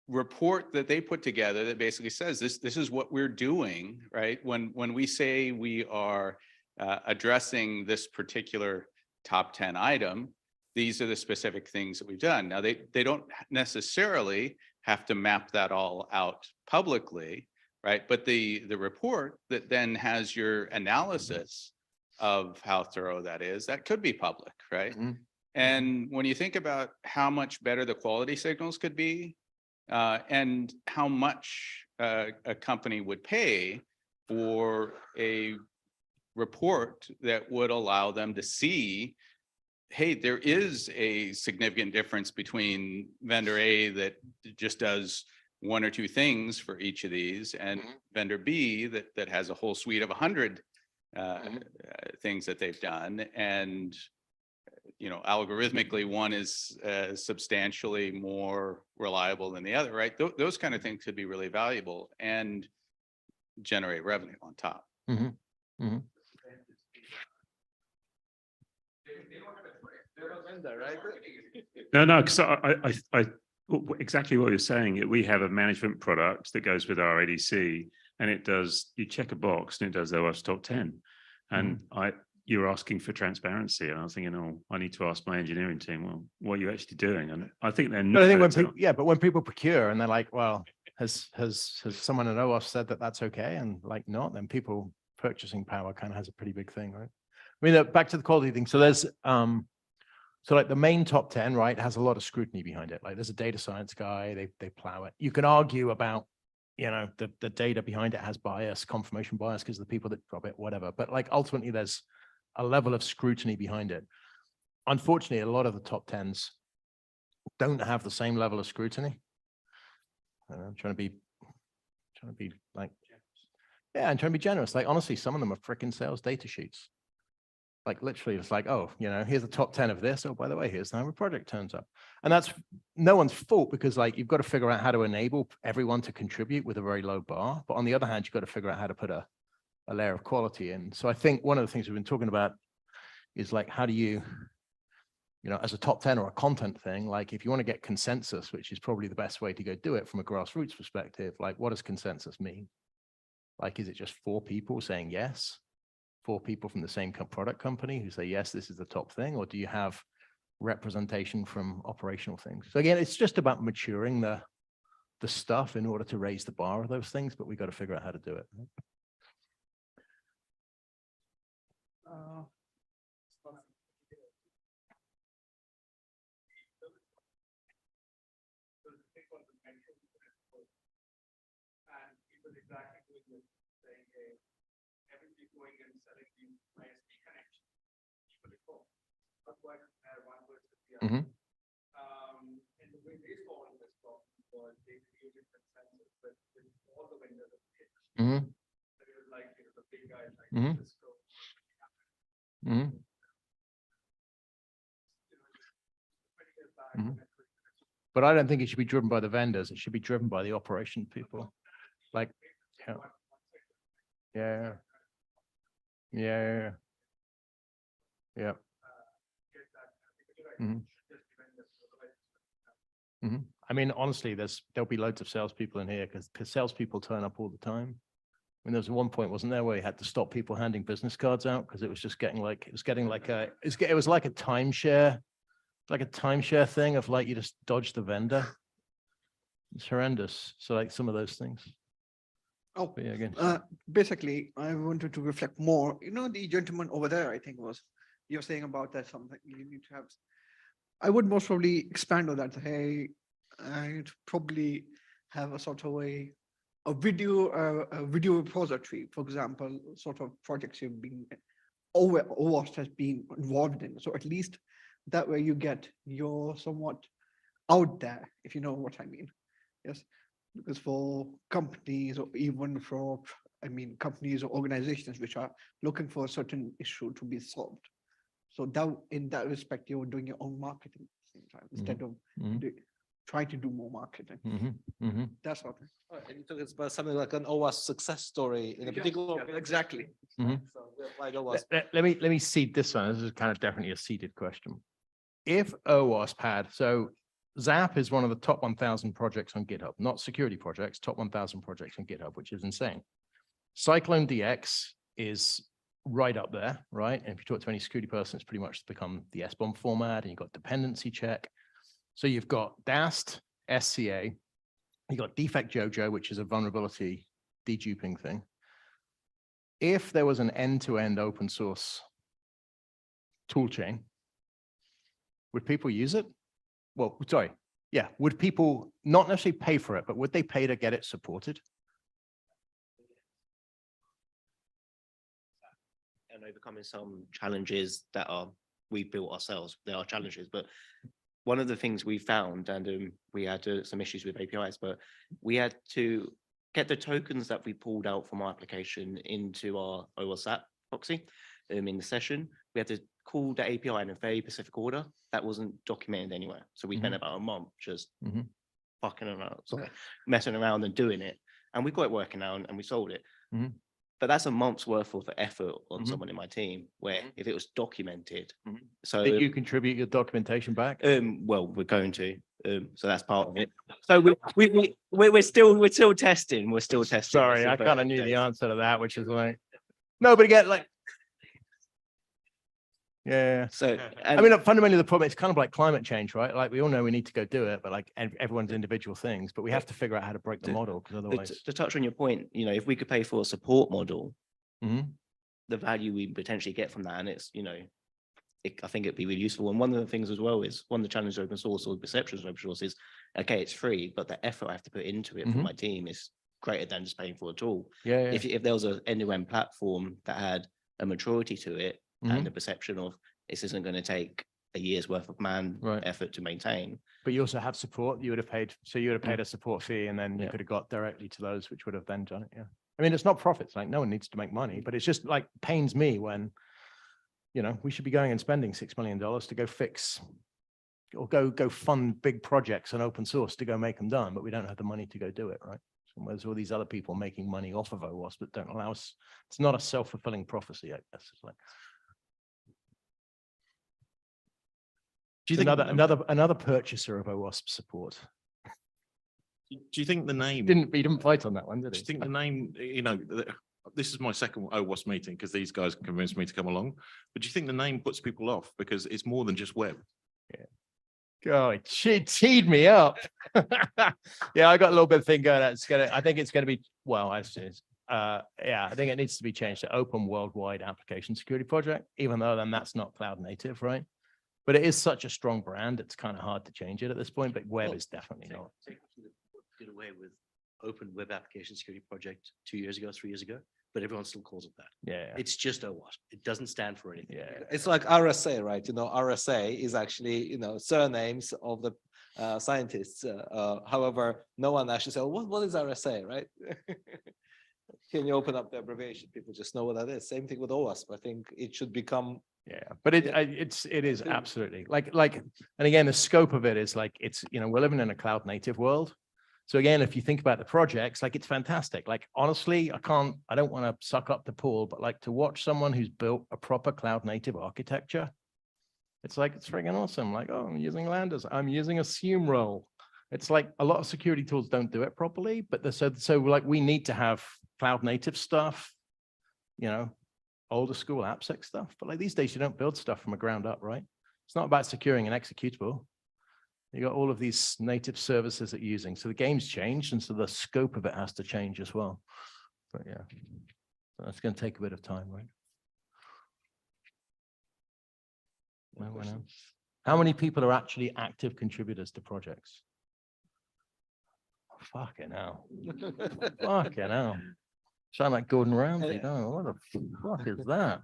report that they put together that basically says this is what we're doing, right? When we say we are addressing this particular top 10 item, these are the specific things that we've done. Now, they don't necessarily have to map that all out publicly, right? But the report that then has your analysis of how thorough that is, that could be public, right? And when you think about how much better the quality signals could be, and how much a company would pay for a report that would allow them to see, hey, there is a significant difference between vendor A that just does 1 or 2 things for each of these, and vendor B that has a whole suite of 100 things that they've done. And you know, algorithmically, one is substantially more reliable than the other, right? Those kind of things could be really valuable and generate revenue on top. No, because I exactly what you're saying. We have a management product that goes with our ADC, and it does. You check a box, and it does the OWASP top 10. And you're asking for transparency, and I was thinking, oh, I need to ask my engineering team, well, what are you actually doing? And I think they're not. But I think when people, but when people procure and they're like, well, has someone at OWASP said that that's okay, and like not, then people purchasing power kind of has a pretty big thing, right? I mean, back to the quality thing. So there's so like the main top 10, right, has a lot of scrutiny behind it. Like there's a data science guy, they plow it. You can argue about you know, the data behind it has bias, confirmation bias, because the people that drop it, whatever. But like ultimately there's a level of scrutiny behind it. Unfortunately, a lot of the top 10s don't have the same level of scrutiny. I'm trying to be like, yeah, I'm trying to be generous. Like, honestly, some of them are freaking sales data sheets. Like literally it's like, oh, you know, here's the top 10 of this. Oh, by the way, here's how a project turns up. And that's no one's fault, because like, you've got to figure out how to enable everyone to contribute with a very low bar. But on the other hand, you've got to figure out how to put a layer of quality in. So I think one of the things we've been talking about is like, how do you know, as a top 10 or a content thing, like if you want to get consensus, which is probably the best way to go do it from a grassroots perspective, like what does consensus mean? Like, is it just 4 people saying yes? 4 people from the same product company who say, yes, this is the top thing? Or do you have representation from operational things? So again, it's just about maturing the stuff in order to raise the bar of those things, but we've got to figure out how to do it. Mm-hmm. And the way they solved this problem was they created consensus with all the vendors of the pitch. Mm-hmm. So it was like, you know, the big guys like Mm-hmm. Cisco. Mm-hmm. Mm-hmm. But I don't think it should be driven by the vendors. It should be driven by the operation people. Like, yeah. Yeah. Yeah. Mm-hmm. Mm-hmm. I mean, honestly, there'll be loads of salespeople in here because salespeople turn up all the time. I mean, there was one point, wasn't there, where you had to stop people handing business cards out because it was just getting like, it was like a timeshare thing of like, you just dodge the vendor. It's horrendous. So like some of those things. Oh, yeah, again. Basically, I wanted to reflect more. You know, the gentleman over there, I think you're saying about that something you need to have. I would most probably expand on that. Hey, I'd probably have a sort of a video repository, for example, sort of projects you've been OWASP has been involved in. So at least that way you get your somewhat out there, if you know what I mean. Yes, because for companies or even for, companies or organizations which are looking for a certain issue to be solved. So that in that respect, you're doing your own marketing at the same time instead of trying to do more marketing. That's what. And you talk about something like an OWASP success story in a particular. Yeah, exactly. So we applied OWASP. Let me seed this one. This is kind of definitely a seeded question. If OWASP had, so ZAP is one of the top 1,000 projects on GitHub, not security projects, top 1,000 projects on GitHub, which is insane. Cyclone DX is right up there, right? And if you talk to any security person, it's pretty much become the SBOM format, and you've got dependency check. So you've got DAST, SCA, you've got Defect Jojo, which is a vulnerability deduping thing. If there was an end-to-end open source toolchain, would people use it? Well, sorry, yeah, would people not necessarily pay for it, but would they pay to get it supported? And overcoming some challenges that we've built ourselves. There are challenges, but one of the things we found, and we had some issues with APIs, but we had to get the tokens that we pulled out from our application into our OWASP proxy in the session. We had to call the API in a very specific order that wasn't documented anywhere. So we spent about a month just fucking around, messing around and doing it. And we got it working out and we sold it. But that's a month's worth of effort on someone in my team, where if it was documented. So did you contribute your documentation back? Well, we're going to. So that's part of it. So we're still testing. We're still testing. Sorry, I kind of knew the answer to that, which is like, no, but again, like, yeah. So I mean, fundamentally, the problem is kind of like climate change, right? Like we all know we need to go do it, but like everyone's individual things, but we have to figure out how to break the model, because otherwise. To touch on your point, you know, if we could pay for a support model, the value we potentially get from that, and it's, you know, I think it'd be really useful. And one of the things as well is one of the challenges of open source or perceptions of open source is, okay, it's free, but the effort I have to put into it for my team is greater than just paying for a tool. Yeah. If there was an end-to-end platform that had a maturity to it and the perception of this isn't going to take a year's worth of effort to maintain. But you also have support. You would have paid, so you would have paid a support fee, and then you could have got directly to those, which would have then done it. Yeah. I mean, it's not profits. Like, no one needs to make money, but it's just like pains me when, you know, we should be going and spending $6 million to go fix or go fund big projects on open source to go make them done, but we don't have the money to go do it, right? So there's all these other people making money off of OWASP that don't allow us. It's not a self-fulfilling prophecy, I guess. It's like, do you think another purchaser of OWASP support? Do you think the name he didn't fight on that one, did he? Do you think the name, you know, this is my second OWASP meeting because these guys convinced me to come along, but do you think the name puts people off because it's more than just web? Yeah. God, she teed me up. Yeah, I got a little bit of thing going. I think it's gonna be, well, I think it needs to be changed to Open Worldwide Application Security Project, even though then that's not cloud native, right? But it is such a strong brand, it's kind of hard to change it at this point, but web is definitely not. Did away with Open Web Application Security Project 2 years ago, 3 years ago, but everyone still calls it that. Yeah. It's just OWASP. It doesn't stand for anything. Yeah. It's like RSA, right? You know, RSA is actually, you know, surnames of the scientists. However, no one actually said, what is RSA, right? Can you open up the abbreviation? People just know what that is. Same thing with OWASP. I think it should become. Yeah, but it is absolutely like, and again, the scope of it is like, it's, you know, we're living in a cloud native world. So again, if you think about the projects, like, it's fantastic. Like, honestly, I don't want to suck up to Paul, but like, to watch someone who's built a proper cloud native architecture, it's like, it's freaking awesome. Like, oh, I'm using Lambdas, I'm using Assume role. It's like a lot of security tools don't do it properly, but so like, we need to have cloud native stuff, you know, older school AppSec stuff, but like these days you don't build stuff from the ground up, right? It's not about securing an executable. You got all of these native services that you're using. So the game's changed, and so the scope of it has to change as well. But yeah, so that's going to take a bit of time, right? How many people are actually active contributors to projects? Fucking hell. Fucking hell. Sound like Gordon Ramsay. Oh, what the fuck is that?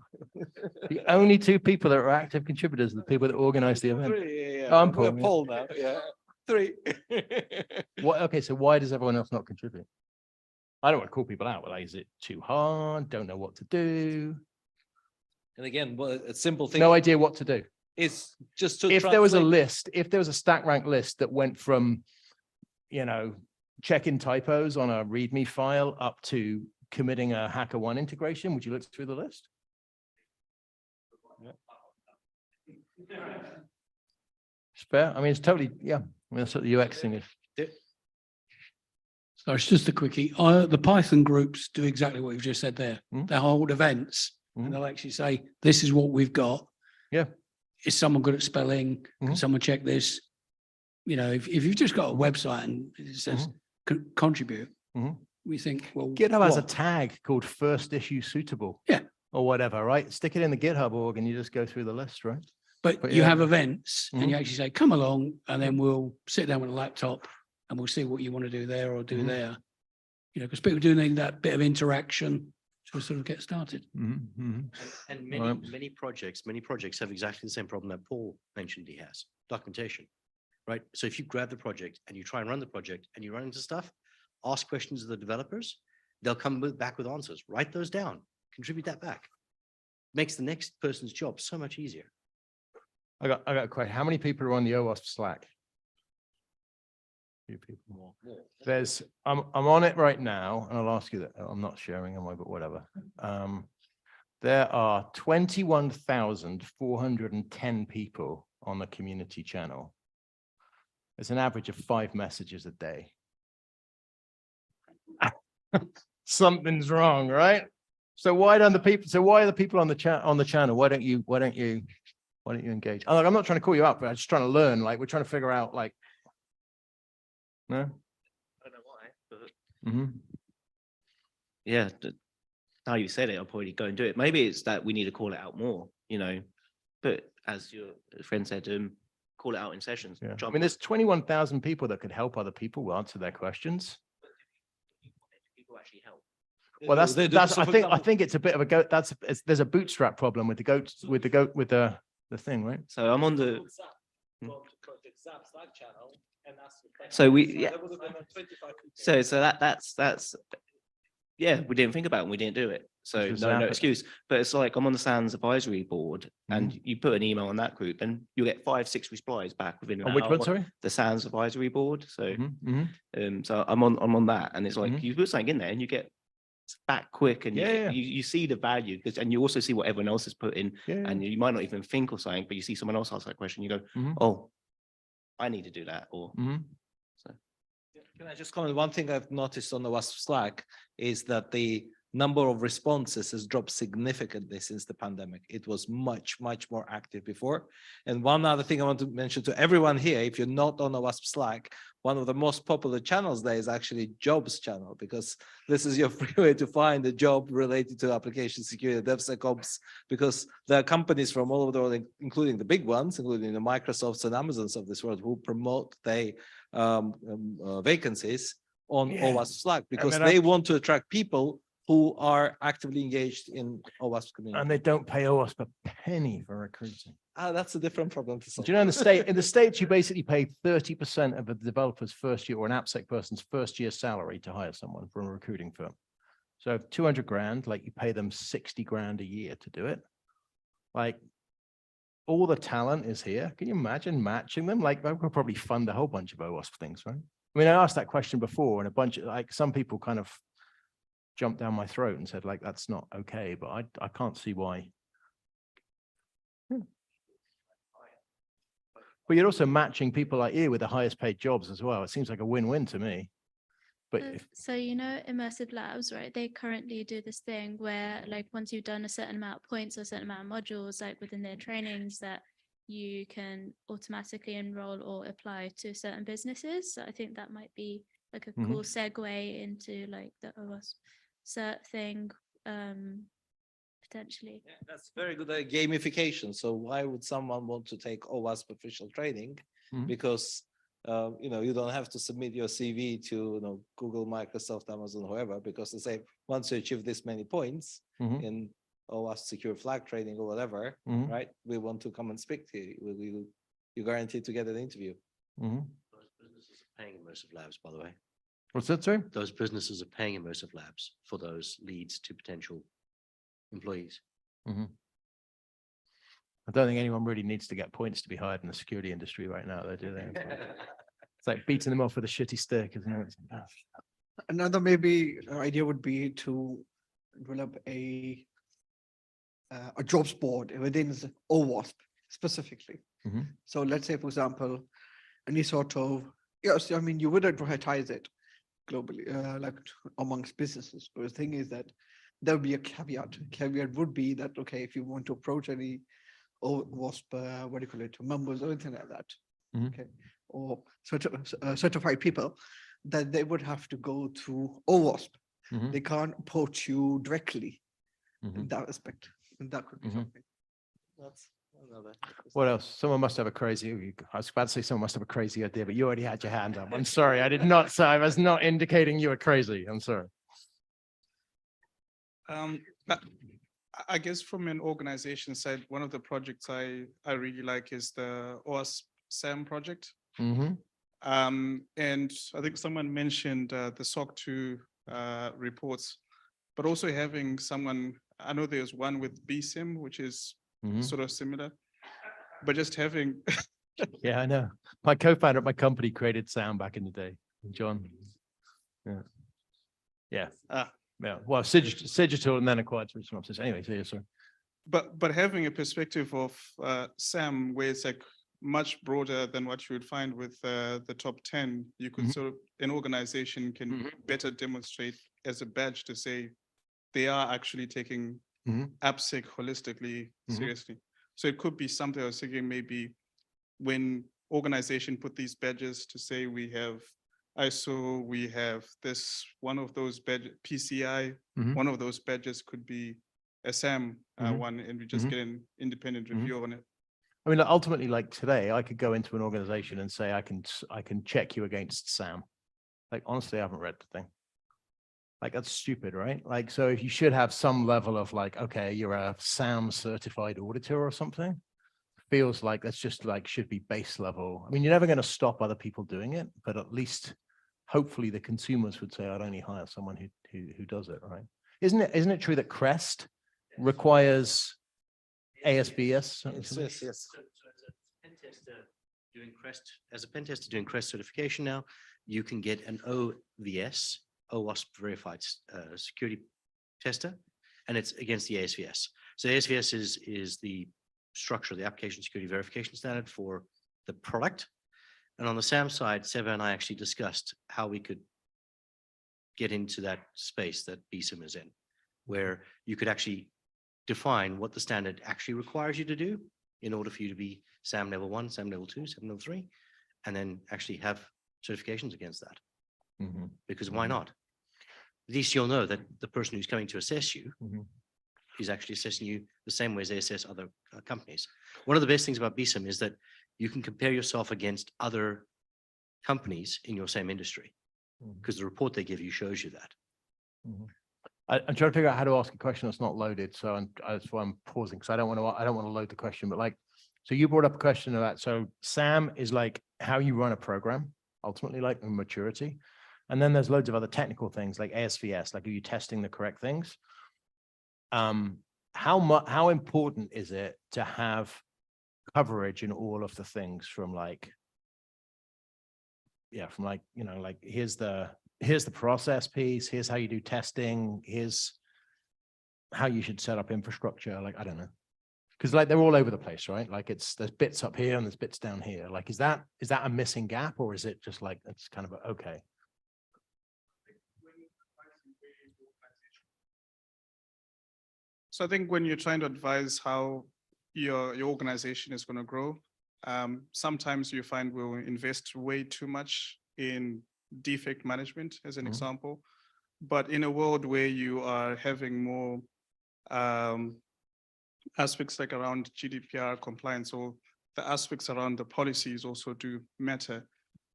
The only two people that are active contributors are the people that organize the event. Yeah. Oh, I'm Paul now. Yeah. 3. What? Okay, so why does everyone else not contribute? I don't want to call people out, but like, is it too hard? Don't know what to do. And again, well, a simple thing. No idea what to do. It's just to if there was a list, if there was a stack rank list that went from, you know, checking typos on a README file up to committing a HackerOne integration, would you look through the list? Yeah. It's fair. I mean, it's totally, yeah. I mean, that's what the UX thing is. So it's just a quickie. The Python groups do exactly what you've just said there. They hold events and they'll actually say, this is what we've got. Yeah. Is someone good at spelling? Can someone check this? You know, if you've just got a website and it says contribute, we think, well, GitHub has a tag called first issue suitable. Yeah. Or whatever, right? Stick it in the GitHub org and you just go through the list, right? But you have events and you actually say, come along, and then we'll sit down with a laptop and we'll see what you want to do there or do there. You know, because people do need that bit of interaction to sort of get started. And many projects have exactly the same problem that Paul mentioned he has, documentation, right? So if you grab the project and you try and run the project and you run into stuff, ask questions of the developers, they'll come back with answers. Write those down, contribute that back. Makes the next person's job so much easier. I got a question. How many people are on the OWASP Slack? Few people more. There's, I'm on it right now, and I'll ask you that. I'm not sharing, am I? But whatever. There are 21,410 people on the community channel. It's an average of 5 messages a day. Something's wrong, right? So why are the people on the channel? Why don't you engage? I'm not trying to call you up, but I'm just trying to learn. Like, we're trying to figure out, like, no? I don't know why, but yeah, now you said it, I'll probably go and do it. Maybe it's that we need to call it out more, you know, but as your friend said, call it out in sessions. Yeah. I mean, there's 21,000 people that could help other people answer their questions. Well, They do. that's. So I for think example- it's a bit of a goat. There's a bootstrap problem with the thing, right? So I'm on the. So we So that's yeah, we didn't think about it and we didn't do it. So Just no zap it. excuse. But it's like I'm on the SANS advisory board and you put an email on that group and you get 5-6 replies back within an On which hour. one, sorry? The SANS advisory board. So so I'm on that and it's like you put something in there and you get back quick and you see the value because and you also see what everyone else has put in and you might not even think of something, but you see someone else ask that question, you go, oh, I need to do that. Or Can I just comment? One thing I've noticed on the WASP Slack is that the number of responses has dropped significantly since the pandemic. It was much more active before. And one other thing I want to mention to everyone here, if you're not on the WASP Slack, one of the most popular channels there is actually jobs channel, because this is your free way to find a job related to application security, DevSecOps, because there are companies from all over the world, including the big ones, including the Microsofts and Amazons of this world, who promote their vacancies on OWASP Slack because they want to attract people who are actively engaged in OWASP community. And they don't pay OWASP a penny for recruiting. That's a different problem to solve. Do you know in the States, you basically pay 30% of a developer's first year or an AppSec person's first year salary to hire someone from a recruiting firm. So 200 grand, like you pay them 60 grand a year to do it. Like all the talent is here. Can you imagine matching them? Like I could probably fund a whole bunch of OWASP things, right? I mean, I asked that question before and a bunch of like some people kind of jumped down my throat and said like, that's not okay, but I can't see why. But you're also matching people like you with the highest paid jobs as well. It seems like a win-win to me. But so you know, Immersive Labs, right? They currently do this thing where like once you've done a certain amount of points or a certain amount of modules, like within their trainings, that you can automatically enroll or apply to certain businesses. So I think that might be like a cool segue into like the OWASP cert thing, potentially. Yeah, that's very good gamification. So why would someone want to take OWASP official training? Because you don't have to submit your CV to Google, Microsoft, Amazon, whoever, because they say once you achieve this many points in OWASP secure flag training or whatever, right? We want to come and speak to you. You're guaranteed to get an interview. Those businesses are paying Immersive Labs, by the way. What's that, sorry? Those businesses are paying Immersive Labs for those leads to potential employees. I don't think anyone really needs to get points to be hired in the security industry right now, though, do they? It's like beating them off with a shitty stick, isn't it? Another maybe idea would be to develop a jobs board within OWASP specifically. So let's say, for example, any sort of, yes, I mean, you would advertise it globally, like amongst businesses. But the thing is that there would be a caveat. Caveat would be that, okay, if you want to approach any OWASP, what do you call it, members or anything like that, okay, or certified people, that they would have to go through OWASP. They can't approach you directly in that aspect. And that could be something. That's another. What else? Someone must have a crazy, I was about to say someone must have a crazy idea, but you already had your hand up. I'm sorry, I did not say, I was not indicating you were crazy. I'm sorry. I guess from an organization side, one of the projects I really like is the OWASP SAM project. And I think someone mentioned the SOC 2 reports, but also having someone, I know there's one with BSIM, which is sort of similar, but just having. Yeah, I know. My co-founder at my company created SAM back in the day, John. Yeah. Yeah. Well, Sigital and then acquired Synopsys. Anyway, so yeah, sorry. But having a perspective of SAM where it's like much broader than what you would find with the top 10, you could sort of, an organization can better demonstrate as a badge to say they are actually taking AppSec holistically seriously. So it could be something I was thinking maybe when organization put these badges to say we have ISO, we have this, one of those badges, PCI, one of those badges could be a SAM one, and we just get an independent review on it. I mean, ultimately, like today, I could go into an organization and say, I can check you against SAM. Like, honestly, I haven't read the thing. Like that's stupid, right? Like, so if you should have some level of like, okay, you're a SAM certified auditor or something, feels like that's just like should be base level. I mean, you're never going to stop other people doing it, but at least hopefully the consumers would say, I'd only hire someone who does it, right? Isn't it true that CREST requires ASBS? Yes. Doing CREST, as a pen tester doing CREST certification now, you can get an OVS, OWASP verified security tester, and it's against the ASVS. So ASVS is the structure, the application security verification standard for the product. And on the SAM side, Seba and I actually discussed how we could get into that space that BSIM is in, where you could actually define what the standard actually requires you to do in order for you to be SAM level 1, SAM level 2, SAM level 3, and then actually have certifications against that. Because why not? At least you'll know that the person who's coming to assess you is actually assessing you the same way as they assess other companies. One of the best things about BSIM is that you can compare yourself against other companies in your same industry, because the report they give you shows you that. I'm trying to figure out how to ask a question that's not loaded, so that's why I'm pausing, because I don't want to load the question. But like, so you brought up a question of that. So SAM is like how you run a program, ultimately, like maturity, and then there's loads of other technical things like ASVS, like are you testing the correct things? How important is it to have coverage in all of the things from like, from like, like here's the process piece, here's how you do testing, here's how you should set up infrastructure. Like, I don't know, because like they're all over the place, right? Like there's bits up here and there's bits down here. Like, is that a missing gap, or is it just like, it's kind of okay? So I think when you're trying to advise how your organization is going to grow, sometimes you find we'll invest way too much in defect management, as an example. But in a world where you are having more aspects like around GDPR compliance, or the aspects around the policies also do matter.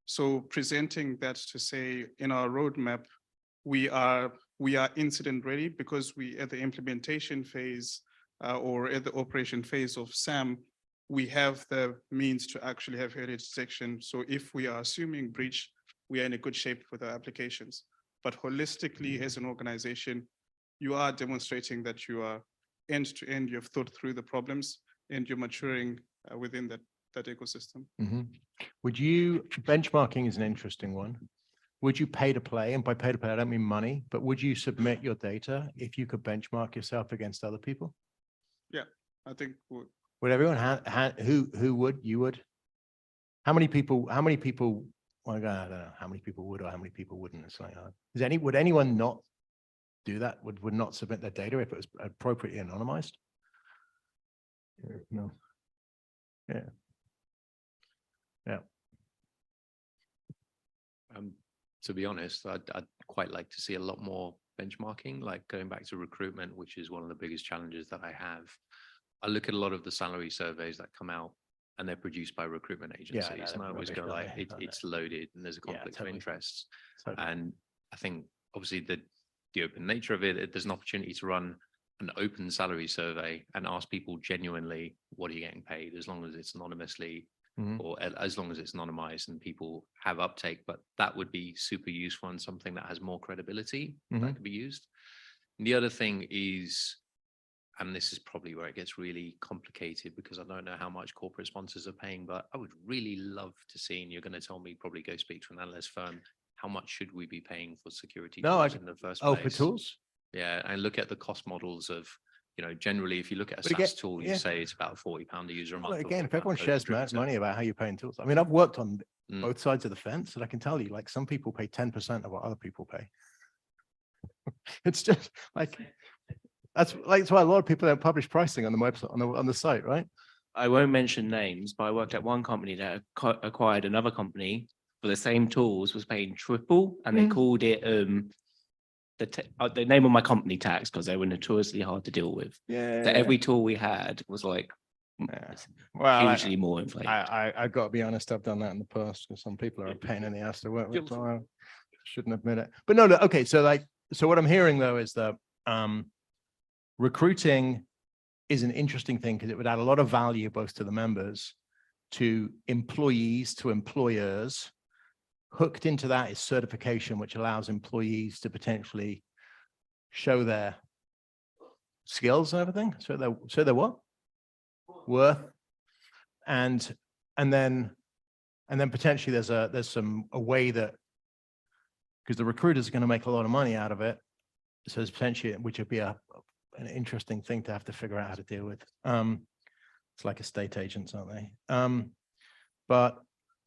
So presenting that to say in our roadmap, we are incident ready, because we at the implementation phase or at the operation phase of SAM, we have the means to actually have early detection. So if we are assuming breach, we are in a good shape with our applications. But holistically, as an organization, you are demonstrating that you are end to end, you've thought through the problems and you're maturing within that ecosystem. Would you, benchmarking is an interesting one. Would you pay to play? And by pay to play, I don't mean money, but would you submit your data if you could benchmark yourself against other people? Yeah, I think would everyone who would? You would? How many people, well, I don't know how many people would or how many people wouldn't. It's like, would anyone not do that? Would not submit their data if it was appropriately anonymized? No. Yeah. To be honest, I'd quite like to see a lot more benchmarking, like going back to recruitment, which is one of the biggest challenges that I have. I look at a lot of the salary surveys that come out and they're produced by recruitment agencies. And I always go like, it's loaded and there's a conflict of interest. And I think obviously the open nature of it, there's an opportunity to run an open salary survey and ask people genuinely, what are you getting paid, as long as it's anonymously or as long as it's anonymized and people have uptake. But that would be super useful and something that has more credibility that could be used. And the other thing is, and this is probably where it gets really complicated because I don't know how much corporate sponsors are paying, but I would really love to see, and you're going to tell me probably go speak to an analyst firm, how much should we be paying for security tools in the first place? For tools? Yeah, and look at the cost models of, generally, if you look at a SaaS tool, you say it's about £40 a user a month. Well, again, if everyone shares money about how you're paying tools, I mean, I've worked on both sides of the fence, and I can tell you, like, some people pay 10% of what other people pay. It's just like, that's why a lot of people don't publish pricing on the website, on the site, right? I won't mention names, but I worked at one company that acquired another company for the same tools, was paying triple, and they called it the name of my company tax, because they were notoriously hard to deal with. So every tool we had was like hugely more inflated. I got to be honest, I've done that in the past because some people are a pain in the ass to work with. So I shouldn't admit it. But no, okay. So like, so what I'm hearing though is that recruiting is an interesting thing because it would add a lot of value both to the members, to employees, to employers. Hooked into that is certification, which allows employees to potentially show their skills and everything. So they're what? Worth. And then potentially there's a way that, because the recruiters are going to make a lot of money out of it. So there's potentially, which would be an interesting thing to have to figure out how to deal with. It's like estate agents, aren't they?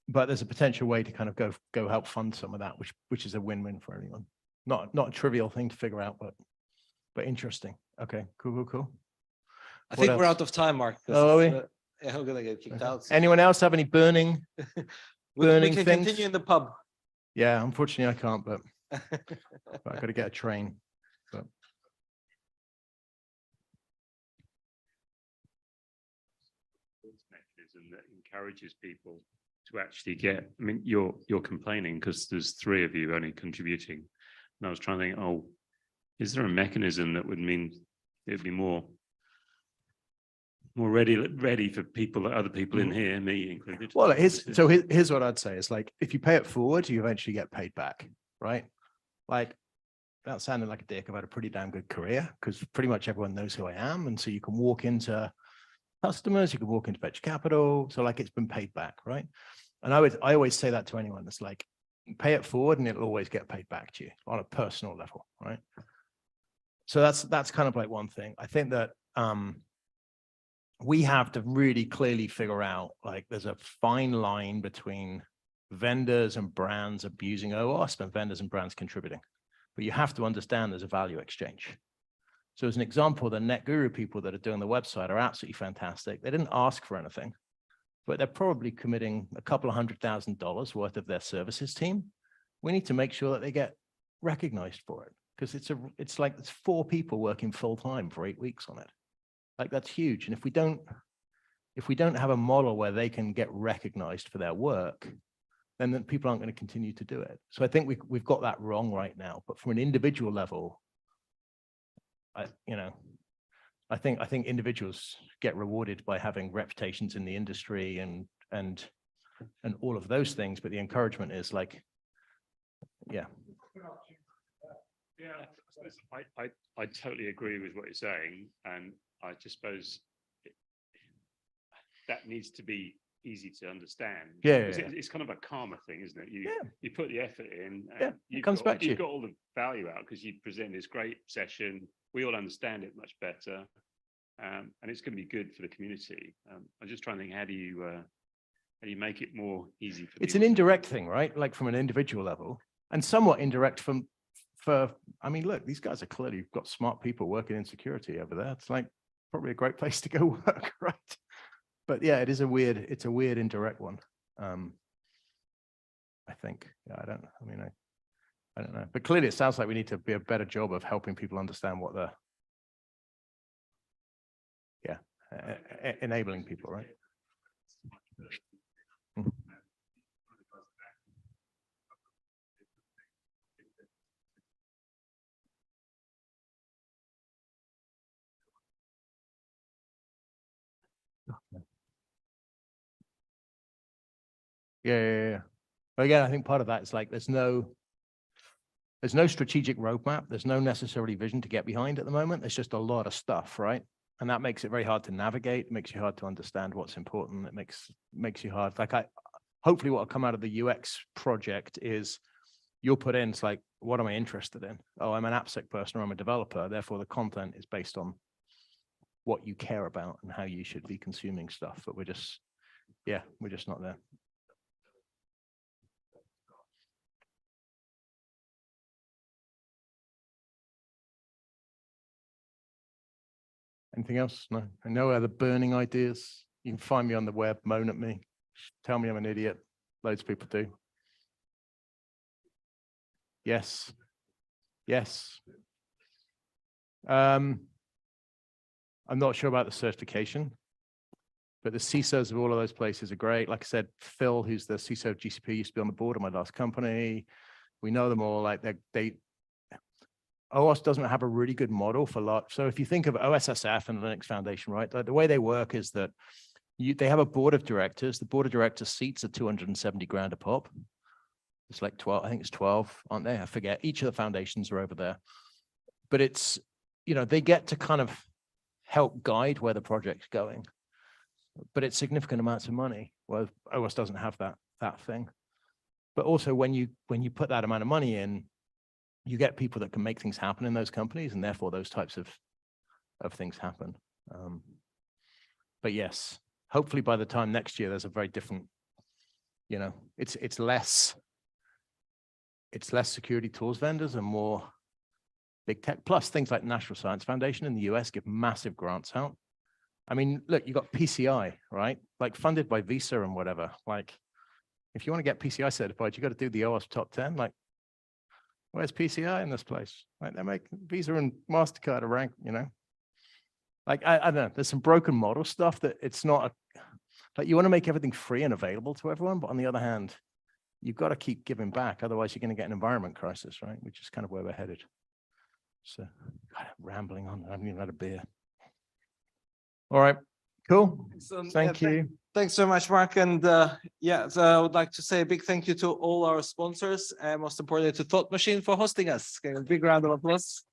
But there's a potential way to kind of go help fund some of that, which is a win-win for anyone. Not a trivial thing to figure out, but interesting. Okay, cool. I think we're out of time, Mark. Oh, are we? Yeah, we're gonna get kicked out. Anyone else have any burning we can things? continue in the pub. Yeah, unfortunately I can't, but I've got to get a train. But mechanism that encourages people to actually get, I mean, you're complaining because there's 3 of you only contributing. And I was trying to think, oh, is there a mechanism that would mean it'd be more ready for people, other people in here, me included? Well, here's what I'd say. It's like, if you pay it forward, you eventually get paid back, right? Like, that sounded like a dick. I've had a pretty damn good career because pretty much everyone knows who I am. And so you can walk into customers, you can walk into venture capital. So like, it's been paid back, right? And I always say that to anyone. It's like, pay it forward and it'll always get paid back to you on a personal level, right? So that's kind of like one thing. I think that we have to really clearly figure out, like, there's a fine line between vendors and brands abusing OWASP and vendors and brands contributing. But you have to understand there's a value exchange. So as an example, the NetGuru people that are doing the website are absolutely fantastic. They didn't ask for anything, but they're probably committing a couple of $100,000 worth of their services team. We need to make sure that they get recognized for it, because it's like it's 4 people working full time for 8 weeks on it. Like, that's huge. And if we don't have a model where they can get recognized for their work, then people aren't going to continue to do it. So I think we've got that wrong right now. But from an individual level, I think individuals get rewarded by having reputations in the industry and all of those things. But the encouragement is like, yeah. Yeah, I totally agree with what you're saying, and I just suppose that needs to be easy to understand. Yeah, it's kind of a karma thing, isn't it? You put the effort in, and it comes back to you. You've got all the value out because you present this great session. We all understand it much better, and it's going to be good for the community. I'm just trying to think, how do you make it more easy for It's people? an indirect thing, right? Like, from an individual level, and somewhat indirect I mean, look, these guys are clearly got smart people working in security over there. It's like probably a great place to go work, right? But yeah, it's a weird indirect one. I think, yeah, I don't know. But clearly it sounds like we need to be a better job of helping people understand what enabling people, right? Yeah. But again, I think part of that is like, there's no strategic roadmap. There's no necessarily vision to get behind at the moment. There's just a lot of stuff, right? And that makes it very hard to navigate. It makes you hard to understand what's important. It makes you hard. Like, hopefully what will come out of the UX project is you'll put in, it's like, what am I interested in? Oh, I'm an AppSec person or I'm a developer. Therefore, the content is based on what you care about and how you should be consuming stuff. But we're just not there. Anything else? No. I know other burning ideas. You can find me on the web, moan at me, tell me I'm an idiot. Loads of people do. Yes. I'm not sure about the certification, but the CISOs of all of those places are great. Like I said, Phil, who's the CISO of GCP, used to be on the board of my last company. We know them all. Like, OWASP doesn't have a really good model for lot. So if you think of OSSF and Linux Foundation, right, the way they work is that they have a board of directors. The board of directors seats are 270 grand a pop. It's like 12, I think it's 12, aren't they? I forget. Each of the foundations are over there. But it's, you know, they get to kind of help guide where the project's going. But it's significant amounts of money. Well, OWASP doesn't have that thing. But also when you put that amount of money in, you get people that can make things happen in those companies, and therefore those types of things happen. But yes, hopefully by the time next year, there's a very different, you know, it's less security tools vendors and more big tech. Plus things like National Science Foundation in the US give massive grants out. I mean, look, you got PCI, right? Like funded by Visa and whatever. Like, if you want to get PCI certified, you got to do the OWASP top 10. Like, where's PCI in this place? Like, they make Visa and MasterCard a rank, you know? Like, I don't know, there's some broken model stuff that it's not, like, you want to make everything free and available to everyone, but on the other hand, you've got to keep giving back. Otherwise, you're going to get an environment crisis, right? Which is kind of where we're headed. So, God, I'm rambling on. I haven't even had a beer. All right, cool. Thank you. Thanks so much, Mark. And yeah, so I would like to say a big thank you to all our sponsors, and most importantly to Thought Machine for hosting us. Okay, a big round of applause.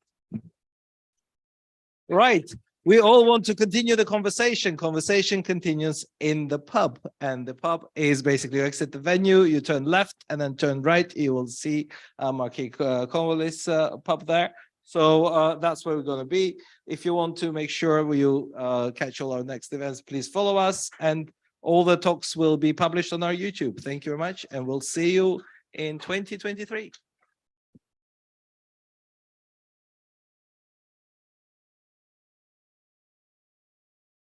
Right. We all want to continue the conversation. Conversation continues in the pub, and the pub is basically you exit the venue, you turn left and then turn right. You will see Marquis Cornwallis pub there. So that's where we're going to be. If you want to make sure you catch all our next events, please follow us, and all the talks will be published on our YouTube. Thank you very much, and we'll see you in 2023.